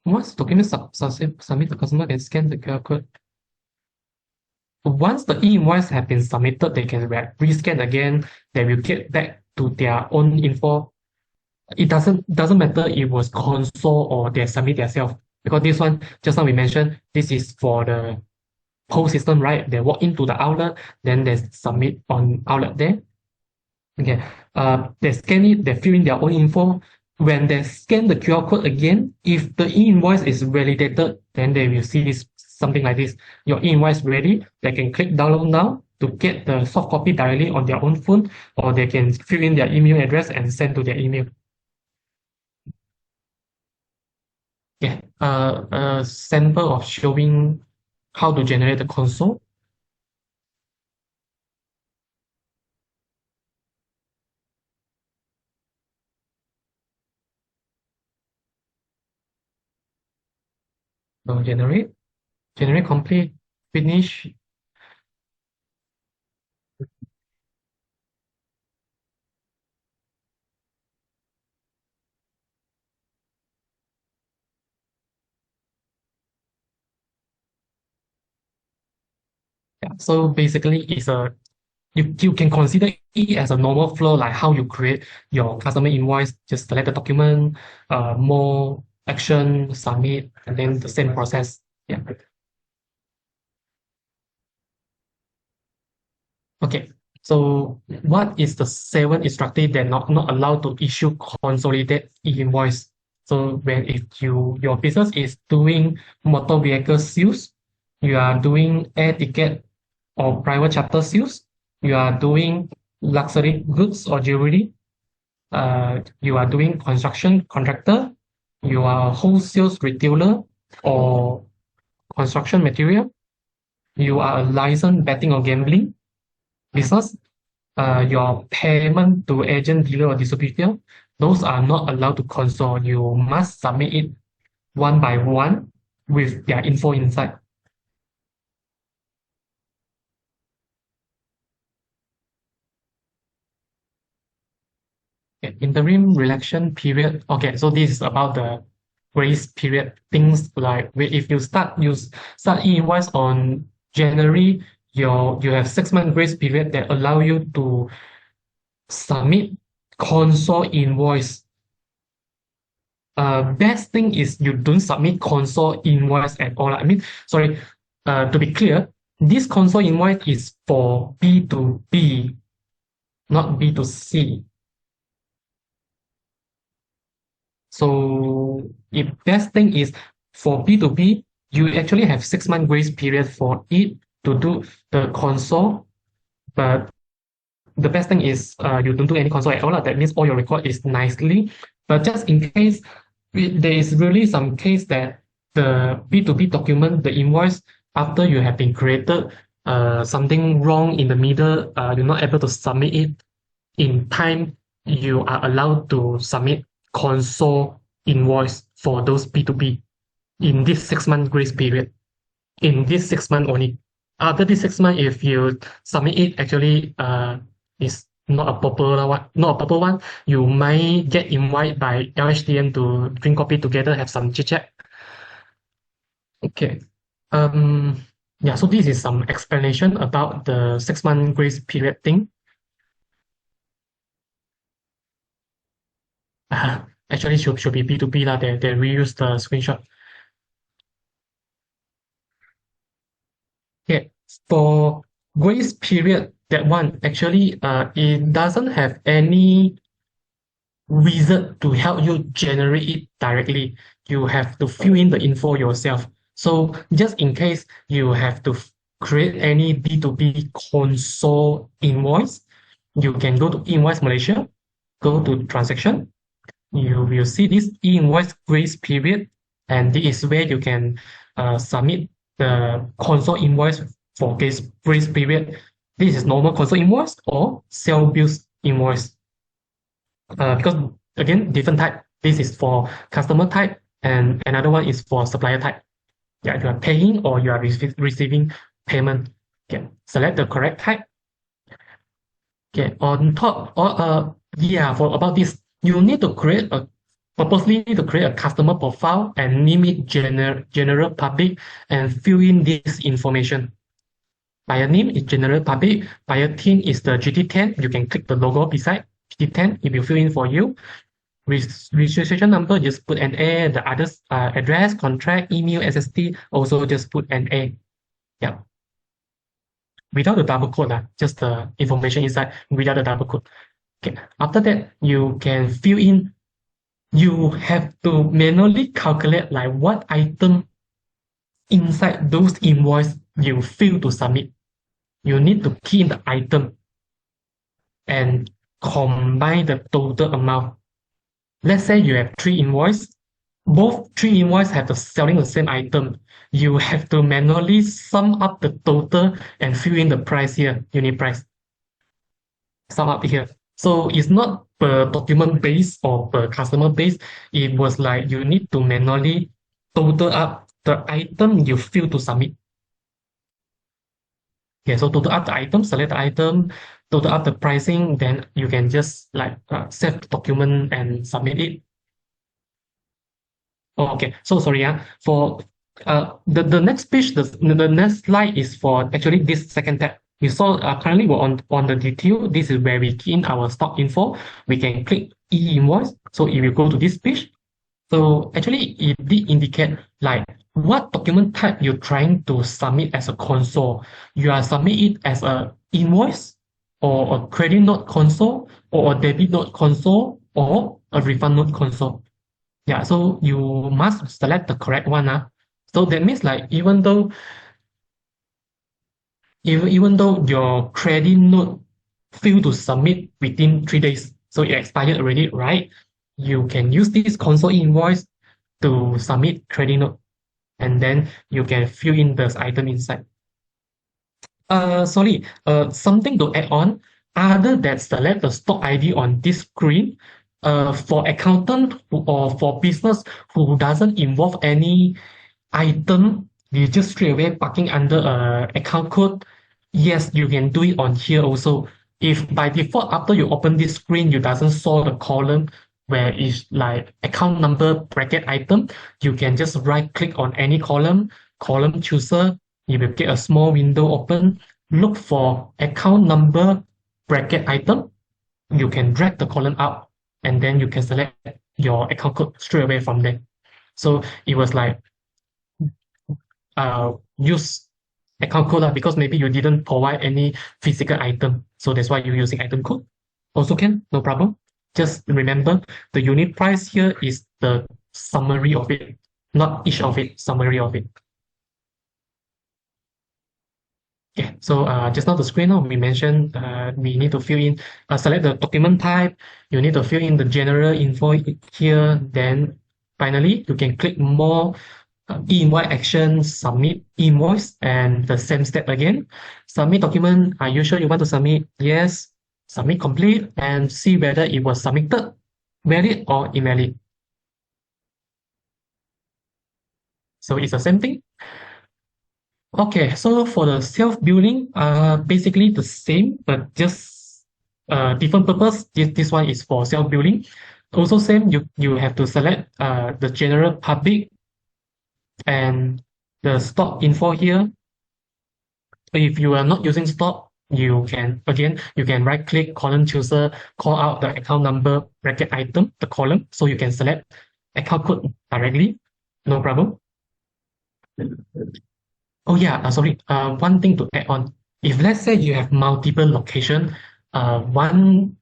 once document submit the customer can scan the QR code. Once the e-invoice have been submitted, they can rescan again. They will get back to their own info. It doesn't matter if it was console or they submit themselves, because this one just now we mentioned this is for the whole system, right? They walk into the outlet, then they submit on outlet there. Okay, they scan it, they fill in their own info. When they scan the QR code again, if the e-invoice is validated, then they will see this something like this. Your e-invoice ready. They can click download now to get the soft copy directly on their own phone, or they can fill in their email address and send to their email. Yeah, a sample of showing how to generate the console. So generate complete, finish. Yeah, so basically it's you can consider it as a normal flow, like how you create your customer invoice. Just select the document, more action, submit, and then the same process. Yeah. Okay. So what is the 7 instructive that not allowed to issue consolidated e-invoice? So when if your business is doing motor vehicle sales, you are doing air ticket or private charter sales, you are doing luxury goods or jewelry, you are doing construction contractor, you are a wholesale retailer or construction material, you are a licensed betting or gambling business, your payment to agent, dealer, or distributor, those are not allowed to console. You must submit it one by one with their info inside. Okay, interim relaxation period. Okay, so this is about the grace period. Things like if you start e-invoice on January, you have 6 month grace period that allow you to submit console invoice. Best thing is you don't submit console invoice at all. I mean, sorry, to be clear, this console invoice is for B2B, not B2C. So the best thing is for B2B, you actually have 6 month grace period for it to do the console, but the best thing is you don't do any console at all. That means all your record is nicely. But just in case there is really some case that the B2B document, the invoice, after you have been created, something wrong in the middle, you're not able to submit it in time, you are allowed to submit console invoice for those B2B in this 6 month grace period. In this 6 month only. After this 6 months, if you submit it, actually is not a proper one. You might get invited by LHDM to drink coffee together, have some chit chat. Okay. Yeah, so this is some explanation about the 6 month grace period thing. Actually should be B2B lah. They reuse the screenshot. Okay, for grace period, that one actually it doesn't have any wizard to help you generate it directly. You have to fill in the info yourself. So just in case you have to create any B2B console invoice, you can go to Invoice Malaysia, go to transaction. You will see this e-invoice grace period, and this is where you can submit the console invoice for grace period. This is normal console invoice or sale bills invoice. Because again, different type. This is for customer type, and another one is for supplier type. Yeah, you are paying or you are receiving payment. Okay, select the correct type. Okay, on top, or yeah, for about this, you need to purposely need to create a customer profile and name it general public and fill in this information. Buyer name is general public. Buyer team is the GT10. You can click the logo beside GT10. It will fill in for you. Registration number, just put NA. The others address, contract, email, SST, also just put NA. Yeah. Without the double code, just the information inside without the double code. Okay. After that, you can fill in. You have to manually calculate like what item inside those invoice you fail to submit. You need to key in the item and combine the total amount. Let's say you have 3 invoices. Both 3 invoices have selling the same item. You have to manually sum up the total and fill in the price here, unit price. Sum up here. So it's not per document base or per customer base. It was like you need to manually total up the item you fail to submit. Okay, so total up the item, select the item, total up the pricing, then you can just like save the document and submit it. Oh, okay, so sorry, for the next page, the next slide is for actually this second tab. You saw currently we're on the detail. This is where we key in our stock info. We can click e-invoice. So if you go to this page, so actually it did indicate like what document type you're trying to submit as a console. You are submit it as a invoice or a credit note console or a debit note console or a refund note console. Yeah, so you must select the correct one. So that means like even though your credit note failed to submit within 3 days, so it expired already, right? You can use this console invoice to submit credit note, and then you can fill in the item inside. Sorry, something to add on. Other than select the stock ID on this screen, for accountant or for business who doesn't involve any item, you just straight away parking under account code. Yes, you can do it on here also. If by default after you open this screen, you doesn't saw the column where it's like account number bracket item, you can just right click on any column chooser. You will get a small window open. Look for account number bracket item. You can drag the column out and then you can select your account code straight away from there. So it was like use account code because maybe you didn't provide any physical item. So that's why you're using item code. Also can, no problem. Just remember the unit price here is the summary of it, not each of it, summary of it. Okay, So just now the screen now we mentioned we need to fill in, select the document type. You need to fill in the general info here. Then finally you can click more e-invoice action, submit invoice, and the same step again. Submit document. Are you sure you want to submit? Yes. Submit complete and see whether it was submitted, valid or invalid. So it's the same thing. Okay, so for the self-billing, basically the same, but just different purpose. This one is for self-billing. Also same, you have to select the general public and the stock info here. If you are not using stock, you can right click column chooser, call out the account number bracket item, the column, so you can select account code directly, no problem. Oh yeah, sorry. One thing to add on. If let's say you have multiple location, one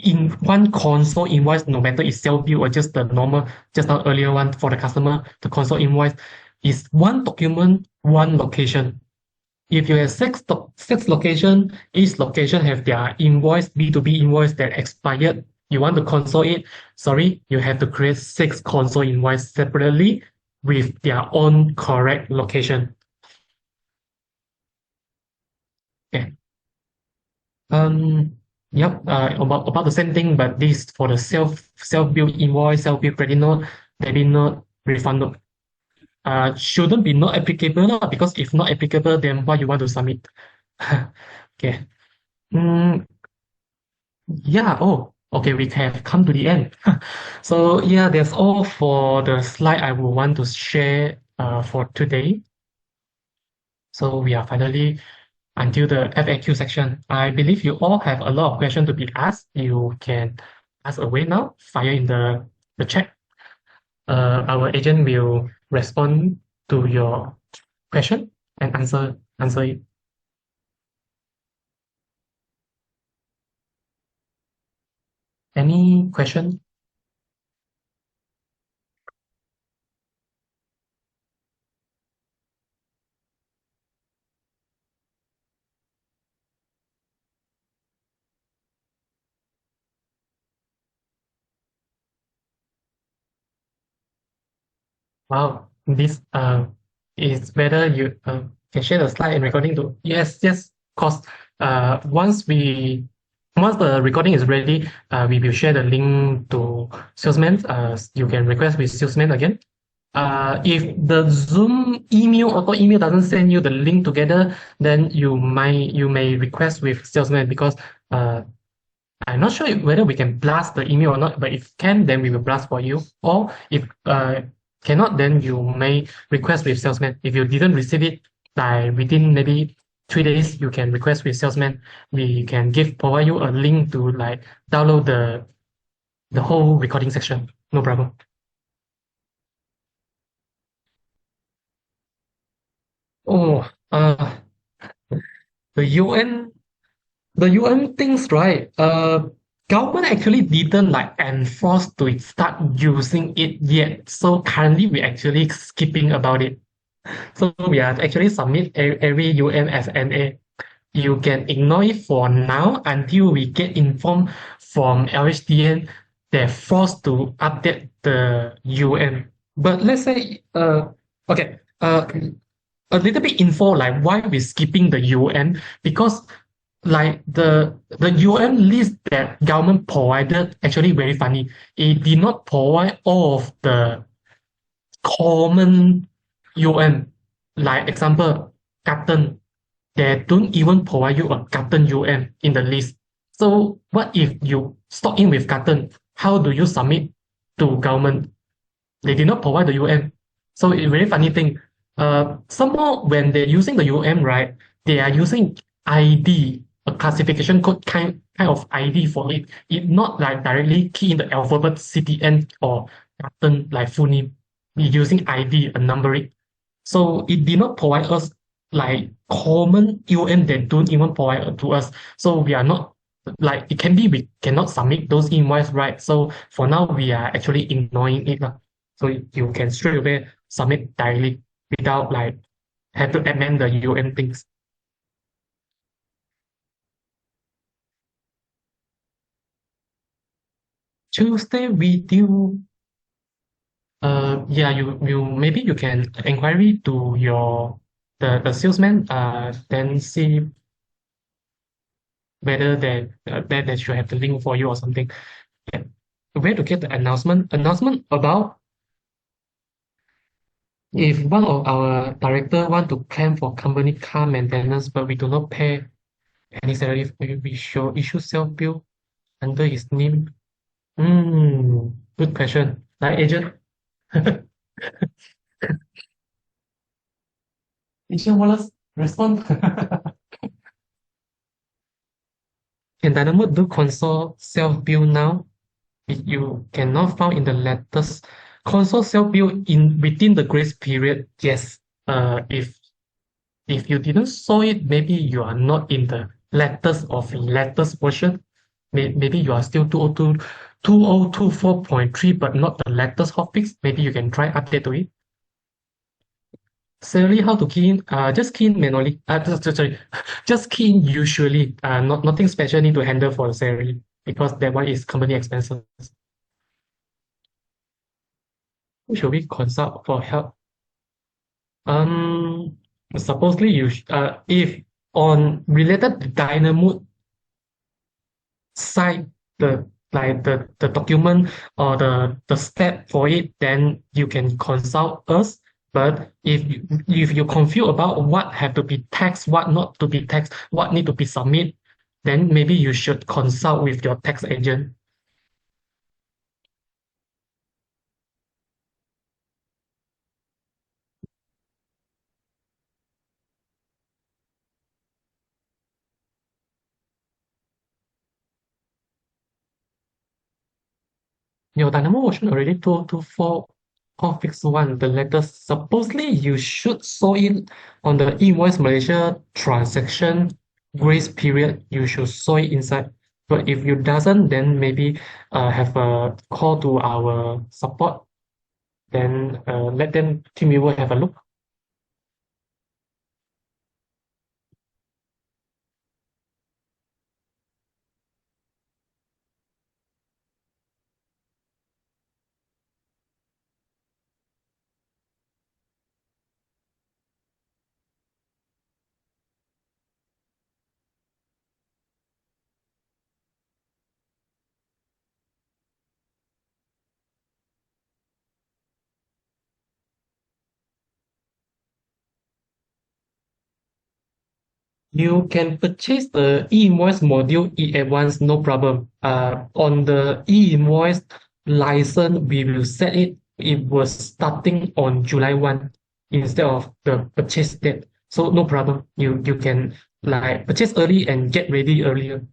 in one console invoice, no matter it's self-bill or just the normal, just the earlier one for the customer, the console invoice is one document, one location. If you have six location, each location have their invoice, B2B invoice that expired. You want to console it, sorry, you have to create six console invoice separately with their own correct location. Okay. Yep, about the same thing, but this for the self-bill invoice, self-bill credit note, debit note, refund note. Shouldn't be not applicable lah, because if not applicable, then why you want to submit? Okay. Mm, yeah, oh, okay, we have come to the end. So yeah, that's all for the slide I would want to share for today. So we are finally until the FAQ section. I believe you all have a lot of questions to be asked. You can ask away now, fire in the chat. Our agent will respond to your question and answer it. Any question? Wow, this is whether you can share the slide and recording to yes, cause once the recording is ready, we will share the link to salesman. You can request with salesman again. If the Zoom email auto email doesn't send you the link together, then you may request with salesman because I'm not sure whether we can blast the email or not, but if can, then we will blast for you. Or if cannot, then you may request with salesman. If you didn't receive it by within maybe 3 days, you can request with salesman. We can provide you a link to like download the whole recording section. No problem. Oh, the UN the UN things, right? Government actually didn't like enforce to start using it yet. So currently we actually skipping about it. So we are actually submit every UMFNA. You can ignore it for now until we get informed from LHDN they're forced to update the UN. But let's say okay a little bit info like why we're skipping the UN because like the UN list that government provided actually very funny. It did not provide all of the common UN. Like example, carton. They don't even provide you a carton UN in the list. So what if you stock in with carton? How do you submit to government? They did not provide the UM. So it's a very funny thing. Somehow when they're using the UM, right, they are using ID, a classification code kind of ID for it. It not like directly key in the alphabet CTN or pattern like full name. It's using ID, a numbering. So it did not provide us like common UM that don't even provide to us. So we are not like it can be we cannot submit those invoice, right? So for now we are actually ignoring it. So you can straight away submit directly without like have to amend the UM things. Tuesday video. Yeah, you maybe you can inquiry to your the salesman. Then see whether they should have the link for you or something. Yeah. Where to get the announcement? Announcement about if one of our director want to claim for company car maintenance, but we do not pay any salary, we should issue self bill under his name. Good question. Like agent, Agent Wallace, respond. Can Dynamod do console self bill now? If you cannot found in the letters, console self bill in within the grace period. Yes. If you didn't saw it, maybe you are not in the letters version. Maybe you are still 2024.3, but not the latest hotfix. Maybe you can try update to it. Salary, how to key in? Just key in manually. Sorry, just key in usually. Nothing special need to handle for the salary because that one is company expenses. Who should we consult for help? Um, Supposedly if on related to Dynamo side the document or the step for it, then you can consult us. But if you confused about what have to be taxed, what not to be taxed, what need to be submit, then maybe you should consult with your tax agent. Your Dynamo version already 224.1. The latest. Supposedly you should show it on the invoice Malaysia transaction grace period. You should show it inside. But if you doesn't, then maybe have a call to our support. Then let them team viewer have a look. You can purchase the e-invoice module at once, no problem. On the e-invoice license, we will set it. It was starting on July 1 instead of the purchase date. So no problem. You can like purchase early and get ready earlier.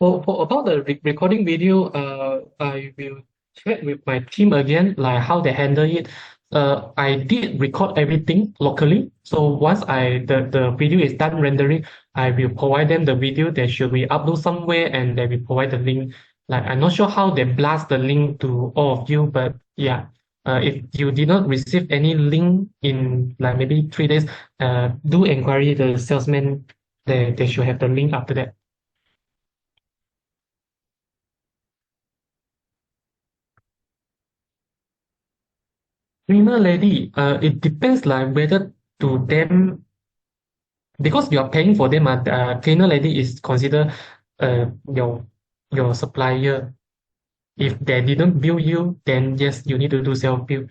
For about the recording video, I will check with my team again, like how they handle it. I did record everything locally. So once the video is done rendering, I will provide them the video. They should be upload somewhere and they will provide the link. Like I'm not sure how they blast the link to all of you, but yeah. If you did not receive any link in like maybe 3 days, do inquiry the salesman. They should have the link after that. Cleaner lady, it depends like whether to them because you are paying for them. Cleaner lady is considered uh your your supplier. If they didn't bill you, then yes, you need to do self bill.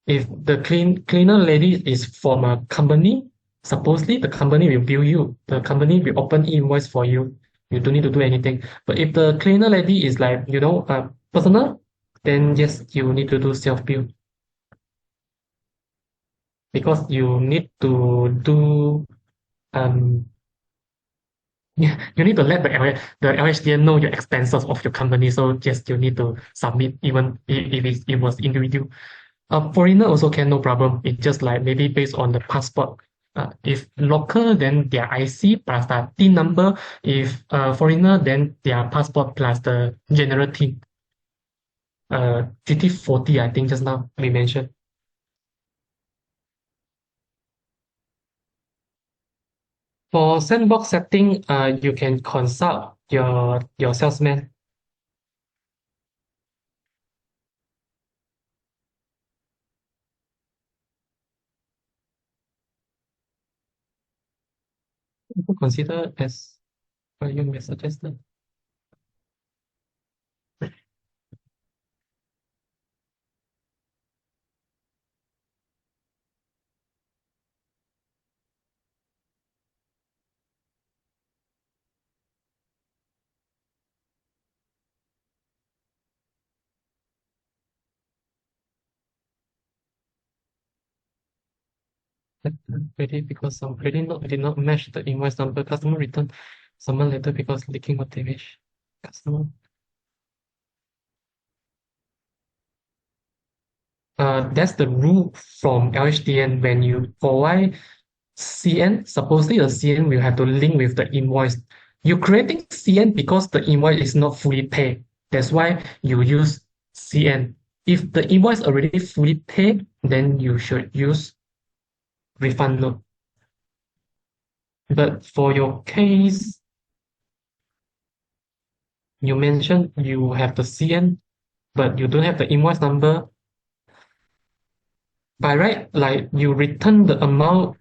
If the cleaner lady is from a company, supposedly the company will bill you. The company will open invoice for you. You don't need to do anything. But if the cleaner lady is like personal, then yes, you need to do self bill. Because you need to do um you need to let the LHDN know your expenses of your company. So yes, you need to submit even if it was individual. Foreigner also can, no problem. It's just like maybe based on the passport. If local, then their IC plus the TIN number. If foreigner, then their passport plus the general TIN. GT40, I think just now we mentioned. For sandbox setting, you can consult your salesman. Consider as you may suggested. Ready because some credit note did not match the invoice number. Customer returned someone later because leaking what damage. Customer. That's the rule from LHDN when you provide CN. Supposedly the CN will have to link with the invoice. You're creating CN because the invoice is not fully paid. That's why you use CN. If the invoice already fully paid, then you should use refund note. But for your case, you mentioned you have the CN, but you don't have the invoice number. By right, like you return the amount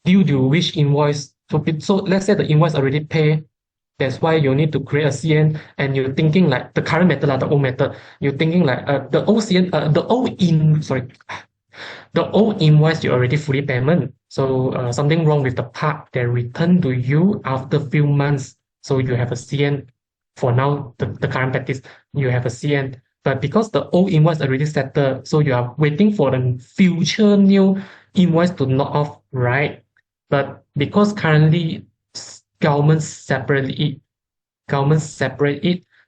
due to which invoice. So let's say the invoice already paid. That's why you need to create a CN, and you're thinking like the current method, like the old method. You're thinking like the old CN, the old invoice you already fully payment. So something wrong with the part that returned to you after few months. So you have a CN. For now, the current practice, you have a CN. But because the old invoice already settled, so you are waiting for the future new invoice to knock off, right? But because currently government separate it.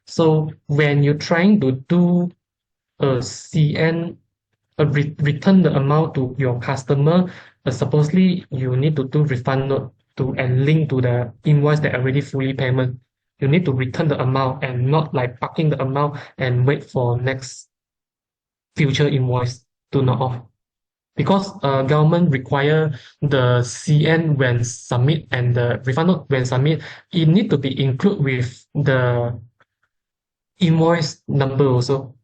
So when you're trying to do a CN, return the amount to your customer, supposedly you need to do refund note to and link to the invoice that already fully payment. You need to return the amount and not like parking the amount and wait for next future invoice to knock off. Because government require the CN when submit and the refund note when submit, it need to be included with the invoice number also.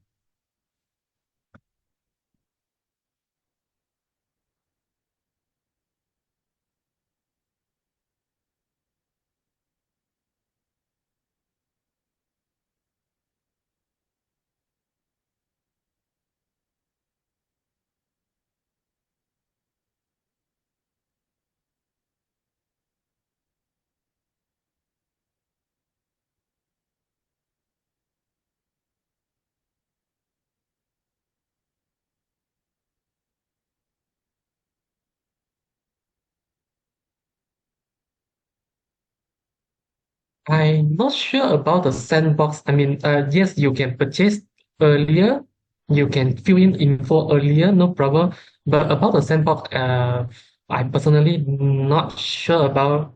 I'm not sure about the sandbox. I mean, yes, you can purchase earlier, you can fill in info earlier, no problem. But about the sandbox, I'm personally not sure about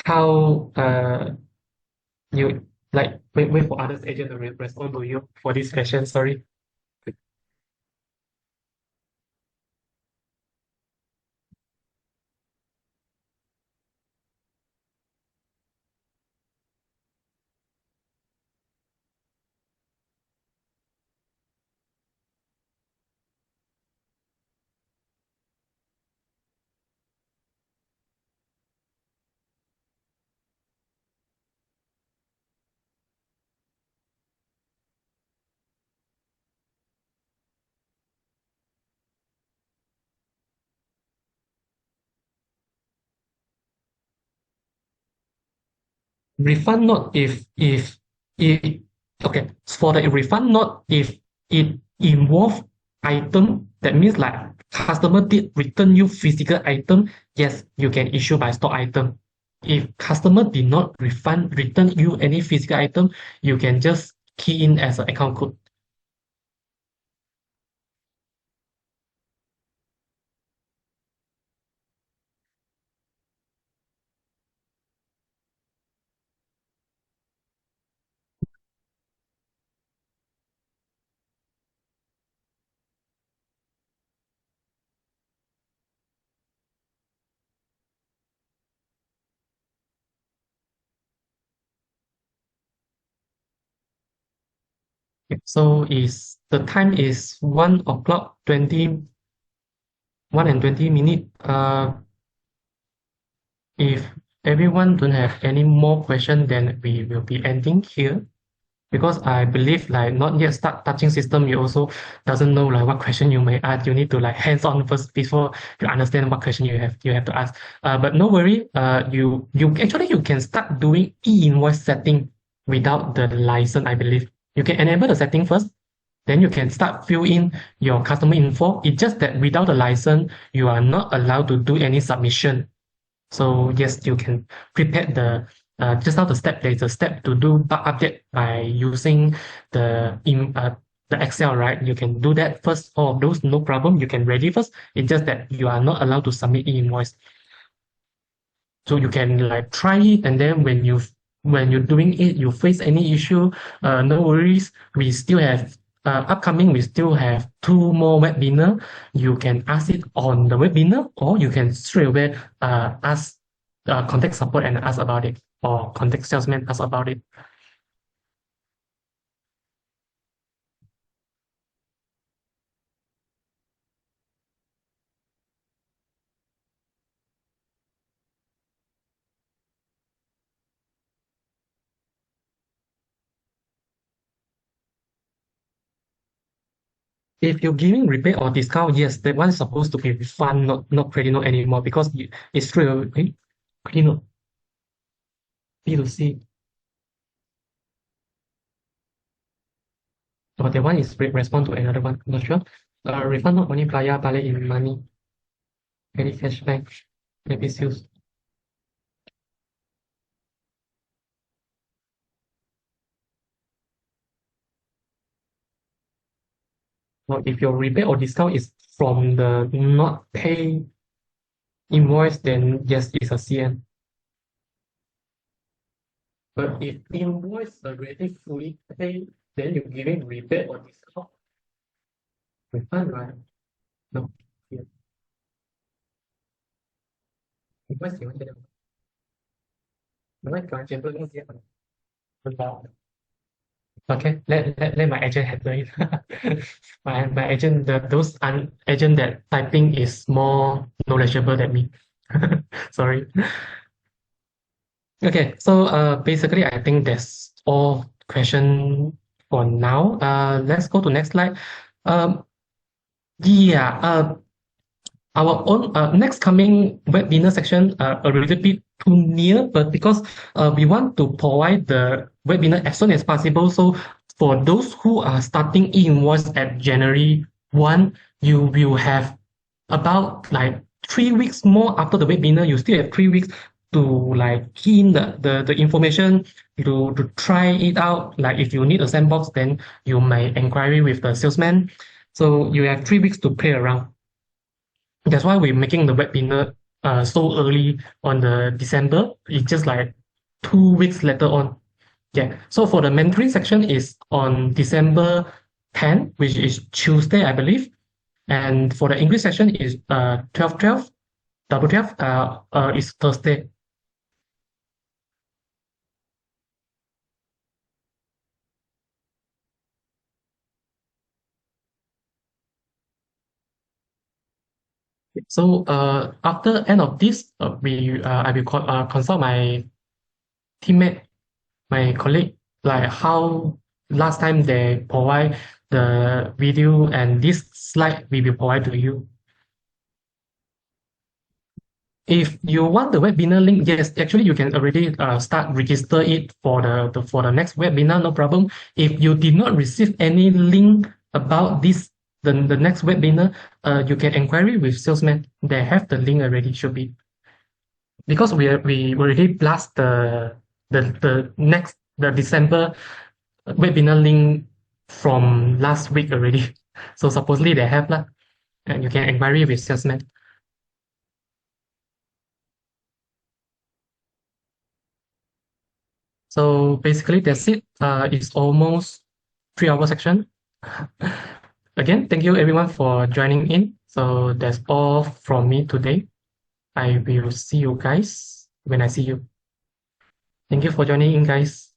how you like wait for others agent to respond to you for this question. Sorry. Refund note if okay, for the refund note, if it involve item, that means like customer did return you physical item, yes, you can issue by stock item. If customer did not return you any physical item, you can just key in as an account code. So is the time is 1 o'clock 1 and 20 minutes. If everyone don't have any more question, then we will be ending here. Because I believe like not yet start touching system, you also doesn't know like what question you may ask. You need to like hands on first before you understand what question you have to ask. But no worry. You actually you can start doing e-invoice setting without the license. I believe you can enable the setting first. Then you can start fill in your customer info. It's just that without the license, you are not allowed to do any submission. So yes, you can prepare just now the step. There's a step to do bug update by using the Excel, right? You can do that first. All of those, no problem. You can ready first. It's just that you are not allowed to submit e-invoice. So you can like try it, and then when you're doing it, you face any issue, no worries. We still have upcoming. We still have 2 more webinar. You can ask it on the webinar, or you can straight away ask contact support and ask about it, or contact salesman ask about it. If you're giving rebate or discount, yes, that one is supposed to be refund, not credit note anymore, because it's straight away credit note B2C. Or that one is respond to another one. Not sure. Refund not only via balik in money, any cashback, maybe sales. Or if your rebate or discount is from the not pay invoice, then yes, it's a CM. But if invoice already fully paid, then you're giving rebate or discount. Refund, right? No. Yeah. Invoice thì không được. Nói cả chuyện tôi cũng biết rồi. Okay, let my agent handle it. My agent, those agent that typing is more knowledgeable than me. Sorry. Okay, so basically I think that's all question for now. Let's go to next slide. Um, yeah, our own next coming webinar section a little bit too near, but because we want to provide the webinar as soon as possible. So for those who are starting e-invoice at January 1, you will have about like 3 weeks more after the webinar. You still have 3 weeks to like key in the information to try it out. Like if you need a sandbox, then you may inquiry with the salesman. So you have 3 weeks to play around. That's why we're making the webinar so early on the December. It's just like 2 weeks later on. Yeah. So for the mentoring section is on December 10, which is Tuesday, I believe. And for the English section is 12/12, double 12 is Thursday. So after end of this, I will consult my teammate, my colleague, like how last time they provide the video, and this slide we will provide to you. If you want the webinar link, yes, actually you can already start register it for the next webinar, no problem. If you did not receive any link about this, the next webinar, you can inquiry with salesman. They have the link already, should be. Because we already blast the December webinar link from last week already. So supposedly they have lah, and you can inquiry with salesman. So basically that's it. It's almost 3 hour section. Again, thank you everyone for joining in. So that's all from me today. I will see you guys when I see you. Thank you for joining in, guys.